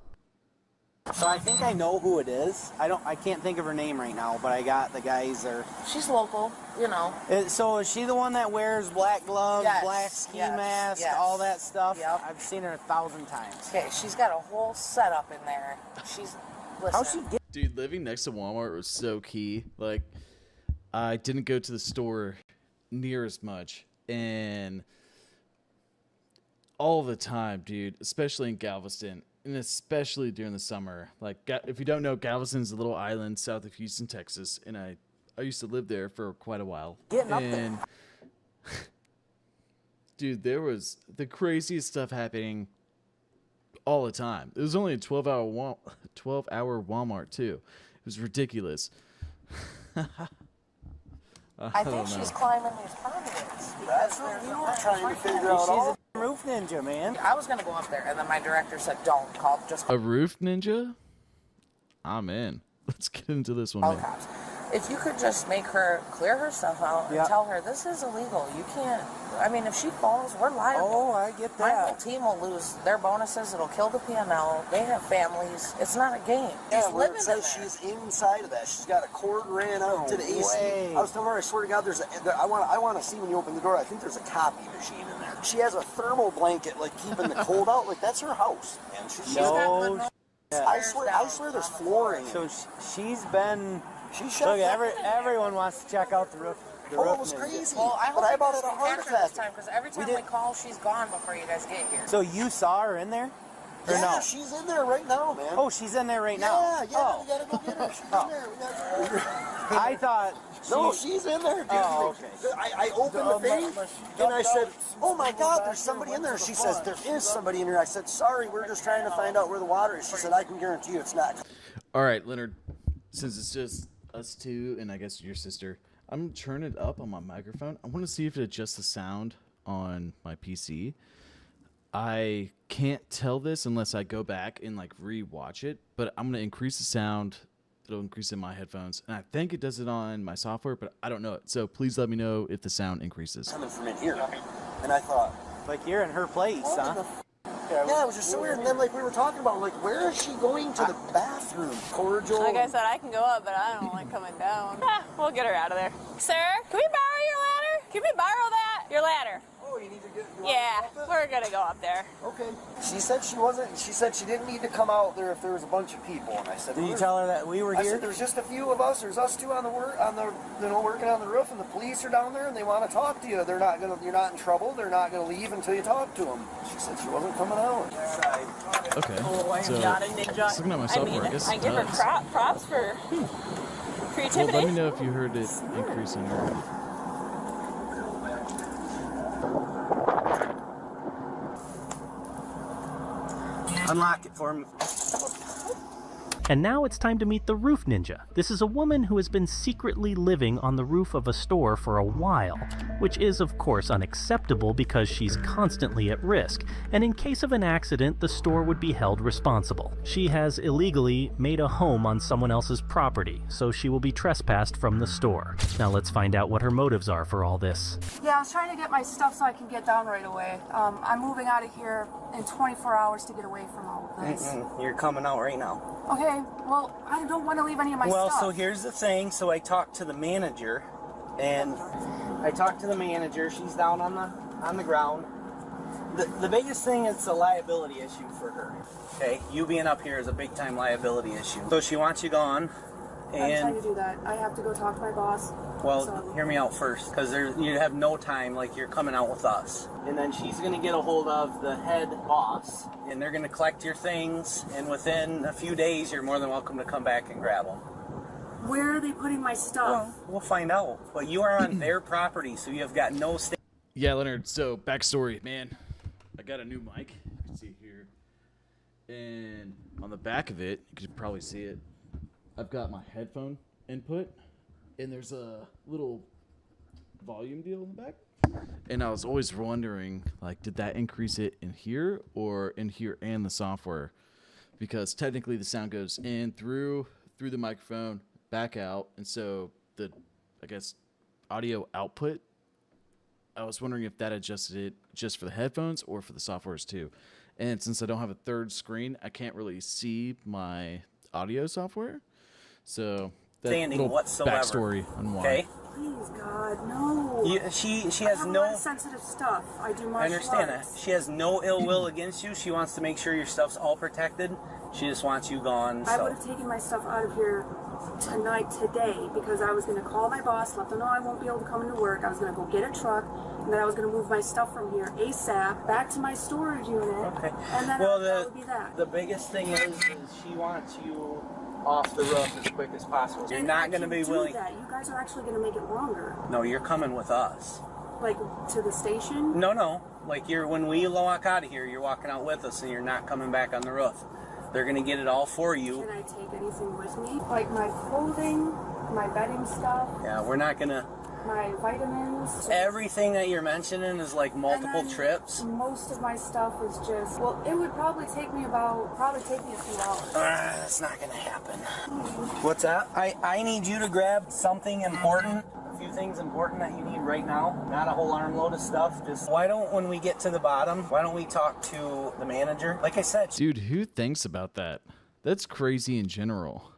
Speaker 5: So I think I know who it is. I can't think of her name right now, but I got the guys there.
Speaker 9: She's local, you know.
Speaker 5: So is she the one that wears black gloves, black ski mask, all that stuff?
Speaker 9: Yep.
Speaker 5: I've seen her 1,000 times.
Speaker 9: Okay, she's got a whole setup in there.
Speaker 5: How's she get?
Speaker 1: Dude, living next to Walmart was so key. Like, I didn't go to the store near as much, and all the time, dude, especially in Galveston, and especially during the summer. Like, if you don't know, Galveston's a little island south of Houston, Texas, and I used to live there for quite a while.
Speaker 5: Getting up there.
Speaker 1: Dude, there was the craziest stuff happening all the time. It was only a 12-hour Walmart, too. It was ridiculous.
Speaker 9: I think she's climbing these permits because we were trying to figure
Speaker 5: out. She's a roof ninja, man.
Speaker 9: I was going to go up there, and then my director said, "Don't call. Just
Speaker 1: a roof ninja." I'm in. Let's get into this one, man.
Speaker 9: Cops. If you could just make her clear her stuff out and tell her this is illegal. You can't. I mean, if she falls, we're liable.
Speaker 5: Oh, I get that.
Speaker 9: My whole team will lose their bonuses. It'll kill the P&L. They have families. It's not a game.
Speaker 21: Yeah, where it says she's inside of that. She's got a cord ran out to the AC. I was telling her, I swear to God, I want to see when you open the door. I think there's a copy machine in there. She has a thermal blanket, like keeping the cold out. Like that's her house, man. She's got I swear, there's flooring.
Speaker 5: So she's been.
Speaker 21: Look,
Speaker 5: everyone wants to check out the roof.
Speaker 21: It was crazy.
Speaker 9: Well, I hope
Speaker 21: I
Speaker 9: you
Speaker 21: bought
Speaker 9: guys
Speaker 21: it a
Speaker 9: can
Speaker 21: heart
Speaker 9: catch her
Speaker 21: attack
Speaker 9: this time because every time we call, she's gone before you guys get here.
Speaker 5: So you saw her in there? Or
Speaker 21: yeah,
Speaker 5: no?
Speaker 21: She's in there right now, man.
Speaker 5: Oh, she's in there right now?
Speaker 21: Yeah, we gotta go get her. She's in there. We gotta go.
Speaker 5: I thought...
Speaker 21: No, she's in there, dude.
Speaker 5: Oh, okay.
Speaker 21: I opened the thing, and I said, oh my God, there's somebody in there. She says, there is somebody in here. I said, sorry, we're just trying to find out where the water is. She said, I can guarantee you it's not.
Speaker 1: All right, Leonard, since it's just us two and I guess your sister, I'm going to turn it up on my microphone. I want to see if it adjusts the sound on my PC. I can't tell this unless I go back and like re-watch it, but I'm going to increase the sound. It'll increase in my headphones, and I think it does it on my software, but I don't know it. So please let me know if the sound increases.
Speaker 21: Coming from in here, and I thought,
Speaker 5: like you're in her place, huh?
Speaker 21: Yeah, it was just so weird. And then, like we were talking about, like, where is she going to the bathroom? Cordial.
Speaker 22: Like I said, I can go up, but I don't like coming down. We'll get her out of there. Sir, can we borrow your ladder? Can we borrow that? Your ladder.
Speaker 21: Oh go? You need to get.
Speaker 22: Yeah, we're gonna go up there.
Speaker 21: Okay. She said she wasn't. She said she didn't need to come out there if there was a bunch of people. And I said,
Speaker 5: Did you tell her that we were here?
Speaker 21: I said, there's just a few of us. There's us two on the working on the roof, and the police are down there, and they want to talk to you. You're not in trouble. They're not gonna leave until you talk to them. She said she wasn't coming out.
Speaker 1: Okay.
Speaker 22: Oh, I'm
Speaker 1: So,
Speaker 22: not a ninja.
Speaker 1: just looking at my software, I guess
Speaker 22: I
Speaker 1: it
Speaker 22: give her
Speaker 1: does.
Speaker 22: props for creativity.
Speaker 1: Well, let me know if you heard it increase on your end.
Speaker 5: Unlock it for me.
Speaker 2: And now it's time to meet the roof ninja. This is a woman who has been secretly living on the roof of a store for a while, which is of course unacceptable because she's constantly at risk, and in case of an accident, the store would be held responsible. She has illegally made a home on someone else's property, so she will be trespassed from the store. Now let's find out what her motives are for all this.
Speaker 10: Yeah, I was trying to get my stuff so I can get down right away. I'm moving out of here in 24 hours to get away from all of this.
Speaker 5: You're coming out right now.
Speaker 10: Okay, well, I don't want to leave any of my
Speaker 5: Well,
Speaker 10: stuff.
Speaker 5: so here's the thing. So I talked to the manager, and she's down on the ground. The biggest thing is a liability issue for her. Okay, you being up here is a big time liability issue. So she wants you gone.
Speaker 10: I'm trying to do that. I have to go talk to my boss.
Speaker 5: Well, hear me out first, because you have no time, like you're coming out with us. And then she's going to get a hold of the head boss, and they're going to collect your things, and within a few days, you're more than welcome to come back and grab them.
Speaker 10: Where are they putting my stuff?
Speaker 5: We'll find out. But you are on their property, so you have got no stay.
Speaker 1: Yeah, Leonard, so backstory, man. I got a new mic. You can see it here. And on the back of it, you can probably see it. I've got my headphone input, and there's a little volume deal in the back. And I was always wondering, like, did that increase it in here or in here and the software? Because technically the sound goes in through the microphone, back out, and so the, I guess, audio output, I was wondering if that adjusted it just for the headphones or for the softwares too. And since I don't have a third screen, I can't really see my audio software. So that little
Speaker 5: whatsoever.
Speaker 1: Backstory on why.
Speaker 10: Okay. Please, God, no.
Speaker 5: She has
Speaker 10: I have
Speaker 5: no.
Speaker 10: a lot of sensitive stuff. I do martial
Speaker 5: I understand
Speaker 10: arts.
Speaker 5: that. She has no ill will against you. She wants to make sure your stuff's all protected. She just wants you gone.
Speaker 10: I would have taken my stuff out of here today, because I was going to call my boss, let them know I won't be able to come into work. I was going to go get a truck, and then I was going to move my stuff from here ASAP back to my storage unit. Okay. And then that would be that.
Speaker 5: The biggest thing is she wants you off the roof as quick as possible. You're not going to be willing.
Speaker 10: That. You guys are actually going to make it longer.
Speaker 5: No, you're coming with us.
Speaker 10: Like to the station?
Speaker 5: No. Like when we walk out of here, you're walking out with us, and you're not coming back on the roof. They're going to get it all for you.
Speaker 10: Can I take anything with me? Like my clothing, my bedding stuff?
Speaker 5: Yeah, we're not going to.
Speaker 10: My vitamins.
Speaker 5: Everything that you're mentioning is like multiple trips.
Speaker 10: Most of my stuff is just, well, it would probably take me a few hours.
Speaker 5: That's not going to happen. What's that? I need you to grab something important. A few things important that you need right now. Not a whole armload of stuff. Just when we get to the bottom, why don't we talk to the manager? Like I said,
Speaker 1: dude, who thinks about that? That's crazy in general.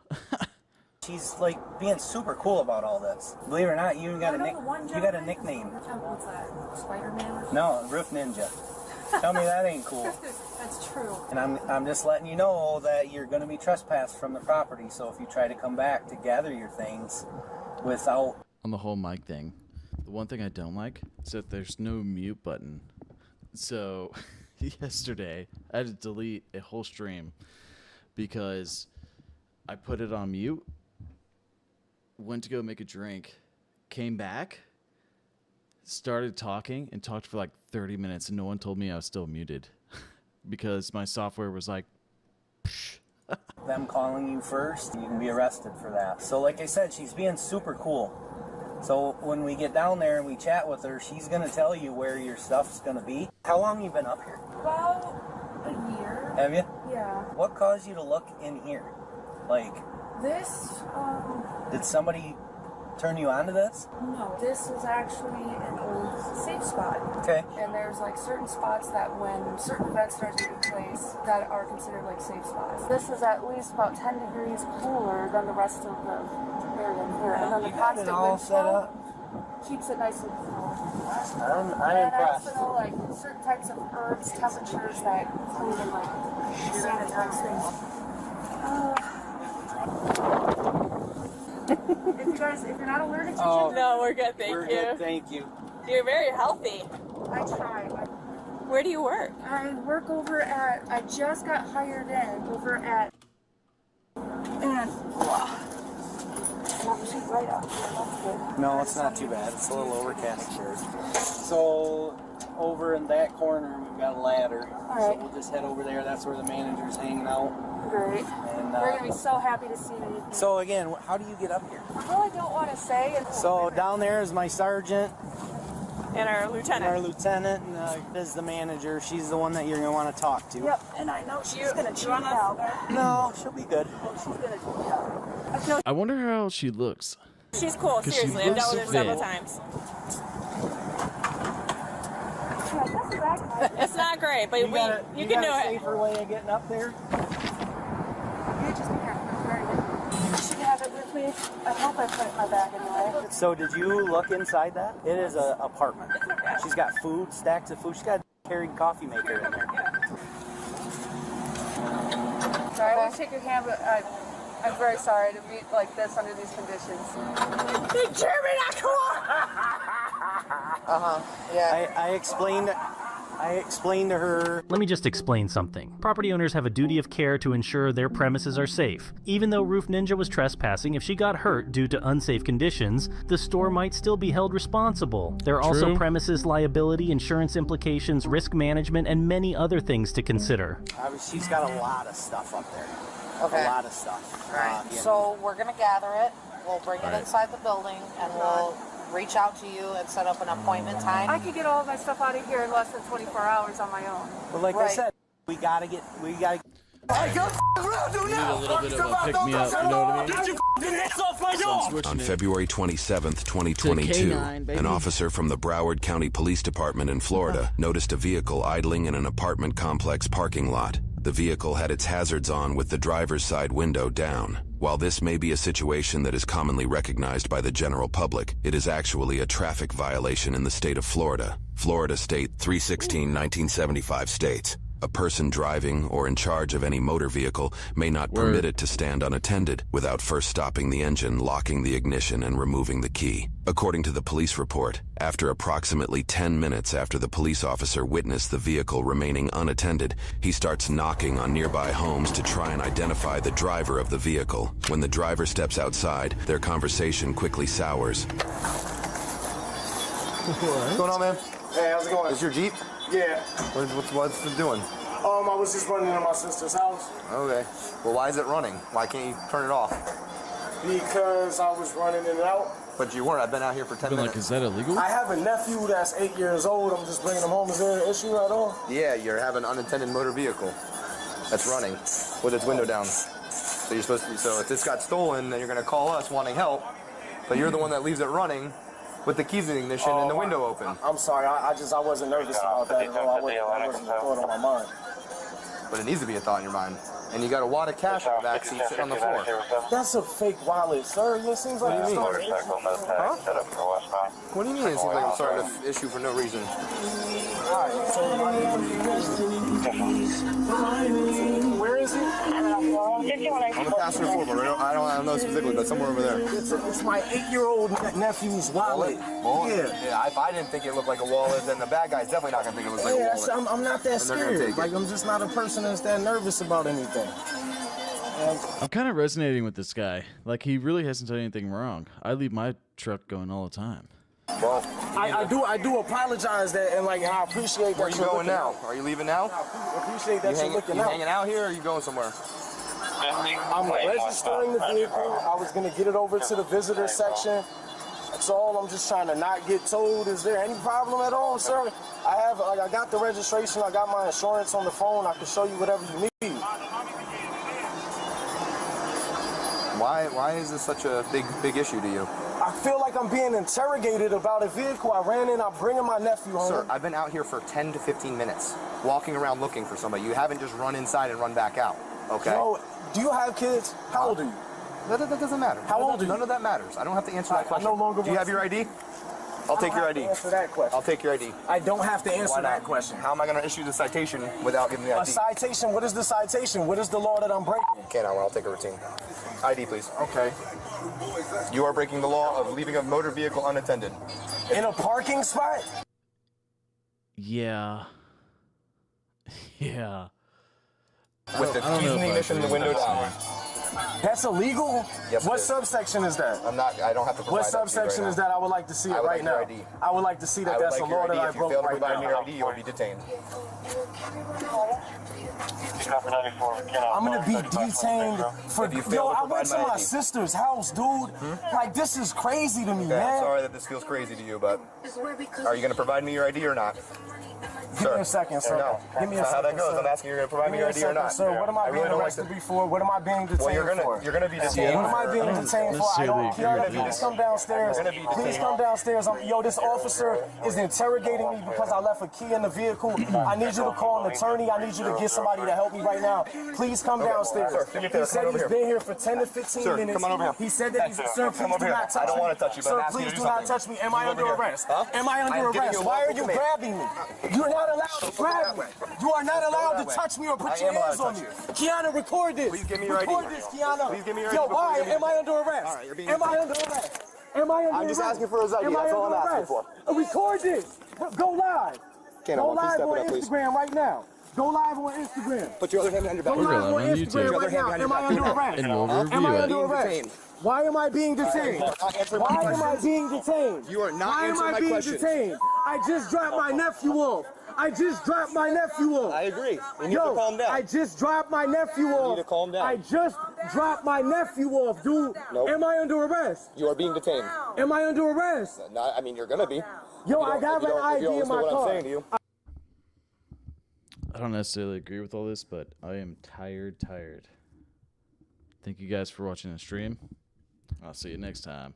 Speaker 5: She's like being super cool about all this. Believe it or not, you got a nickname.
Speaker 10: What's that? Spider-Man?
Speaker 5: No, Roof Ninja. Tell me that ain't cool.
Speaker 10: That's true.
Speaker 5: And I'm just letting you know that you're going to be trespassed from the property. So if you try to come back to gather your things without...
Speaker 1: On the whole mic thing, the one thing I don't like is that there's no mute button. So yesterday, I had to delete a whole stream because I put it on mute, went to go make a drink, came back, started talking, and talked for like 30 minutes, and no one told me I was still muted because my software was like, psh.
Speaker 5: Them calling you first, you can be arrested for that. So like I said, she's being super cool. So when we get down there and we chat with her, she's going to tell you where your stuff's going to be. How long you been up here?
Speaker 10: About a year.
Speaker 5: Have you?
Speaker 10: Yeah.
Speaker 5: What caused you to look in here? Like...
Speaker 10: This,
Speaker 5: Did somebody turn you on to this?
Speaker 10: No, this is actually an old safe spot.
Speaker 5: Okay.
Speaker 10: And there's like certain spots that when certain events start taking place that are considered like safe spots. This is at least about 10 degrees cooler than the rest of the area here. And then the constant
Speaker 5: all
Speaker 10: wind
Speaker 5: set
Speaker 10: flow,
Speaker 5: up.
Speaker 10: keeps it nice and cool.
Speaker 5: I'm
Speaker 10: And I
Speaker 5: impressed.
Speaker 10: also know like certain types of herbs, temperatures that clean and like sanitize things. If you're not allergic to
Speaker 5: Oh,
Speaker 10: chicken,
Speaker 22: No, we're good, thank
Speaker 5: We're
Speaker 22: you.
Speaker 5: good, thank you.
Speaker 22: You're very healthy.
Speaker 10: I try.
Speaker 22: Where do you work?
Speaker 10: I work over at. I just got hired in over at. And not too bright out here. That's good.
Speaker 5: No, it's not too bad. It's a little overcast here. So, over in that corner, we've got a ladder.
Speaker 10: Alright.
Speaker 5: So we'll just head over there. That's where the manager's hanging out.
Speaker 10: Great.
Speaker 5: And,
Speaker 10: They're gonna be so happy to see me.
Speaker 5: So again, how do you get up here?
Speaker 10: I really don't want to say.
Speaker 5: So down there is my sergeant.
Speaker 22: And our lieutenant.
Speaker 5: Our lieutenant, and this is the manager. She's the one that you're going to want to talk to.
Speaker 10: Yep, and I know she's gonna cheat me out.
Speaker 5: No, she'll be good.
Speaker 10: She's gonna cheat me out.
Speaker 1: I wonder how she looks.
Speaker 22: She's cool,
Speaker 1: 'Cause she
Speaker 22: seriously. I've
Speaker 1: looks
Speaker 22: dealt with her several
Speaker 1: fit.
Speaker 22: times.
Speaker 10: Yeah,
Speaker 22: It's not great, but
Speaker 5: You
Speaker 22: you
Speaker 5: got
Speaker 22: can do
Speaker 5: a
Speaker 22: it.
Speaker 5: safer way of getting up there?
Speaker 10: You just be careful. Very good. You should have it with me. I hope I put it in my bag anyway.
Speaker 5: So did you look inside that? It is an apartment. She's got food, stacks of food. She's got a Keurig coffee maker in there.
Speaker 10: Sorry, I won't shake your hand, but I'm very sorry to be like this under these conditions.
Speaker 5: Yeah. I explained to her.
Speaker 2: Let me just explain something. Property owners have a duty of care to ensure their premises are safe. Even though Roof Ninja was trespassing, if she got hurt due to unsafe conditions, the store might still be held responsible. There are also
Speaker 1: True.
Speaker 2: premises liability, insurance implications, risk management, and many other things to consider.
Speaker 5: She's got a lot of stuff up there.
Speaker 9: Okay.
Speaker 5: A lot of stuff.
Speaker 9: Right.
Speaker 5: Yeah.
Speaker 9: So we're gonna gather it. We'll bring it
Speaker 1: Right.
Speaker 9: inside the building, and we'll reach out to you and set up an appointment time.
Speaker 10: I could get all of my stuff out of here in less than 24 hours on my own.
Speaker 5: But like I
Speaker 9: Right.
Speaker 5: said, we gotta get.
Speaker 1: You need a little bit of a pick me up, you know what I mean? So I'm switching
Speaker 4: On
Speaker 1: it.
Speaker 4: February 27th, 2022,
Speaker 1: K9, baby.
Speaker 4: an officer from the Broward County Police Department in Florida noticed a vehicle idling in an apartment complex parking lot. The vehicle had its hazards on with the driver's side window down. While this may be a situation that is commonly recognized by the general public, it is actually a traffic violation in the state of Florida. Florida State 316-1975 states, a person driving or in charge of any motor vehicle may not permit it to stand unattended without first stopping the engine, locking the ignition, and removing the key. According to the police report, after approximately 10 minutes after the police officer witnessed the vehicle remaining unattended, he starts knocking on nearby homes to try and identify the driver of the vehicle. When the driver steps outside, their conversation quickly sours.
Speaker 11: What's going on, man?
Speaker 21: Hey, how's it going?
Speaker 11: Is your Jeep?
Speaker 21: Yeah.
Speaker 11: What's it doing?
Speaker 21: I was just running to my sister's house
Speaker 11: Okay. Well, why is it running? Why can't you turn it off?
Speaker 21: because I was running in and out.
Speaker 11: But you weren't. I've been out here for 10
Speaker 1: Been
Speaker 11: minutes.
Speaker 1: like, is that illegal?
Speaker 21: I have a nephew that's 8 years old. I'm just bringing him home. Is there an issue at all?
Speaker 11: Yeah, you're having an unattended motor vehicle that's running with its window down. So you're supposed to. So if this got stolen, then you're going to call us wanting help. But you're the one that leaves it running with the keys in the ignition and the window open.
Speaker 21: I'm sorry. I wasn't nervous about that at all. I wasn't a thought on my mind.
Speaker 11: But it needs to be a thought in your mind. And you got a wad of cash in the back seat sitting on the floor.
Speaker 21: That's a fake wallet, sir. It seems like it's
Speaker 11: What do you mean?
Speaker 21: Huh?
Speaker 11: What do you mean it seems like I'm starting to issue for no reason?
Speaker 21: Where is he?
Speaker 11: On the passenger floor, but I don't know specifically, but somewhere over there.
Speaker 21: It's my 8-year-old nephew's wallet.
Speaker 11: Yeah, if I didn't think it looked like a wallet, then the bad guy's definitely not going to think it looks like a wallet.
Speaker 21: I'm not that
Speaker 11: And they're gonna
Speaker 21: scared.
Speaker 11: take it.
Speaker 21: Like, I'm just not a person that's that nervous about anything.
Speaker 1: I'm kind of resonating with this guy. Like, he really hasn't done anything wrong. I leave my truck going all the time.
Speaker 21: Well, I do apologize that, and like I appreciate that.
Speaker 11: Where are you
Speaker 21: you're
Speaker 11: going
Speaker 21: looking
Speaker 11: now?
Speaker 21: out.
Speaker 11: Are you leaving now?
Speaker 21: I appreciate that you're looking
Speaker 11: you
Speaker 21: out.
Speaker 11: hanging out here, or are you going somewhere?
Speaker 21: I'm registering the vehicle. I was gonna get it over to the visitor section. That's all. I'm just trying to not get towed. Is there any problem at all, sir? I got the registration. I got my insurance on the phone. I can show you whatever you need.
Speaker 11: Why is this such a big issue to you?
Speaker 21: I feel like I'm being interrogated about a vehicle. I ran in. I'm bringing my nephew home.
Speaker 11: Sir, I've been out here for 10 to 15 minutes, walking around looking for somebody. You haven't just run inside and run back out, okay?
Speaker 21: No, do you have kids? How old are you?
Speaker 11: That doesn't matter.
Speaker 21: How old are you?
Speaker 11: None of that matters. I don't have to answer that question.
Speaker 21: I no longer
Speaker 11: Do you have your ID? I'll take your ID.
Speaker 21: Answer that question.
Speaker 11: I'll take your ID.
Speaker 21: I don't have to answer
Speaker 11: Why not?
Speaker 21: that question.
Speaker 11: How am I going to issue the citation without giving the ID?
Speaker 21: A citation? What is the citation? What is the law that I'm breaking?
Speaker 11: Okay, now I'll take a routine. ID, please.
Speaker 21: Okay.
Speaker 11: You are breaking the law of leaving a motor vehicle unattended.
Speaker 21: In a parking spot?
Speaker 1: Yeah. Yeah.
Speaker 11: With the keys in the ignition and the window down.
Speaker 21: That's illegal?
Speaker 11: Yes,
Speaker 21: what
Speaker 11: it is.
Speaker 21: subsection is that?
Speaker 11: I don't have to provide
Speaker 21: What
Speaker 11: that to you
Speaker 21: subsection
Speaker 11: right
Speaker 21: is
Speaker 11: now.
Speaker 21: that? I would like to see it right now.
Speaker 11: ID.
Speaker 21: I would like to see that that's a law that I broke
Speaker 11: If you fail to
Speaker 21: right
Speaker 11: provide me your
Speaker 21: now.
Speaker 11: ID, you will be detained.
Speaker 21: I'm gonna be detained for.
Speaker 11: If you
Speaker 21: Yo,
Speaker 11: fail to
Speaker 21: I went
Speaker 11: provide
Speaker 21: to
Speaker 11: my
Speaker 21: my
Speaker 11: ID.
Speaker 21: sister's house, dude. Like, this is crazy to me,
Speaker 11: Okay, I'm
Speaker 21: man.
Speaker 11: sorry that this feels crazy to you, but are you going to provide me your ID or not?
Speaker 21: Give me a second, sir.
Speaker 11: No.
Speaker 21: Give me a
Speaker 11: That's
Speaker 21: second,
Speaker 11: how that goes.
Speaker 21: sir.
Speaker 11: I'm asking you, you're going to provide me your ID or not?
Speaker 21: Sir, what am I being arrested before? What am I being detained
Speaker 11: Well, you're gonna
Speaker 21: for?
Speaker 11: be detained.
Speaker 21: What am I being detained for? I don't care. Please come downstairs.
Speaker 11: You're gonna be
Speaker 21: Please
Speaker 11: detained.
Speaker 21: come downstairs. Yo, this officer is interrogating me because I left a key in the vehicle. I need you to call an attorney. I need you to get somebody to help me right now. Please come downstairs.
Speaker 11: Sir,
Speaker 21: He said he's been here for 10 to 15
Speaker 11: Sir,
Speaker 21: minutes.
Speaker 11: come on over here.
Speaker 21: He said that he's, sir, please do not touch me.
Speaker 11: I don't want to touch you, but
Speaker 21: Sir,
Speaker 11: I'm asking you
Speaker 21: please
Speaker 11: to
Speaker 21: do
Speaker 11: do
Speaker 21: not
Speaker 11: something.
Speaker 21: touch me. Am I under arrest? Am I under
Speaker 11: I'm giving
Speaker 21: arrest?
Speaker 11: you a
Speaker 21: Why are
Speaker 11: lawful
Speaker 21: you
Speaker 11: command.
Speaker 21: grabbing me? You're not allowed to grab me. You are not allowed to touch me or put
Speaker 11: I
Speaker 21: your
Speaker 11: am allowed
Speaker 21: hands
Speaker 11: to
Speaker 21: on
Speaker 11: touch
Speaker 21: me.
Speaker 11: you.
Speaker 21: Kiana, record this.
Speaker 11: Please give me your ID.
Speaker 21: Record this, Kiana.
Speaker 11: Please give me your
Speaker 21: Yo,
Speaker 11: ID before
Speaker 21: why?
Speaker 11: you give me
Speaker 21: Am I under arrest?
Speaker 11: All right, you're being
Speaker 21: Am I under arrest? Am I under
Speaker 11: I'm just
Speaker 21: arrest?
Speaker 11: asking for his ID.
Speaker 21: Am I
Speaker 11: That's all
Speaker 21: under
Speaker 11: I'm asking
Speaker 21: arrest?
Speaker 11: for.
Speaker 21: Record this. Go live.
Speaker 11: Can I
Speaker 21: Go
Speaker 11: want you to
Speaker 21: live
Speaker 11: step
Speaker 21: on
Speaker 11: it up, please?
Speaker 21: Instagram right now. Go live on Instagram.
Speaker 11: Put your other hand behind your back.
Speaker 21: Go live on
Speaker 1: on YouTube.
Speaker 21: Instagram right now. Am I under arrest?
Speaker 1: And we'll
Speaker 21: Am
Speaker 1: review
Speaker 21: I
Speaker 1: it.
Speaker 21: under arrest? Why am I being detained? Why am I being detained?
Speaker 11: You are not
Speaker 21: Why am
Speaker 11: answering
Speaker 21: I
Speaker 11: my
Speaker 21: being
Speaker 11: questions.
Speaker 21: detained? I just dropped my nephew off. I just dropped my nephew off.
Speaker 11: I agree. You need to calm down.
Speaker 21: I just dropped my nephew off.
Speaker 11: You need to calm down.
Speaker 21: I just dropped my nephew off, dude.
Speaker 11: Nope.
Speaker 21: Am I under arrest?
Speaker 11: You are being detained.
Speaker 21: Am I under arrest?
Speaker 11: No, I mean, you're going to be.
Speaker 21: Yo,
Speaker 11: If
Speaker 21: I
Speaker 11: you
Speaker 21: got
Speaker 11: don't-
Speaker 21: an
Speaker 11: if you
Speaker 21: ID
Speaker 11: don't
Speaker 21: in
Speaker 11: listen
Speaker 21: my
Speaker 11: to what
Speaker 21: car.
Speaker 11: I'm saying to you.
Speaker 1: I don't necessarily agree with all this, but I am tired. Thank you guys for watching the stream. I'll see you next time.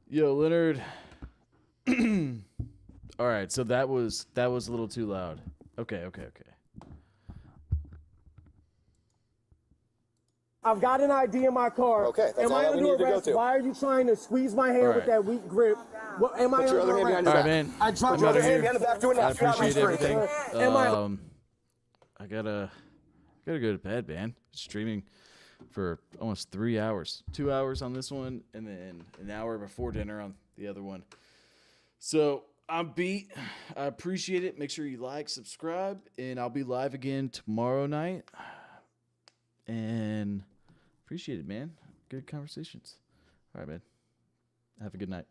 Speaker 1: Yo, Leonard. All right, so that was a little too loud. Okay.
Speaker 21: I've got an ID in my car.
Speaker 11: Okay, that's
Speaker 21: am
Speaker 11: all
Speaker 21: I
Speaker 11: that we
Speaker 21: under
Speaker 11: need to go
Speaker 21: arrest?
Speaker 11: to.
Speaker 21: Why are you trying to squeeze my hand
Speaker 1: All
Speaker 21: with
Speaker 1: right.
Speaker 21: that weak grip? What, am I
Speaker 11: Put your
Speaker 21: under
Speaker 11: other hand behind
Speaker 21: arrest?
Speaker 11: your
Speaker 1: All right,
Speaker 11: back.
Speaker 1: man.
Speaker 21: I dropped
Speaker 1: I'm
Speaker 21: my
Speaker 1: out
Speaker 21: other
Speaker 1: of
Speaker 21: hand
Speaker 1: here.
Speaker 21: behind the back. Do it now.
Speaker 1: I appreciate everything.
Speaker 21: Am I?
Speaker 1: I gotta go to bed, man. Streaming for almost 3 hours. 2 hours on this one, and then an hour before dinner on the other one. So I'm beat. I appreciate it. Make sure you like, subscribe, and I'll be live again tomorrow night. And appreciate it, man. Good conversations. All right, man. Have a good night.